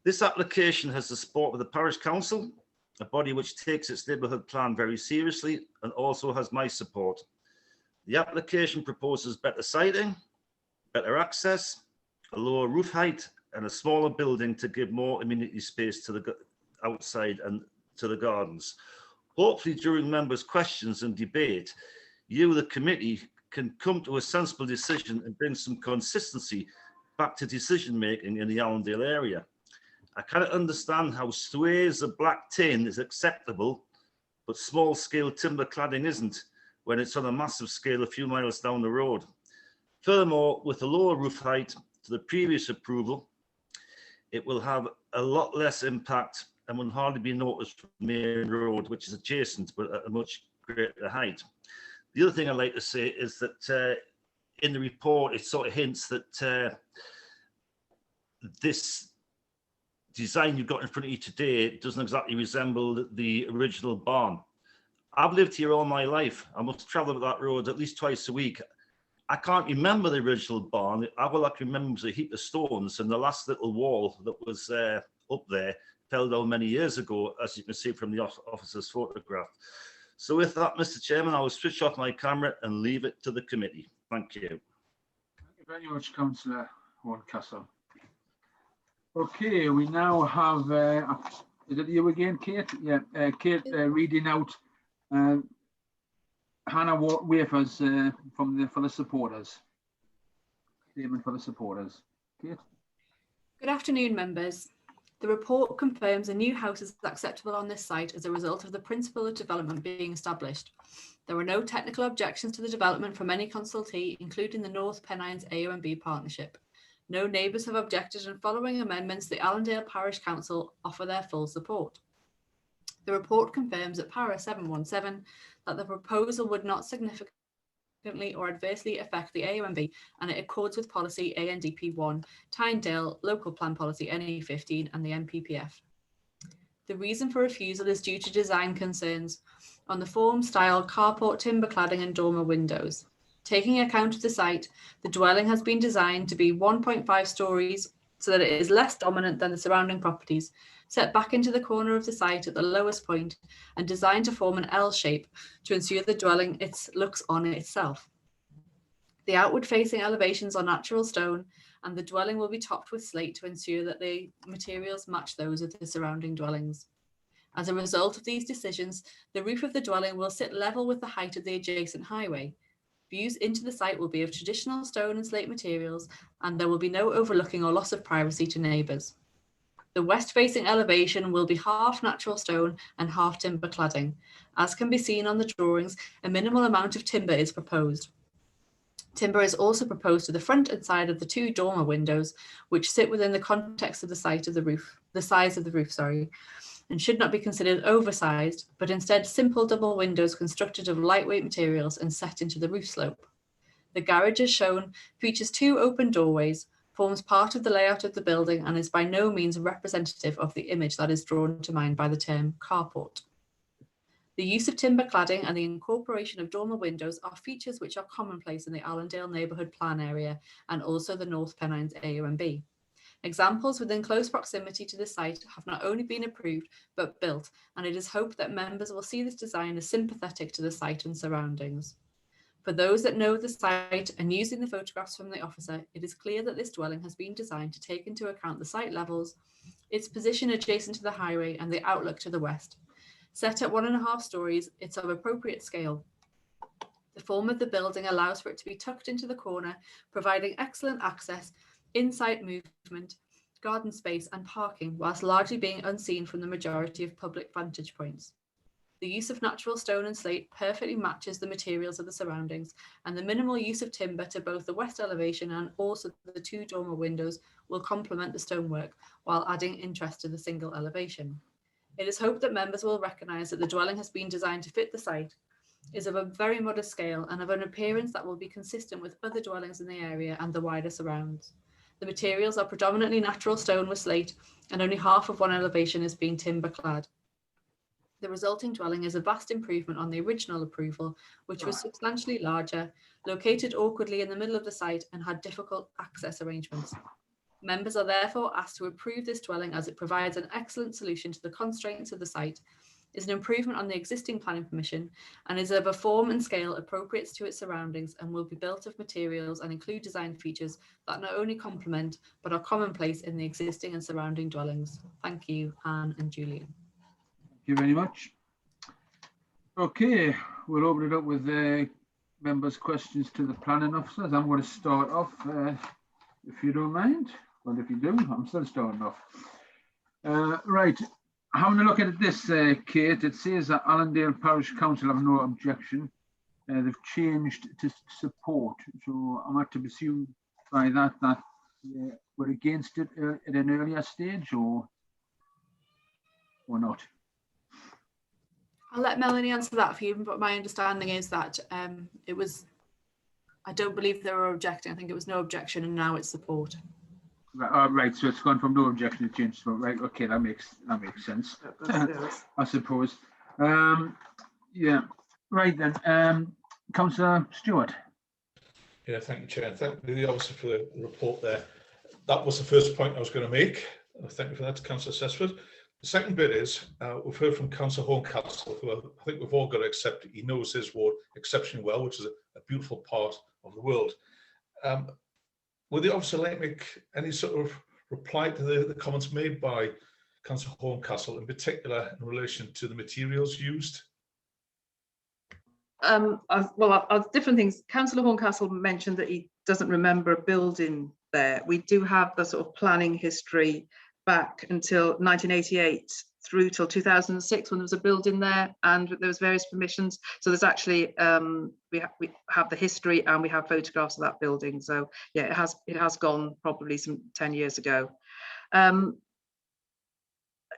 This application has the support of the parish council, a body which takes its neighbourhood plan very seriously and also has my support. The application proposes better siting, better access, a lower roof height and a smaller building to give more amenity space to the outside and to the gardens. Hopefully during members' questions and debate, you, the committee, can come to a sensible decision and bring some consistency back to decision making in the Allendale area. I cannot understand how swathes of black tin is acceptable, but small scale timber cladding isn't when it's on a massive scale a few miles down the road. Furthermore, with a lower roof height to the previous approval, it will have a lot less impact and will hardly be noticed from the main road, which is adjacent but at a much greater height. The other thing I'd like to say is that in the report, it sort of hints that this design you've got in front of you today doesn't exactly resemble the original barn. I've lived here all my life. I must travel that road at least twice a week. I can't remember the original barn. All I can remember was a heap of stones, and the last little wall that was up there fell down many years ago, as you can see from the officer's photograph. So with that, Mr. Chairman, I will switch off my camera and leave it to the committee. Thank you.
Thank you very much, Councillor Horncastle. Okay, we now have, is it you again, Kate? Yeah, Kate reading out Hannah wafers for the supporters. Statement for the supporters. Kate?
Good afternoon, members. The report confirms a new house is acceptable on this site as a result of the principle of development being established. There were no technical objections to the development from any consultee, including the North Pennines AONB partnership. No neighbours have objected, and following amendments, the Allendale Parish Council offer their full support. The report confirms at para 717 that the proposal would not significantly or adversely affect the AONB, and it accords with policy ANDP1, Tynedale Local Plan Policy NE15 and the MPPF. The reason for refusal is due to design concerns on the form, style, carport, timber cladding and dormer windows. Taking account of the site, the dwelling has been designed to be 1.5 stories so that it is less dominant than the surrounding properties, set back into the corner of the site at the lowest point and designed to form an L shape to ensure the dwelling looks on itself. The outward facing elevations are natural stone and the dwelling will be topped with slate to ensure that the materials match those of the surrounding dwellings. As a result of these decisions, the roof of the dwelling will sit level with the height of the adjacent highway. Views into the site will be of traditional stone and slate materials, and there will be no overlooking or loss of privacy to neighbours. The west-facing elevation will be half natural stone and half timber cladding. As can be seen on the drawings, a minimal amount of timber is proposed. Timber is also proposed to the front and side of the two dormer windows, which sit within the context of the size of the roof, and should not be considered oversized, but instead simple double windows constructed of lightweight materials and set into the roof slope. The garage, as shown, features two open doorways, forms part of the layout of the building, and is by no means representative of the image that is drawn to mind by the term carport. The use of timber cladding and the incorporation of dormer windows are features which are commonplace in the Allendale Neighbourhood Plan area and also the North Pennines AONB. Examples within close proximity to the site have not only been approved but built, and it is hoped that members will see this design as sympathetic to the site and surroundings. For those that know the site and using the photographs from the officer, it is clear that this dwelling has been designed to take into account the site levels, its position adjacent to the highway and the outlook to the west. Set at 1.5 stories, it's of appropriate scale. The form of the building allows for it to be tucked into the corner, providing excellent access, inside movement, garden space and parking, whilst largely being unseen from the majority of public vantage points. The use of natural stone and slate perfectly matches the materials of the surroundings, and the minimal use of timber to both the west elevation and also the two dormer windows will complement the stonework while adding interest to the single elevation. It is hoped that members will recognise that the dwelling has been designed to fit the site, is of a very modest scale and of an appearance that will be consistent with other dwellings in the area and the wider surrounds. The materials are predominantly natural stone with slate, and only half of one elevation is being timber clad. The resulting dwelling is a vast improvement on the original approval, which was substantially larger, located awkwardly in the middle of the site and had difficult access arrangements. Members are therefore asked to approve this dwelling as it provides an excellent solution to the constraints of the site, is an improvement on the existing planning permission, and is of a form and scale appropriate to its surroundings and will be built of materials and include design features that not only complement but are commonplace in the existing and surrounding dwellings. Thank you, Anne and Julian.
Thank you very much. Okay, we'll open it up with members' questions to the planning officers. I'm going to start off, if you don't mind. Well, if you do, I'm still starting off. Right, having a look at this, Kate, it says that Allendale Parish Council have no objection. They've changed to support, so I'm to assume by that we're against it at an earlier stage, or not?
I'll let Melanie answer that for you, but my understanding is that I don't believe they were objecting. I think it was no objection and now it's support.
Right, so it's gone from no objection to change support. Right, okay, that makes sense. I suppose. Yeah, right then. Councillor Stewart.
Yeah, thank you, Chair. Thank the officer for the report there. That was the first point I was going to make. Thank you for that, Councillor Sesford. The second bit is, we've heard from Councillor Horncastle, who I think we've all got to accept he knows his ward exceptionally well, which is a beautiful part of the world. Would the officer like to make any sort of reply to the comments made by Councillor Horncastle, in particular in relation to the materials used?
Different things. Councillor Horncastle mentioned that he doesn't remember a building there. We do have the sort of planning history back until 1988 through till 2006 when there was a building there and there was various permissions. So there's actually we have the history and we have photographs of that building. So yeah, it has gone probably some 10 years ago.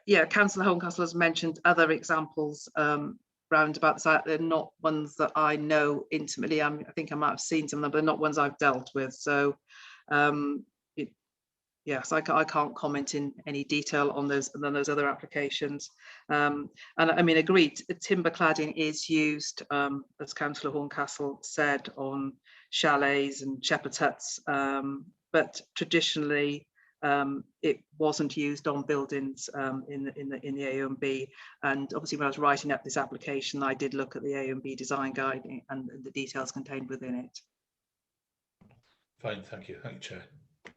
Yeah, Councillor Horncastle has mentioned other examples round about the site. They're not ones that I know intimately. I think I might have seen some of them, but not ones I've dealt with. So yes, I can't comment in any detail on those other applications. And I mean, agreed, timber cladding is used, as Councillor Horncastle said, on chalets and shepherd's huts, but traditionally it wasn't used on buildings in the AONB. And obviously, when I was writing up this application, I did look at the AONB design guide and the details contained within it.
Fine, thank you, Chair.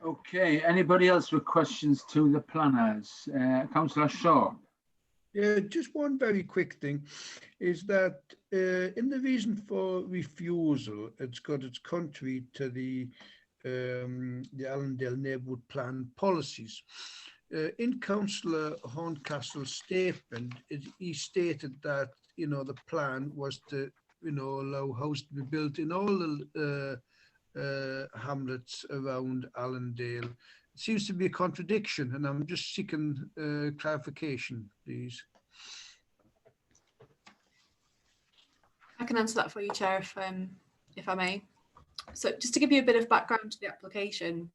Okay, anybody else with questions to the planners? Councillor Shaw.
Yeah, just one very quick thing is that in the reason for refusal, it's got it's contrary to the Allendale Neighbourhood Plan policies. In Councillor Horncastle's statement, he stated that the plan was to allow houses to be built in all the hamlets around Allendale. It seems to be a contradiction, and I'm just seeking clarification, please.
I can answer that for you, Chair, if I may. So just to give you a bit of background to the application,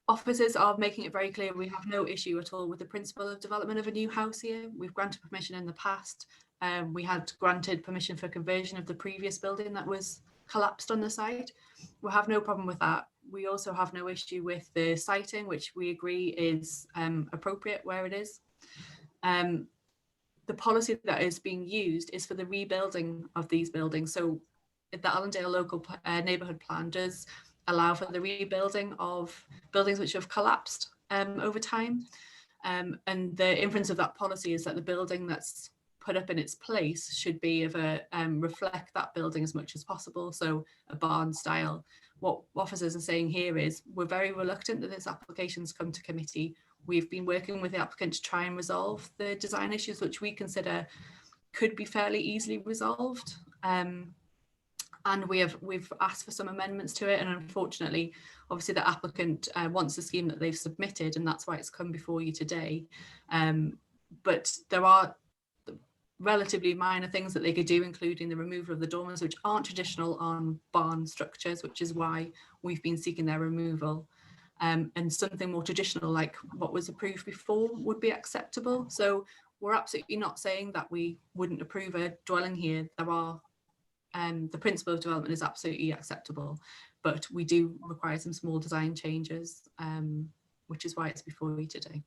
officers are making it very clear we have no issue at all with the principle of development of a new house here. We've granted permission in the past. We had granted permission for conversion of the previous building that was collapsed on the site. We have no problem with that. We also have no issue with the siting, which we agree is appropriate where it is. The policy that is being used is for the rebuilding of these buildings. So the Allendale local neighbourhood plan does allow for the rebuilding of buildings which have collapsed over time. And the inference of that policy is that the building that's put up in its place should be of a reflect that building as much as possible, so a barn style. What officers are saying here is we're very reluctant that this application's come to committee. We've been working with the applicant to try and resolve the design issues which we consider could be fairly easily resolved, and we've asked for some amendments to it, and unfortunately obviously the applicant wants the scheme that they've submitted, and that's why it's come before you today. But there are relatively minor things that they could do, including the removal of the dormers, which aren't traditional on barn structures, which is why we've been seeking their removal. And something more traditional like what was approved before would be acceptable. So we're absolutely not saying that we wouldn't approve a dwelling here. There are the principle of development is absolutely acceptable, but we do require some small design changes, which is why it's before you today.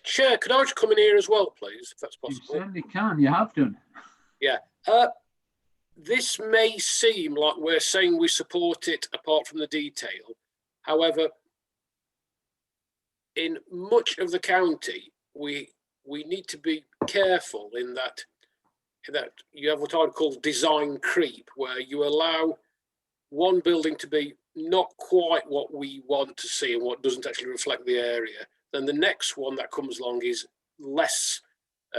Chair, could I just come in here as well, please, if that's possible?
You certainly can, you have done.
Yeah. This may seem like we're saying we support it apart from the detail. However, in much of the county, we need to be careful in that you have what I would call design creep, where you allow one building to be not quite what we want to see and what doesn't actually reflect the area. Then the next one that comes along is less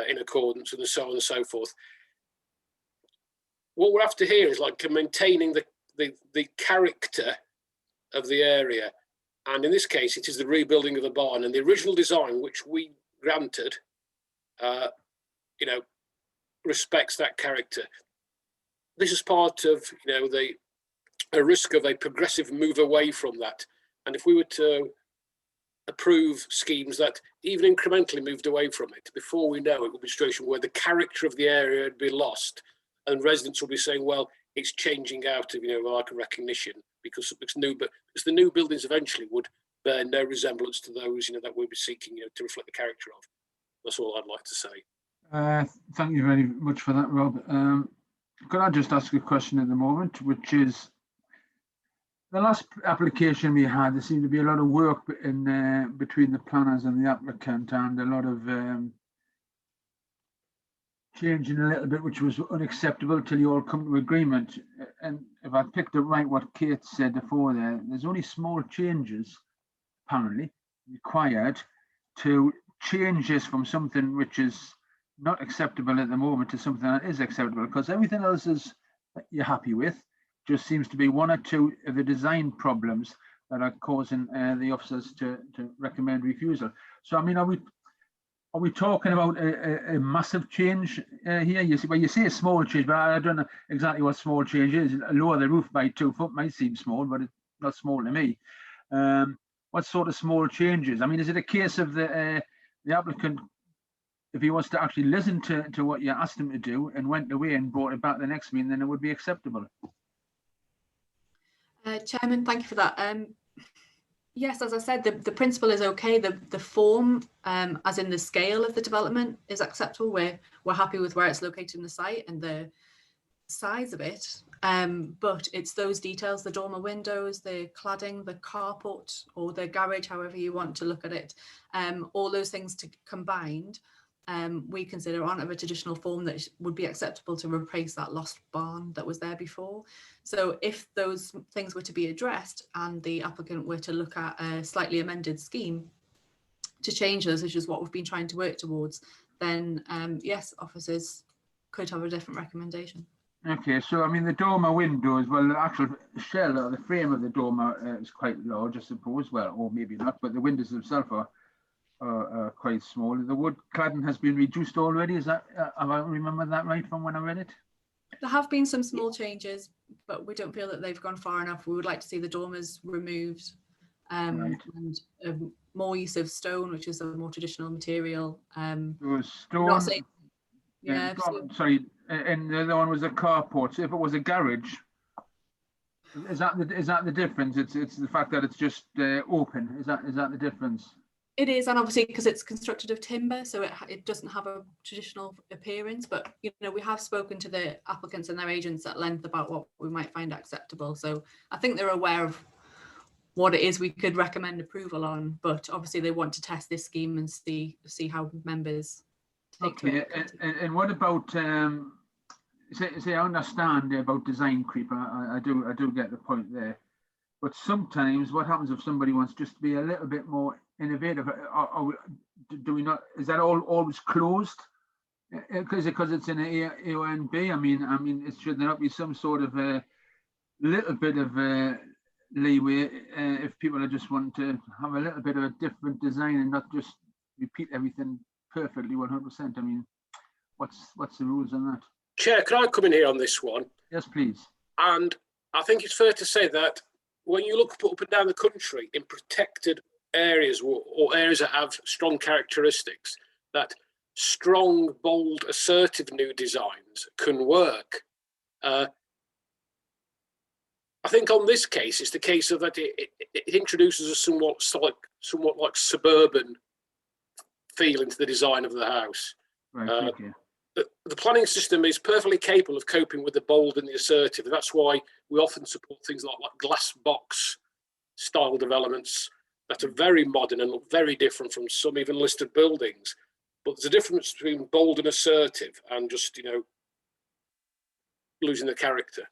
in accordance, and so on and so forth. What we're after here is like maintaining the character of the area, and in this case, it is the rebuilding of the barn. And the original design, which we granted, respects that character. This is part of a risk of a progressive move away from that. And if we were to approve schemes that even incrementally moved away from it, before we know it will be a situation where the character of the area would be lost, and residents will be saying, well, it's changing out of like a recognition because the new buildings eventually would bear no resemblance to those that we'll be seeking to reflect the character of. That's all I'd like to say.
Thank you very much for that, Rob. Could I just ask a question at the moment, which is, the last application we had, there seemed to be a lot of work in between the planners and the applicant, and a lot of changing a little bit, which was unacceptable till you all come to agreement. And if I picked up right what Kate said before there's only small changes apparently required to change this from something which is not acceptable at the moment to something that is acceptable, because everything else is you're happy with. Just seems to be one or two of the design problems that are causing the officers to recommend refusal. So, I mean, are we talking about a massive change here? You see, well, you say a small change, but I don't know exactly what small change is. Lower the roof by 2 foot might seem small, but it's not small to me. What sort of small changes? I mean, is it a case of the applicant, if he wants to actually listen to what you asked him to do and went away and brought it back the next meeting, then it would be acceptable?
Chairman, thank you for that. Yes, as I said, the principle is okay. The form, as in the scale of the development, is acceptable. We're happy with where it's located in the site and the size of it. But it's those details, the dormer windows, the cladding, the carport or the garage, however you want to look at it, all those things combined, we consider aren't of a traditional form that would be acceptable to replace that lost barn that was there before. So if those things were to be addressed and the applicant were to look at a slightly amended scheme to change those, which is what we've been trying to work towards, then yes, officers could have a different recommendation.
Okay, so I mean the dormer windows, well, the actual shell or the frame of the dormer is quite large, I suppose. Well, or maybe not, but the windows themselves are quite small. The wood cladding has been reduced already. Is that, have I remembered that right from when I read it?
There have been some small changes, but we don't feel that they've gone far enough. We would like to see the dormers removed,
Right.
and more use of stone, which is a more traditional material.
Stone.
Not saying,
Yeah,
so-
sorry, and the other one was a carport. So if it was a garage, is that the difference? It's the fact that it's just open. Is that the difference?
It is, and obviously because it's constructed of timber, so it doesn't have a traditional appearance. But you know, we have spoken to the applicants and their agents at length about what we might find acceptable. So I think they're aware of what it is we could recommend approval on. But obviously they want to test this scheme and see how members take to
Okay,
it.
and what about say I understand about design creep. I do get the point there. But sometimes what happens if somebody wants just to be a little bit more innovative? Do we not? Is that always closed? Because it's in an AONB. I mean, it should there not be some sort of a little bit of leeway if people are just wanting to have a little bit of a different design and not just repeat everything perfectly 100%. I mean, what's the rules on that?
Chair, can I come in here on this one?
Yes, please.
And I think it's fair to say that when you look up and down the country in protected areas or areas that have strong characteristics, that strong, bold, assertive new designs can work. I think on this case, it's the case of that it introduces a somewhat like suburban feel into the design of the house.
Right, okay.
The planning system is perfectly capable of coping with the bold and the assertive. And that's why we often support things like glass box style developments that are very modern and look very different from some even listed buildings. But there's a difference between bold and assertive and just, you know, losing the character.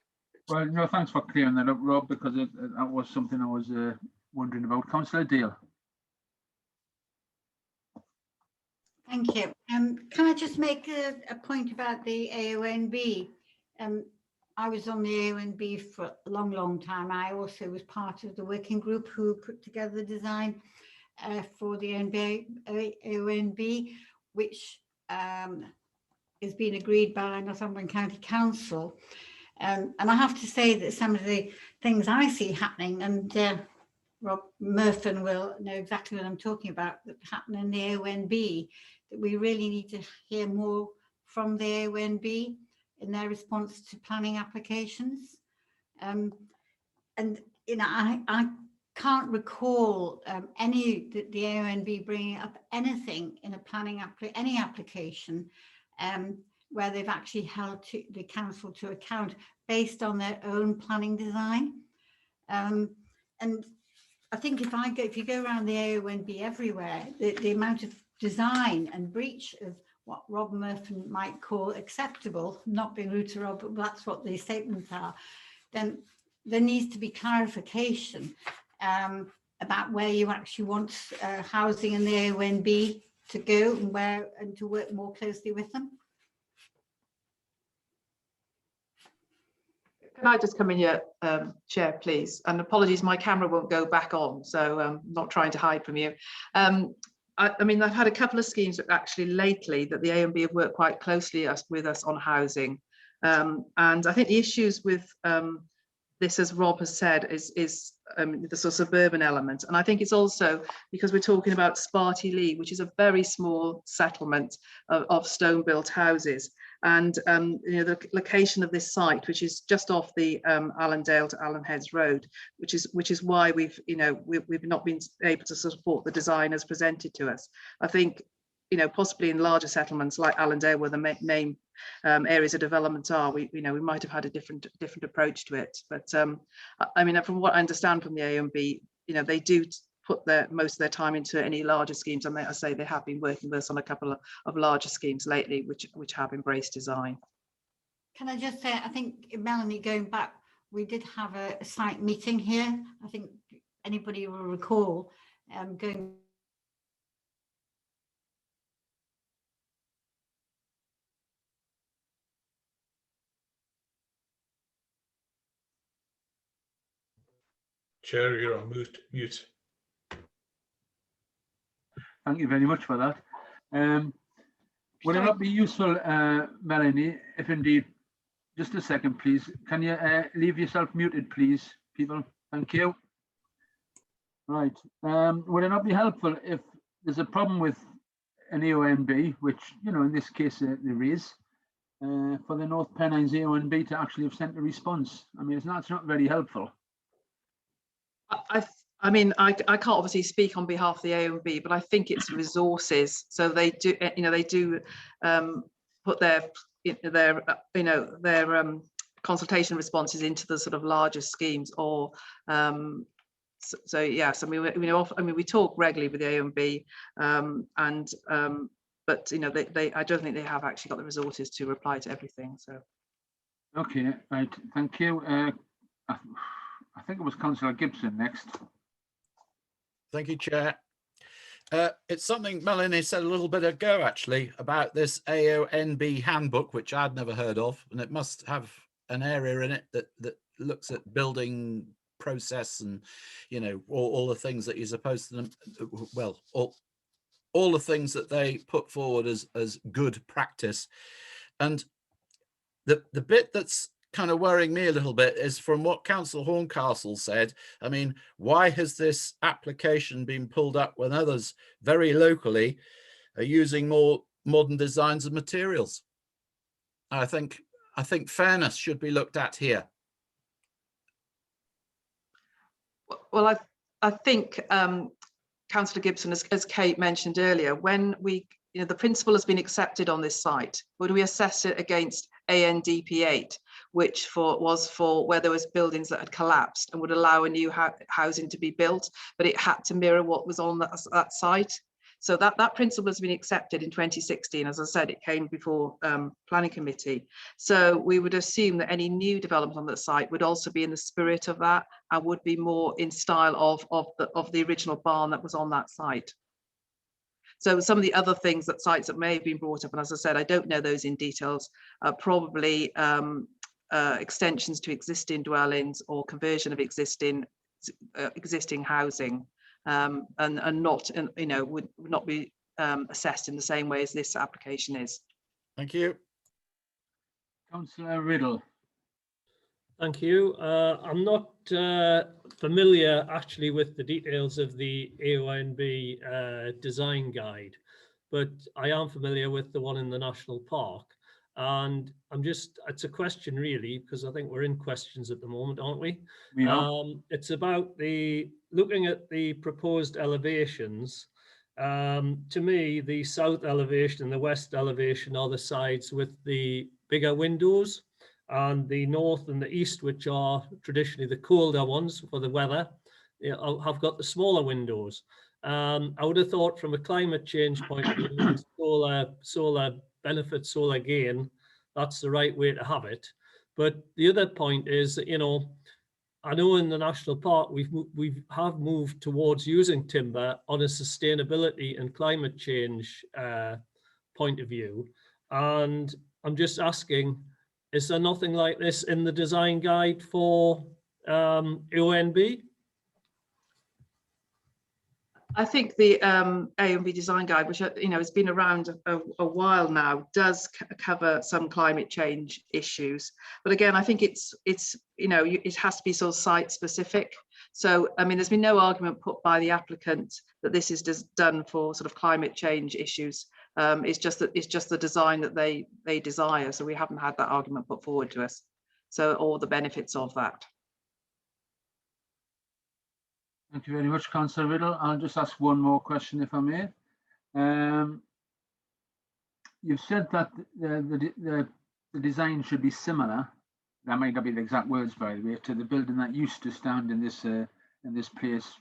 Well, no, thanks for clearing that up, Rob, because that was something I was wondering about. Councillor Dale.
Thank you. Can I just make a point about the AONB? I was on the AONB for a long, long time. I also was part of the working group who put together the design for the AONB, which has been agreed by Northumberland County Council. And I have to say that some of the things I see happening, and Rob Murphin will know exactly what I'm talking about, that happen in the AONB, that we really need to hear more from the AONB in their response to planning applications. And you know, I can't recall the AONB bringing up anything in a planning any application where they've actually held the council to account based on their own planning design. And I think if you go around the AONB everywhere, the amount of design and breach of what Rob Murphy might call acceptable, not being rude to Rob, but that's what these statements are, then there needs to be clarification about where you actually want housing and the AONB to go and where, and to work more closely with them?
Can I just come in here, Chair, please? And apologies, my camera won't go back on, so I'm not trying to hide from you. I mean, I've had a couple of schemes actually lately that the AONB have worked quite closely with us on housing. And I think the issues with this, as Rob has said, is the sort of suburban element. And I think it's also because we're talking about Sparty Lee, which is a very small settlement of stone-built houses. And you know, the location of this site, which is just off the Allendale to Allen Heads Road, which is why we've not been able to support the design as presented to us. I think, you know, possibly in larger settlements like Allendale, where the main areas of development are, we might have had a different approach to it. But I mean, from what I understand from the AONB, you know, they do put most of their time into any larger schemes, and I say they have been working with us on a couple of larger schemes lately, which have embraced design.
Can I just say, I think, Melanie, going back, we did have a site meeting here. I think anybody will recall going.
Chair, you're on mute.
Thank you very much for that. Would it not be useful, Melanie, if indeed, just a second, please, can you leave yourself muted, please, people? Thank you. Right. Would it not be helpful if there's a problem with an AONB, which, you know, in this case there is, for the North Pennines AONB to actually have sent a response? I mean, that's not very helpful.
I mean, I can't obviously speak on behalf of the AONB, but I think it's resources. So they do, you know, they do put their consultation responses into the sort of larger schemes, or so yes. I mean, we talk regularly with the AONB, but you know, I don't think they have actually got the resources to reply to everything. So.
Okay, right. Thank you. I think it was Councillor Gibson next.
Thank you, Chair. It's something Melanie said a little bit ago, actually, about this AONB handbook, which I'd never heard of, and it must have an area in it that looks at building process and, you know, all the things that you're supposed to, well, all the things that they put forward as good practice. And the bit that's kind of worrying me a little bit is from what Councillor Horncastle said. I mean, why has this application been pulled up when others very locally are using more modern designs and materials? I think fairness should be looked at here.
Well, I think Councillor Gibson, as Kate mentioned earlier, when the principle has been accepted on this site, would we assess it against ANDP 8, which was for where there was buildings that had collapsed and would allow a new housing to be built, but it had to mirror what was on that site. So that principle has been accepted in 2016. As I said, it came before planning committee. So we would assume that any new development on that site would also be in the spirit of that and would be more in style of the original barn that was on that site. So some of the other things that sites that may have been brought up, and as I said, I don't know those in details, probably extensions to existing dwellings or conversion of existing housing, and not, you know, would not be assessed in the same way as this application is.
Thank you.
Councillor Riddle.
Thank you. I'm not familiar actually with the details of the AONB design guide, but I am familiar with the one in the National Park. And it's a question really, because I think we're in questions at the moment, aren't we?
We are.
It's about looking at the proposed elevations. To me, the south elevation and the west elevation are the sides with the bigger windows, and the north and the east, which are traditionally the colder ones for the weather, have got the smaller windows. I would have thought from a climate change point of view, solar benefit, solar gain, that's the right way to have it. But the other point is that, you know, I know in the national park we have moved towards using timber on a sustainability and climate change point of view, and I'm just asking, is there nothing like this in the design guide for ONB?
I think the A&B design guide, which has been around a while now, does cover some climate change issues. But again, I think it has to be sort of site specific. So I mean, there's been no argument put by the applicant that this is done for sort of climate change issues. It's just the design that they desire. So we haven't had that argument put forward to us. So all the benefits of that.
Thank you very much, Councillor Riddle. I'll just ask one more question, if I may. You've said that the design should be similar. That might not be the exact words, by the way, to the building that used to stand in this place,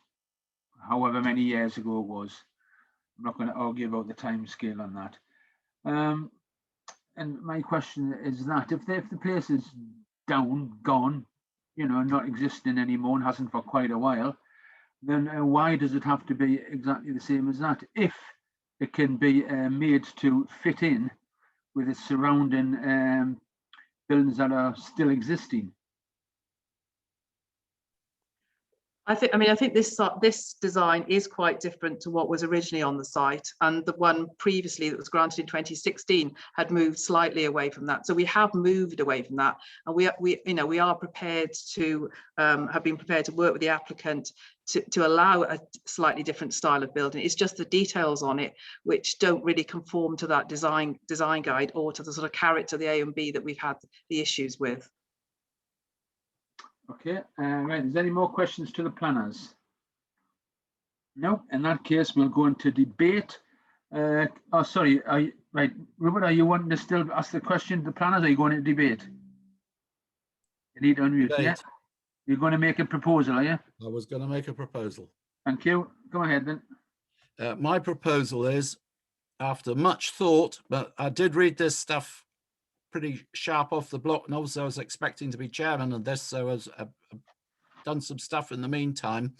however many years ago it was. I'm not going to argue about the time scale on that. And my question is that if the place is down, gone, not existing anymore and hasn't for quite a while, then why does it have to be exactly the same as that? If it can be made to fit in with its surrounding buildings that are still existing.
I think this design is quite different to what was originally on the site, and the one previously that was granted in 2016 had moved slightly away from that. So we have moved away from that, and we are prepared to have been prepared to work with the applicant to allow a slightly different style of building. It's just the details on it which don't really conform to that design guide or to the sort of character of the A&B that we've had the issues with.
Okay, right. Is there any more questions to the planners? No. In that case, we'll go into debate. Oh, sorry. Right, Rupert, are you wanting to still ask the question to the planners? Or are you going to debate? You need to unmute.
Debate.
Yeah. You're going to make a proposal, are you?
I was going to make a proposal.
Thank you. Go ahead then.
My proposal is, after much thought, but I did read this stuff pretty sharp off the block, and also I was expecting to be chairman of this, so I've done some stuff in the meantime.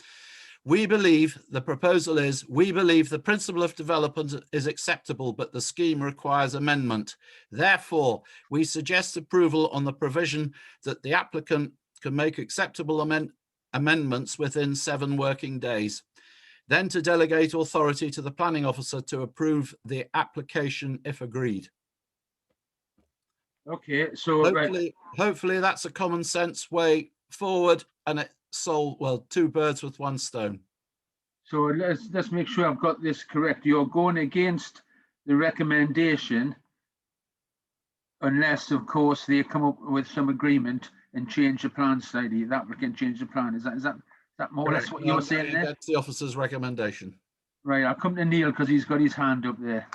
We believe the principle of development is acceptable, but the scheme requires amendment. Therefore, we suggest approval on the provision that the applicant can make acceptable amendments within 7 working days. Then to delegate authority to the planning officer to approve the application if agreed.
Okay, so
hopefully that's a common sense way forward, and it solved, well, 2 birds with 1 stone.
So let's make sure I've got this correct. You're going against the recommendation unless, of course, they come up with some agreement and change the plan slightly. The applicant change the plan. Is that more or less what you're saying there?
That's the officer's recommendation.
Right, I'll come to Neil because he's got his hand up there.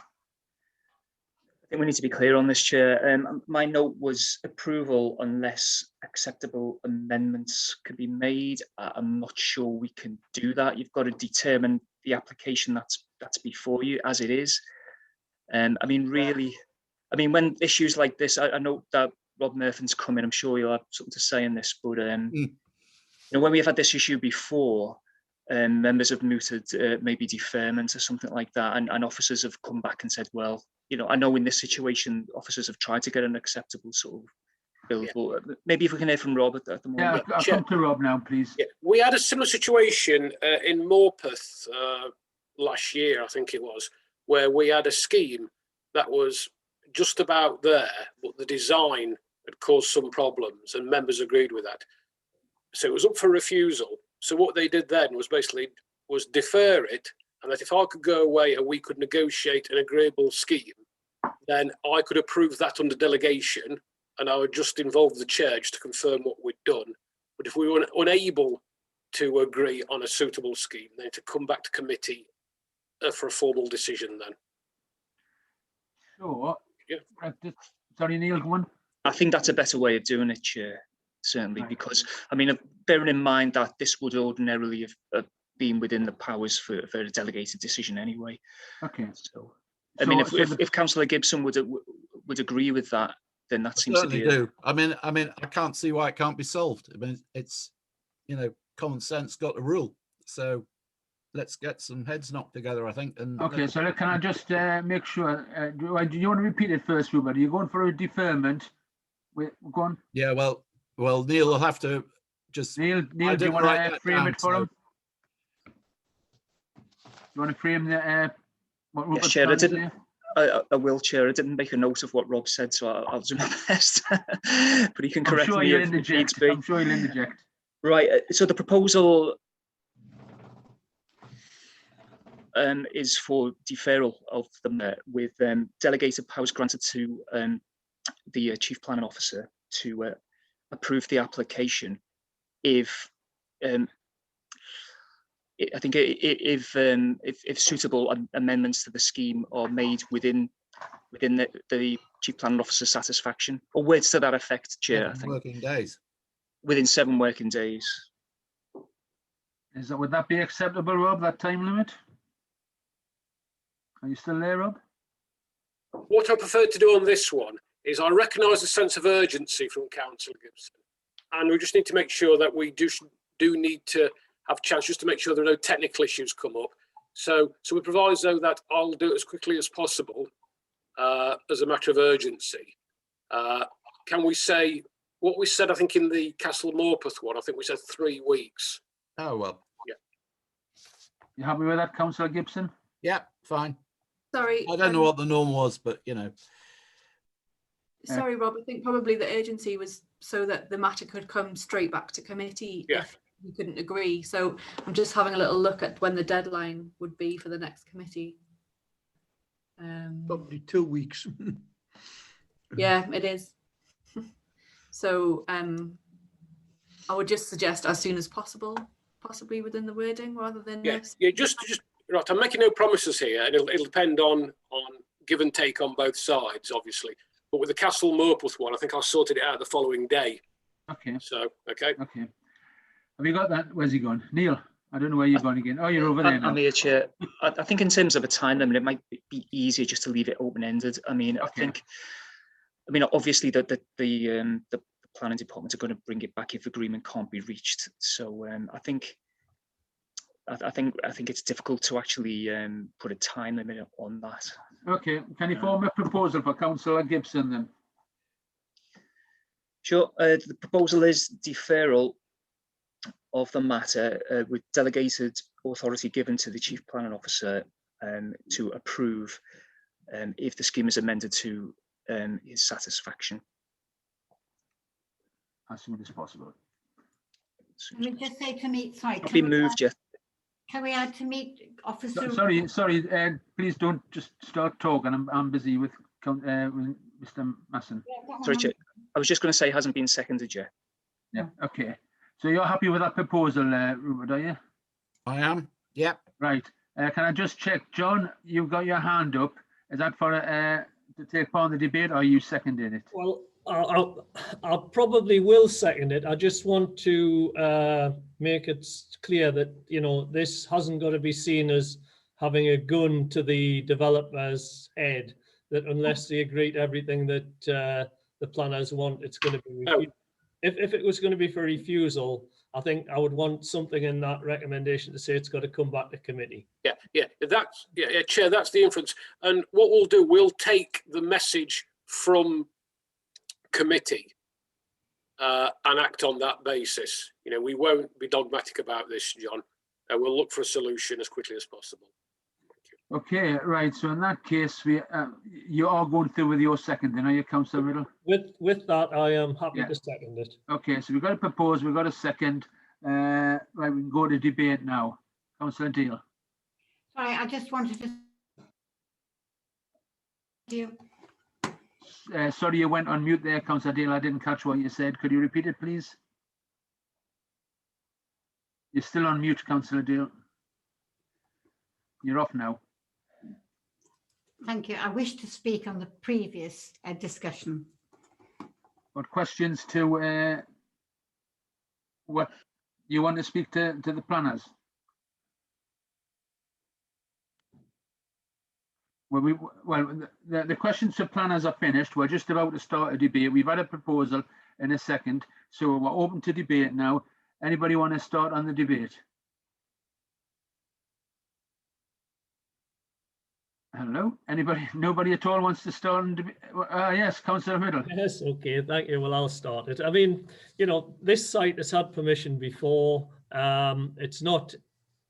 I think we need to be clear on this, Chair. My note was approval unless acceptable amendments could be made. I'm not sure we can do that. You've got to determine the application that's before you as it is. I mean, when issues like this, I know that Rob Murphy's coming. I'm sure you'll have something to say in this, but when we've had this issue before, members have mooted maybe deferment or something like that, and officers have come back and said, well, I know in this situation, officers have tried to get an acceptable sort of build. Yeah. But maybe if we can hear from Rob at the moment.
Yeah, I'll come to Rob now, please.
Yeah. We had a similar situation in Morpeth last year, I think it was, where we had a scheme that was just about there, but the design had caused some problems, and members agreed with that. So it was up for refusal. So what they did then was basically defer it, and that if I could go away and we could negotiate an agreeable scheme, then I could approve that under delegation, and I would just involve the chair just to confirm what we'd done. But if we were unable to agree on a suitable scheme, then to come back to committee for a formal decision then.
Sure. Yeah. Sorry, Neil, go on.
I think that's a better way of doing it, Chair, certainly, because, I mean, bearing in mind that this would ordinarily have been within the powers for a delegated decision anyway.
Okay.
So, I mean, if Councillor Gibson would agree with that, then that seems to be.
Do. I mean, I can't see why it can't be solved. I mean, it's you know, common sense got to rule. So let's get some heads knocked together, I think. And
Okay, so can I just make sure, do you want to repeat it first, Rupert? Are you going for a deferment? Wait, go on.
yeah, well, Neil will have to just.
Neil, do you want to frame it for him? You want to frame the what Rupert's
Yes, Chair,
trying to say?
I will, Chair. I didn't make a note of what Rob said, so I'll do my best. But he can correct
I'm sure
me
you'll
if
interject.
needs be.
I'm sure you'll interject.
Right. So the proposal is for deferral of them with delegated powers granted to the Chief Planning Officer to approve the application if I think if suitable amendments to the scheme are made within the Chief Planning Officer's satisfaction, or words to that effect, Chair. I think
working days.
Within 7 working days.
Would that be acceptable, Rob? That time limit? Are you still there, Rob?
What I prefer to do on this one is I recognise the sense of urgency from Councillor Gibson, and we just need to make sure that we do need to have a chance just to make sure there are no technical issues come up. So we proviso that I'll do it as quickly as possible as a matter of urgency. Can we say what we said, I think, in the Castle Morpeth one? I think we said 3 weeks.
Oh, well.
Yeah.
You happy with that, Councillor Gibson?
Yeah, fine.
Sorry.
I don't know what the norm was, but, you know.
Sorry, Rob, I think probably the urgency was so that the matter could come straight back to committee if we couldn't agree. So I'm just having a little look at when the deadline would be for the next committee.
Probably 2 weeks.
Yeah, it is. So I would just suggest as soon as possible, possibly within the wording rather than
just right. I'm making no promises here, and it'll depend on give and take on both sides, obviously. But with the Castle Morpeth one, I think I sorted it out the following day.
Okay.
So okay.
Okay. Have you got that? Where's he gone? Neil, I don't know where you're going again. Oh, you're over there now.
I'm here, Chair. I think in terms of a time limit, it might be easier just to leave it open-ended. I mean,
Okay.
I mean, obviously the planning department are going to bring it back if agreement can't be reached. So I think it's difficult to actually put a time limit on that.
Okay. Can you form a proposal for Councillor Gibson then?
Sure. The proposal is deferral of the matter with delegated authority given to the Chief Planning Officer to approve if the scheme is amended to his satisfaction.
As soon as possible.
Can we just say to meet, sorry.
Be moved, yes.
Can we add to meet Officer?
Sorry, please don't just start talking. I'm busy with Mr. Masson.
Sorry, Chair. I was just going to say it hasn't been seconded yet.
Yeah, okay. So you're happy with that proposal, Rupert, are you?
I am, yeah.
Right. Can I just check, John, you've got your hand up. Is that for to take part in the debate, or are you seconding it?
Well, I probably will second it. I just want to make it clear that, you know, this hasn't got to be seen as having a gun to the developer's head, that unless they agree to everything that the planners want, it's going to be refused. If it was going to be for refusal, I think I would want something in that recommendation to say it's got to come back to committee.
Yeah, Chair, that's the inference. And what we'll do, we'll take the message from committee and act on that basis. You know, we won't be dogmatic about this, John. We'll look for a solution as quickly as possible.
Okay, right. So in that case, you are going through with your seconding, are you, Councillor Riddle?
With that, I am happy to second it.
Okay, so we've got a propose, we've got a second. Right, we can go to debate now. Councillor Deal.
Sorry, I just wanted to.
Sorry, you went on mute there, Councillor Deal. I didn't catch what you said. Could you repeat it, please? You're still on mute, Councillor Deal. You're off now.
Thank you. I wish to speak on the previous discussion.
What questions to what you want to speak to the planners? Well, the questions to planners are finished. We're just about to start a debate. We've had a proposal in a second, so we're open to debate now. Anybody want to start on the debate? Hello, anybody? Nobody at all wants to start on debate? Yes, Councillor Middle.
Yes, okay, thank you. Well, I'll start it. I mean, you know, this site has had permission before. It's not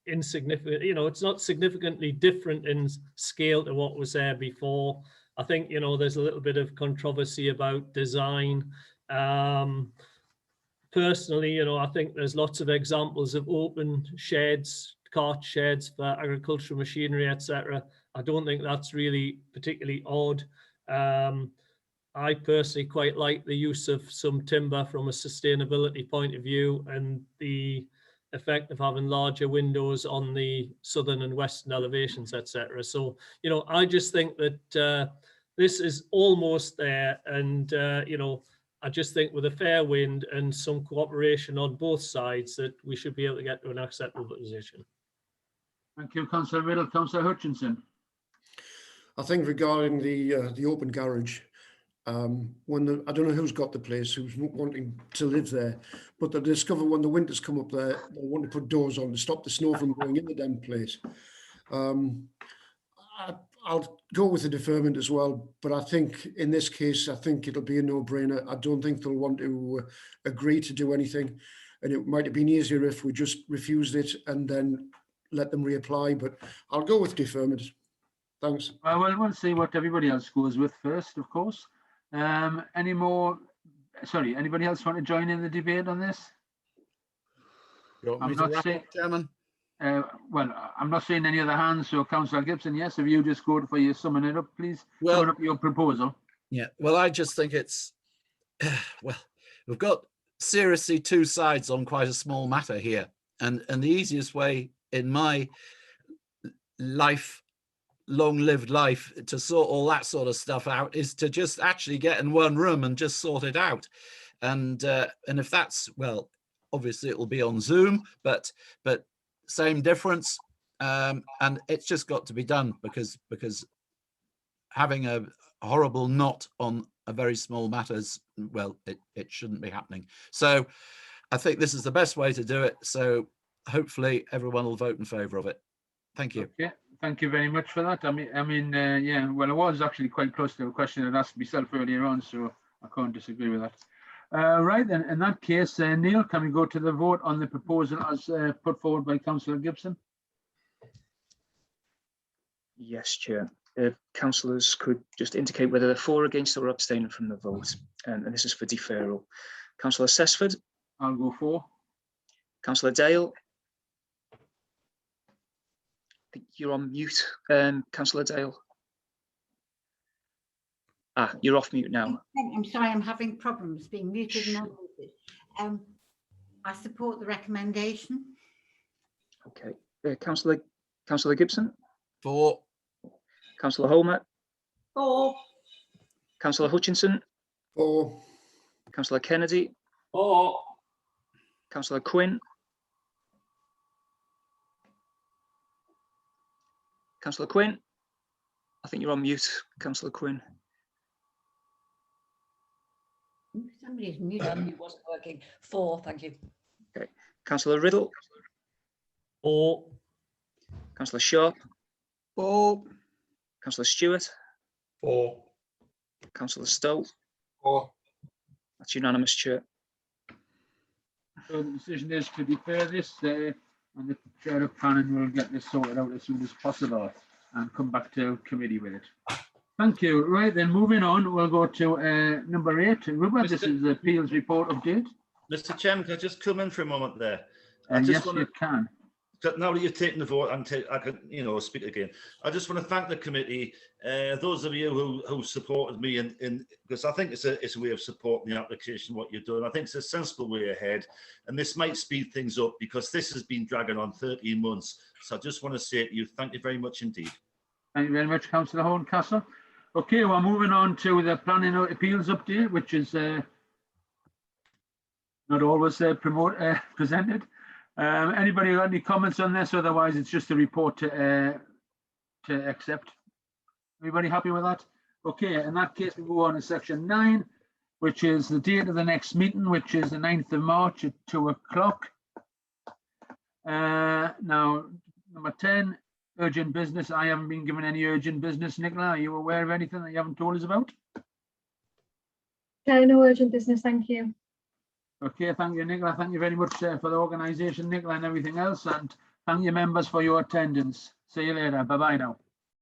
insignificant, you know, it's not significantly different in scale to what was there before. I think, you know, there's a little bit of controversy about design. Personally, you know, I think there's lots of examples of open sheds, cart sheds for agricultural machinery, etc. I don't think that's really particularly odd. I personally quite like the use of some timber from a sustainability point of view, and the effect of having larger windows on the southern and western elevations, etc. So, you know, I just think that this is almost there, and you know, I just think with a fair wind and some cooperation on both sides that we should be able to get to an acceptable position.
Thank you, Councillor Riddle. Councillor Hutchinson.
I think regarding the open garage, I don't know who's got the place, who's wanting to live there, but they discover when the winters come up there, they want to put doors on to stop the snow from going in the damn place. I'll go with the deferment as well, but I think in this case, I think it'll be a no-brainer. I don't think they'll want to agree to do anything, and it might have been easier if we just refused it and then let them reapply, but I'll go with deferment. Thanks.
Well, we'll see what everybody else goes with first, of course. Anybody else want to join in the debate on this? I'm not saying,
Chairman.
well, I'm not seeing any other hands, so Councillor Gibson, yes, if you just go for you, summon it up, please.
Well,
summon up your proposal.
Yeah, well, I just think it's, well, we've got seriously two sides on quite a small matter here. And the easiest way in my long-lived life to sort all that sort of stuff out is to just actually get in one room and just sort it out. And if that's, well, obviously it will be on Zoom, but same difference. And it's just got to be done because having a horrible knot on a very small matters, well, it shouldn't be happening. So I think this is the best way to do it. So hopefully everyone will vote in favour of it. Thank you.
Okay, thank you very much for that. I mean, yeah, well, I was actually quite close to a question that asked myself earlier on, so I can't disagree with that. Right, then, in that case, Neil, can we go to the vote on the proposal as put forward by Councillor Gibson?
Yes, Chair. Councillors could just indicate whether they're for, against, or abstaining from the vote, and this is for deferral. Councillor Sesford.
I'll go for.
Councillor Dale. I think you're on mute, Councillor Dale. Ah, you're off mute now.
I'm sorry, I'm having problems being muted and unmuted. I support the recommendation.
Okay. Councillor Gibson.
For.
Councillor Homer.
For.
Councillor Hutchinson.
For.
Councillor Kennedy.
For.
Councillor Quinn. Councillor Quinn. I think you're on mute, Councillor Quinn.
Somebody's muted.
It wasn't working. For, thank you.
Okay. Councillor Riddle.
For.
Councillor Sharp.
For.
Councillor Stewart.
For.
Councillor Stowe.
For.
That's unanimous, Chair.
So the decision is to defer this, and the Chair of Planning will get this sorted out as soon as possible and come back to committee with it. Thank you. Right, then moving on, we'll go to number 8. Rupert, this is the appeals report update.
Mr. Chairman, can I just come in for a moment there?
Yes, you can.
Now that you've taken the vote, I can, speak again. I just want to thank the committee, those of you who supported me, in because I think it's a way of supporting the application, what you're doing. I think it's a sensible way ahead, and this might speed things up because this has been dragging on 13 months. So I just want to say to you, thank you very much indeed.
Thank you very much, Councillor Horncastle. Okay, we're moving on to the planning appeals update, which is not always presented. Anybody got any comments on this? Otherwise, it's just a report to accept. Everybody happy with that? Okay, in that case, we move on to section 9, which is the date of the next meeting, which is the 9th of March at 2 o'clock. Now, number 10, urgent business. I haven't been given any urgent business. Nicola, are you aware of anything that you haven't told us about?
No urgent business, thank you.
Okay, thank you, Nicola. Thank you very much for the organisation, Nicola, and everything else. And thank you, members, for your attendance. See you later. Bye-bye now.